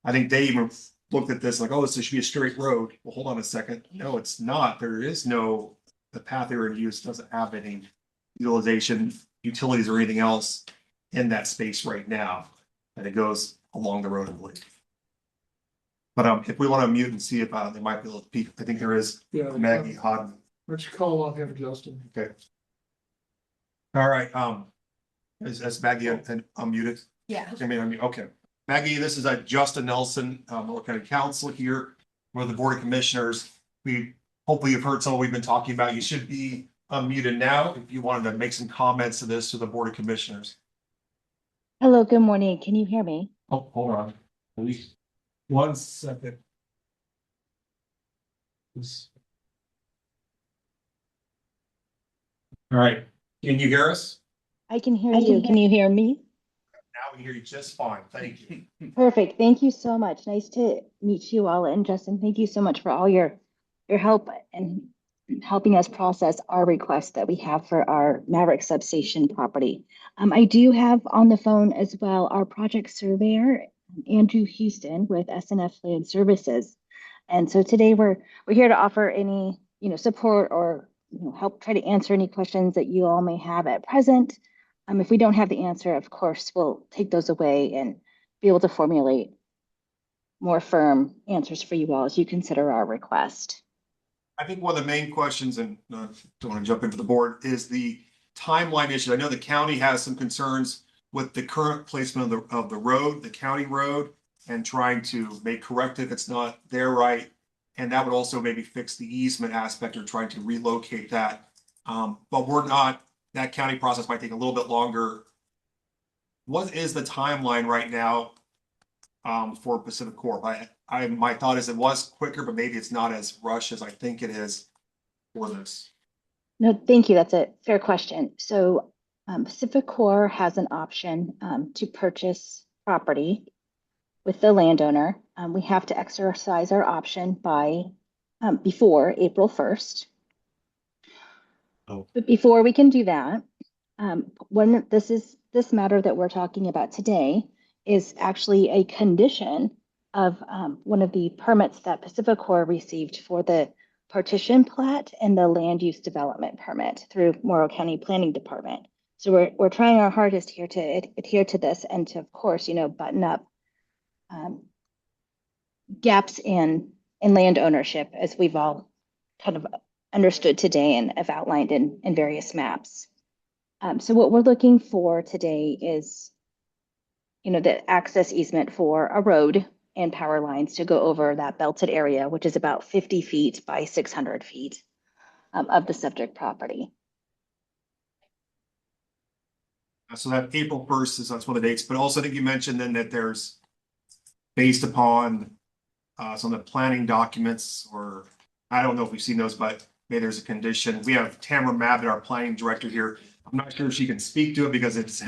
I think they even looked at this like, oh, this should be a straight road. Well, hold on a second. No, it's not. There is no, the path they were in use doesn't have any utilization, utilities or anything else in that space right now. And it goes along the road, I believe. But if we want to mute and see if they might be able to speak, I think there is Yeah. Maggie Hodden. Let's call on him, Justin. Okay. All right, is Maggie unmuted? Yeah. I mean, okay. Maggie, this is Justin Nelson, Morrow County Council here with the Board of Commissioners. Hopefully you've heard some of what we've been talking about. You should be unmuted now if you wanted to make some comments to this to the Board of Commissioners. Hello, good morning. Can you hear me? Oh, hold on. At least 1 second. All right, can you hear us? I can hear you. Can you hear me? Now we hear you just fine. Thank you. Perfect. Thank you so much. Nice to meet you all. And Justin, thank you so much for all your help and helping us process our request that we have for our Maverick substation property. I do have on the phone as well our project surveyor, Andrew Houston with SNF Land Services. And so today we're here to offer any, support or help try to answer any questions that you all may have at present. If we don't have the answer, of course, we'll take those away and be able to formulate more firm answers for you all as you consider our request. I think one of the main questions, and don't want to jump into the board, is the timeline issue. I know the county has some concerns with the current placement of the road, the county road, and trying to make correct if it's not their right. And that would also maybe fix the easement aspect or trying to relocate that. But we're not, that county process might take a little bit longer. What is the timeline right now for Pacific Corp? My thought is it was quicker, but maybe it's not as rushed as I think it is for this. No, thank you. That's a fair question. So Pacific Corp has an option to purchase property with the landowner. We have to exercise our option by before April 1st. But before we can do that, this matter that we're talking about today is actually a condition of one of the permits that Pacificorp received for the partition plat and the land use development permit through Morrow County Planning Department. So we're trying our hardest here to adhere to this and to, of course, button up gaps in land ownership, as we've all kind of understood today and have outlined in various maps. So what we're looking for today is, the access easement for a road and power lines to go over that belted area, which is about 50 feet by 600 feet of the subject property. So that April 1st that's one of the dates, but also I think you mentioned then that there's based upon some of the planning documents, or I don't know if we've seen those, but maybe there's a condition. We have Tamara Mabbitt, our planning director here. I'm not sure if she can speak to it because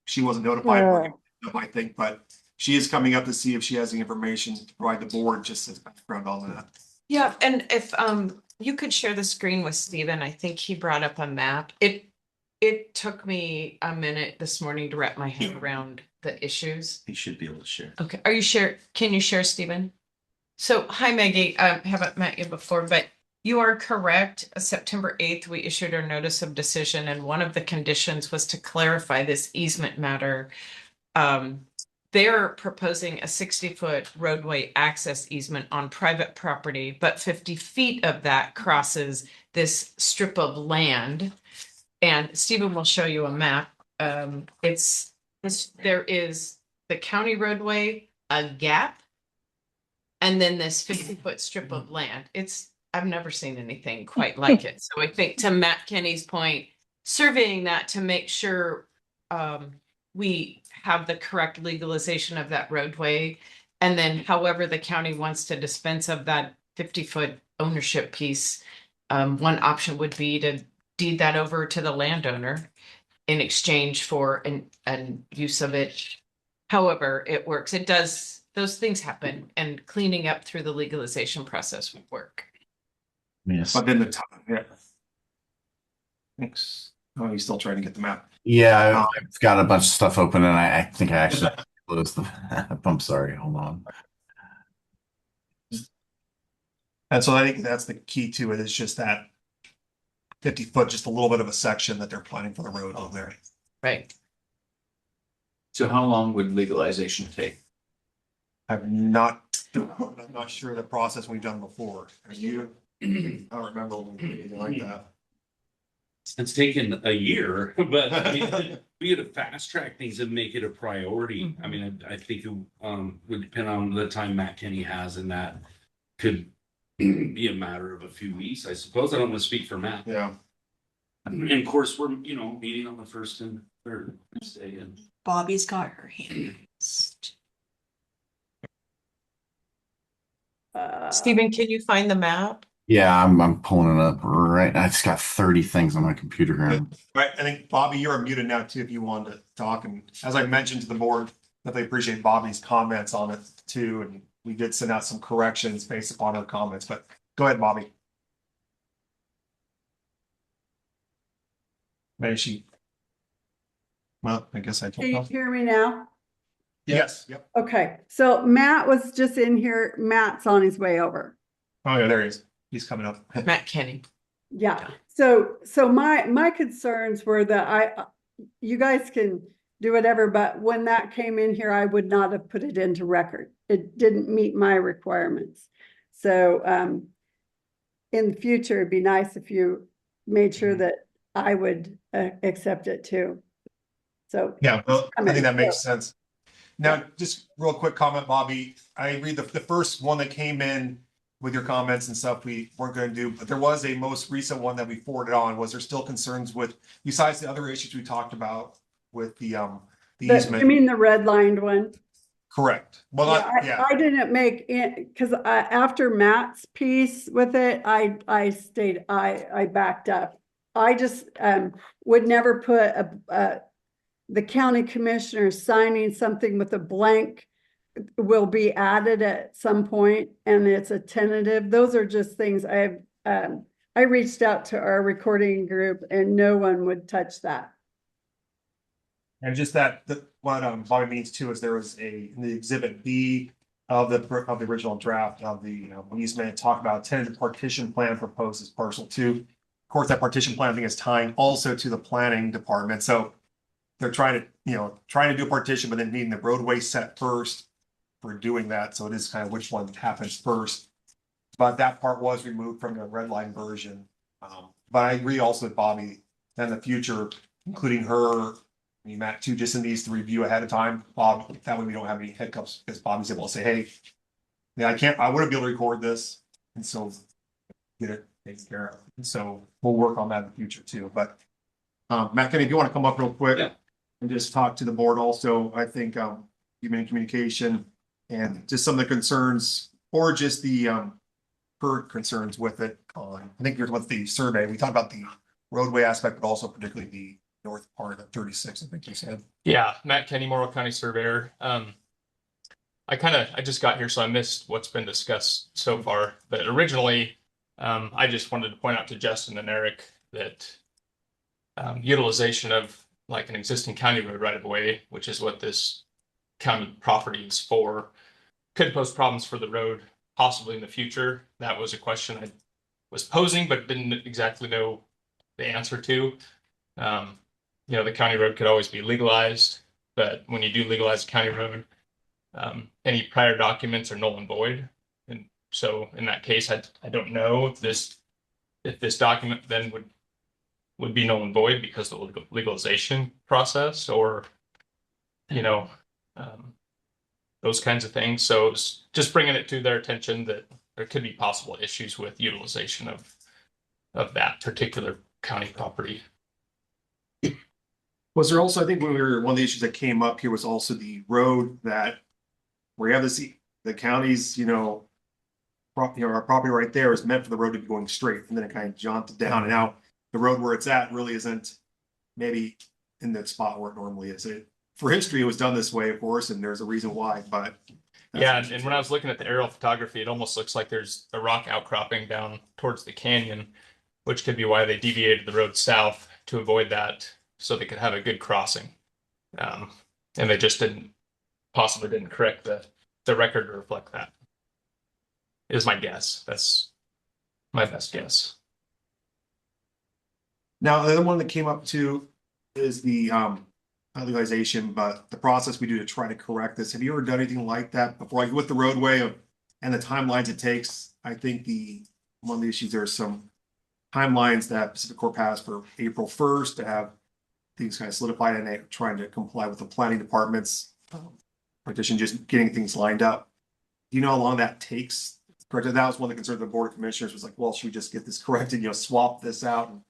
she wasn't notified, I think, but she is coming up to see if she has the information to provide the board just as background on that. Yeah, and if you could share the screen with Stephen, I think he brought up a map. It took me a minute this morning to wrap my head around the issues. He should be able to share. Okay, can you share, Stephen? So, hi Maggie, I haven't met you before, but you are correct. September 8th, we issued our notice of decision, and one of the conditions was to clarify this easement matter. They're proposing a 60-foot roadway access easement on private property, but 50 feet of that crosses this strip of land. And Stephen will show you a map. There is the county roadway, a gap, and then this 50-foot strip of land. I've never seen anything quite like it. So I think, to Matt Kenny's point, surveying that to make sure we have the correct legalization of that roadway, and then however the county wants to dispense of that 50-foot ownership piece, one option would be to deed that over to the landowner in exchange for an use of it. However it works, those things happen, and cleaning up through the legalization process would work. Yes. But then the time, yeah. Thanks. Oh, he's still trying to get the map. Yeah, I've got a bunch of stuff open, and I think I actually closed the map. I'm sorry. Hold on. And so I think that's the key to it, is just that 50-foot, just a little bit of a section that they're planning for the road on there. Right. So how long would legalization take? I'm not sure the process we've done before. Are you? I don't remember anything like that. It's taken a year, but I mean, we had to fast track things and make it a priority. I mean, I think it would depend on the time Matt Kenny has, and that could be a matter of a few weeks, I suppose. I don't want to speak for Matt. Yeah. And of course, we're meeting on the 1st and 3rd Wednesday, and Bobby's got her hand raised. Stephen, can you find the map? Yeah, I'm pulling it up right. I just got 30 things on my computer here. Right. I think Bobby, you're muted now too, if you wanted to talk. And as I mentioned to the board, definitely appreciate Bobby's comments on it too. And we did send out some corrections based upon her comments, but go ahead, Bobby. Maybe she. Well, I guess I told Can you hear me now? Yes. Yep. Okay, so Matt was just in here. Matt's on his way over. Oh yeah, there he is. He's coming up. Matt Kenny. Yeah. So my concerns were that you guys can do whatever, but when that came in here, I would not have put it into record. It didn't meet my requirements. So in the future, it'd be nice if you made sure that I would accept it too. So yeah, well, I think that makes sense. Now, just real quick comment, Bobby. I agree. The first one that came in with your comments and stuff we weren't going to do, but there was a most recent one that we forwarded on. Was there still concerns with, besides the other issues we talked about with the easement? You mean the redlined one? Correct. Well, I didn't make it because after Matt's piece with it, I backed up. I just would never put the county commissioner signing something with a blank will be added at some point, and it's a tentative. Those are just things I I reached out to our recording group and no one would touch that. And just what Bobby means too is there was in the exhibit B of the original draft of the easement, talk about tentative partition plan proposed as parcel 2. Of course, that partition plan thing is tying also to the planning department. So they're trying to do a partition, but then needing the roadway set first for doing that. So it is kind of which one happens first. But that part was removed from the red line version. But I agree also with Bobby that in the future, including her, Matt too, just needs to review ahead of time. Bob, that way we don't have any hiccups because Bobby's able to say, hey, yeah, I wouldn't be able to record this. And so get it taken care of. And so we'll work on that in the future too. But Matt, Kenny, if you want to come up real quick and just talk to the board also, I think you've been in communication and just some of the concerns or just the current concerns with it. I think here's what the survey, we talked about the roadway aspect, but also particularly the north part of 36, I think you said. Yeah, Matt Kenny, Morrow County Surveyor. I just got here, so I missed what's been discussed so far. But originally, I just wanted to point out to Justin and Eric that utilization of like an existing county road right of way, which is what this county property is for, could pose problems for the road possibly in the future. That was a question I was posing, but didn't exactly know the answer to. The county road could always be legalized, but when you do legalize a county road, any prior documents are null and void. And so in that case, I don't know if this document then would be null and void because of the legalization process or, those kinds of things. So it's just bringing it to their attention that there could be possible issues with utilization of that particular county property. Was there also, I think one of the issues that came up here was also the road that where you have the county's, our property right there is meant for the road to be going straight, and then it kind of jaunted down. And now the road where it's at really isn't maybe in that spot where it normally is. For history, it was done this way, of course, and there's a reason why. But yeah, and when I was looking at the aerial photography, it almost looks like there's a rock outcropping down towards the canyon, which could be why they deviated the road south to avoid that, so they could have a good crossing. And they just possibly didn't correct the record to reflect that. Is my guess. That's my best guess. Now, the other one that came up too is the not legalization, but the process we do to try to correct this. Have you ever done anything like that before? Like with the roadway and the timelines it takes, I think one of the issues, there's some timelines that Pacific Corp has for April 1st to have things kind of solidified, and they're trying to comply with the planning department's partition, just getting things lined up. Do you know how long that takes? Correct. That was one of the concerns of the board of commissioners was like, well, should we just get this corrected, swap this out and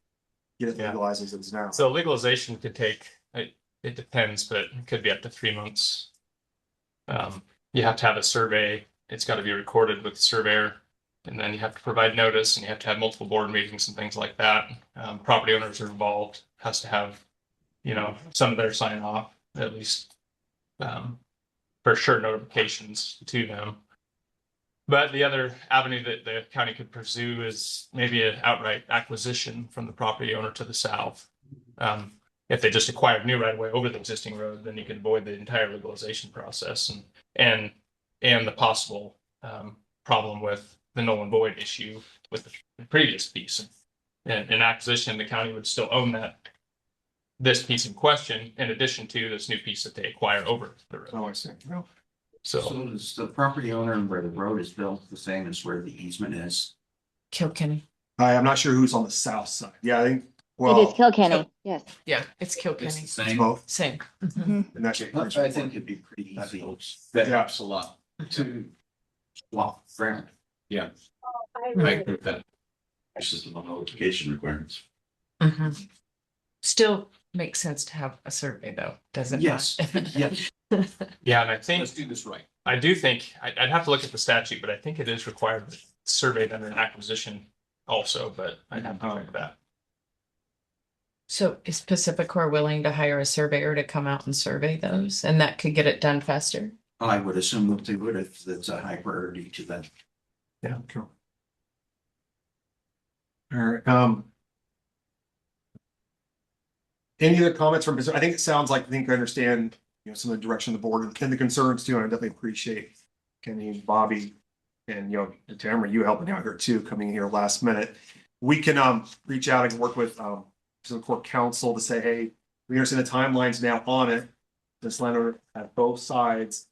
get it legalized as it is now? So legalization could take, it depends, but it could be up to 3 months. You have to have a survey. It's got to be recorded with the surveyor, and then you have to provide notice, and you have to have multiple board meetings and things like that. Property owners are involved, has to have, some of their sign off, at least for sure notifications to them. But the other avenue that the county could pursue is maybe an outright acquisition from the property owner to the south. If they just acquired new right of way over the existing road, then you could avoid the entire legalization process and the possible problem with the null and void issue with the previous piece. And in acquisition, the county would still own this piece in question, in addition to this new piece that they acquire over the road. Oh, I see. Well, So is the property owner where the road is built the same as where the easement is? Kilkenny. I'm not sure who's on the south side. Yeah, I think. It is Kilkenny, yes. Yeah, it's Kilkenny. It's both. Same. And that's I think it'd be pretty easy. That helps a lot. To swap ground. Yeah. I agree with that. Versus the notification requirements. Still makes sense to have a survey though, doesn't it? Yes. Yes. Yeah, and I think Let's do this right. I do think I'd have to look at the statute, but I think it is required surveyed under an acquisition also, but I'd have to check that. So is Pacific Corp willing to hire a surveyor to come out and survey those, and that could get it done faster? I would assume that they would if it's a high priority to them. Yeah, cool. All right, any other comments from, I think it sounds like, I think I understand, some of the direction of the board and the concerns too, and I definitely appreciate Kenny, Bobby, and, Tamara, you helping out here too, coming in here last minute. We can, reach out and work with, the court counsel to say, hey, we understand the timelines now on it. This landowner at both sides,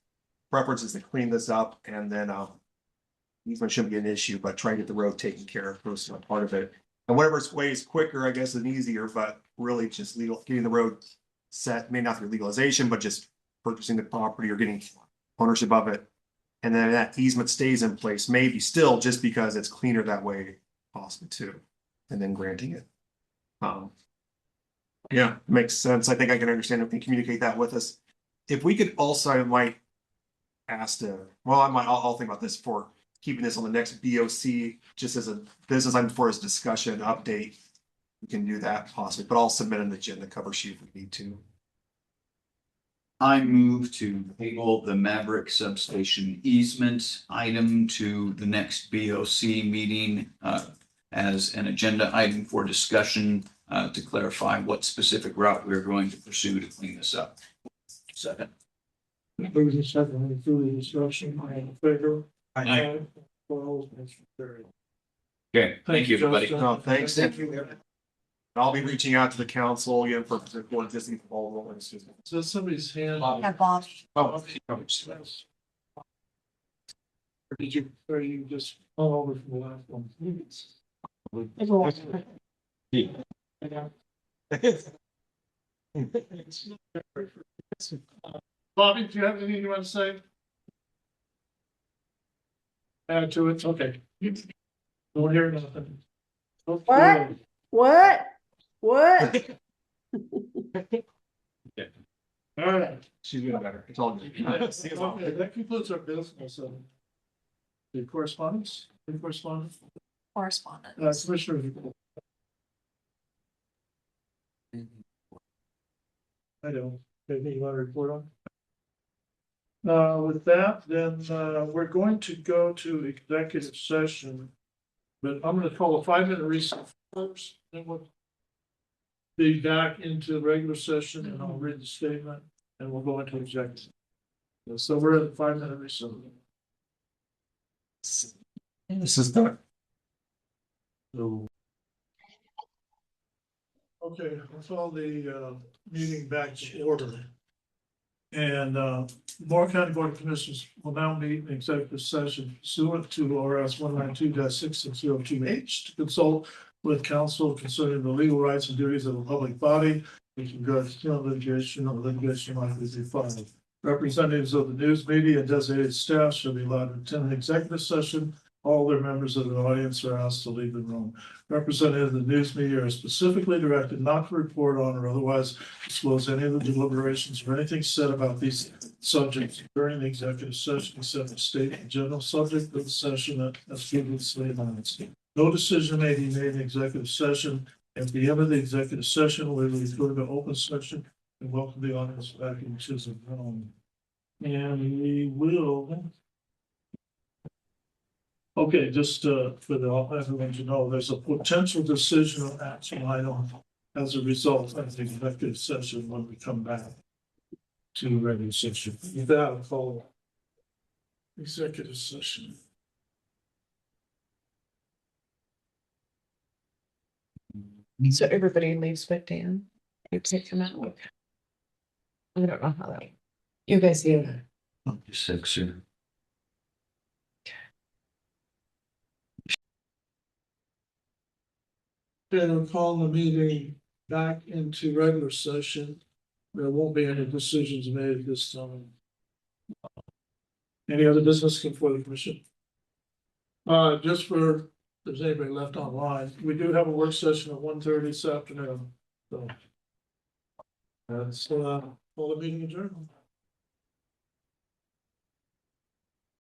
preference is to clean this up, and then, easement shouldn't be an issue, but try and get the road taken care of, was part of it. And whatever way is quicker, I guess, and easier, but really just getting the road set, may not through legalization, but just purchasing the property or getting ownership of it. And then that easement stays in place, maybe still just because it's cleaner that way, possibly too, and then granting it. Yeah, makes sense. I think I can understand if you communicate that with us. If we could also, I might ask I'll think about this for keeping this on the next BOC, just as a business item for his discussion update. We can do that possibly, but I'll submit an agenda cover sheet if we need to. I move to table the Maverick substation easement item to the next BOC meeting as an agenda item for discussion to clarify what specific route we're going to pursue to clean this up. Second. Moving to second, through the instruction, I am in favor. Aye. Opposed, motion carried. Okay, thank you, everybody. Justin. No, thanks. Thank you. I'll be reaching out to the council again for existing proposal. So somebody's hand. Yeah, Bob. Oh, Did you, or you just all over from the last one? Bobby, do you have anything you want to say? Add to it, okay. Don't hear nothing. Okay. What? All right. she's doing better. It's all good. Okay, that concludes our business. The correspondence, Correspondence. Commissioner. I don't, anything you want to report on? With that, then, we're going to go to executive session. But I'm gonna call a 5-minute recess first, then we'll be back into regular session and I'll read the statement and we'll go into executive. So we're at 5-minute recess. This is done. So. Okay, I'll call the meeting back to order. And Morrow County Board of Commissioners will now meet in executive session pursuant to ORS 192-6602H to consult with counsel concerning the legal rights and duties of a public body with regards to litigation or litigation likely to be filed. Representatives of the news media and designated staff shall be allowed to attend an executive session. All their members of the audience are asked to leave the room. Representatives of the news media are specifically directed not to report on or otherwise disclose any of the deliberations or anything said about these subjects during the executive session, except to state the general subject of the session as previously announced. No decision may be made in executive session. At the end of the executive session, we will go to open session and welcome the audience back into the room. And we will. Okay, just for everyone to know, there's a potential decision or action item as a result of the executive session when we come back to regular session. With that, I'll call executive session. So everybody leaves but Dan. You take him out. I don't know how that. You guys here. 6. Okay, we'll call the meeting back into regular session. There won't be any decisions made at this time. Any other business before the commission? Just for, if there's anybody left online, we do have a work session at 1:30 this afternoon. So. That's, call the meeting adjourned.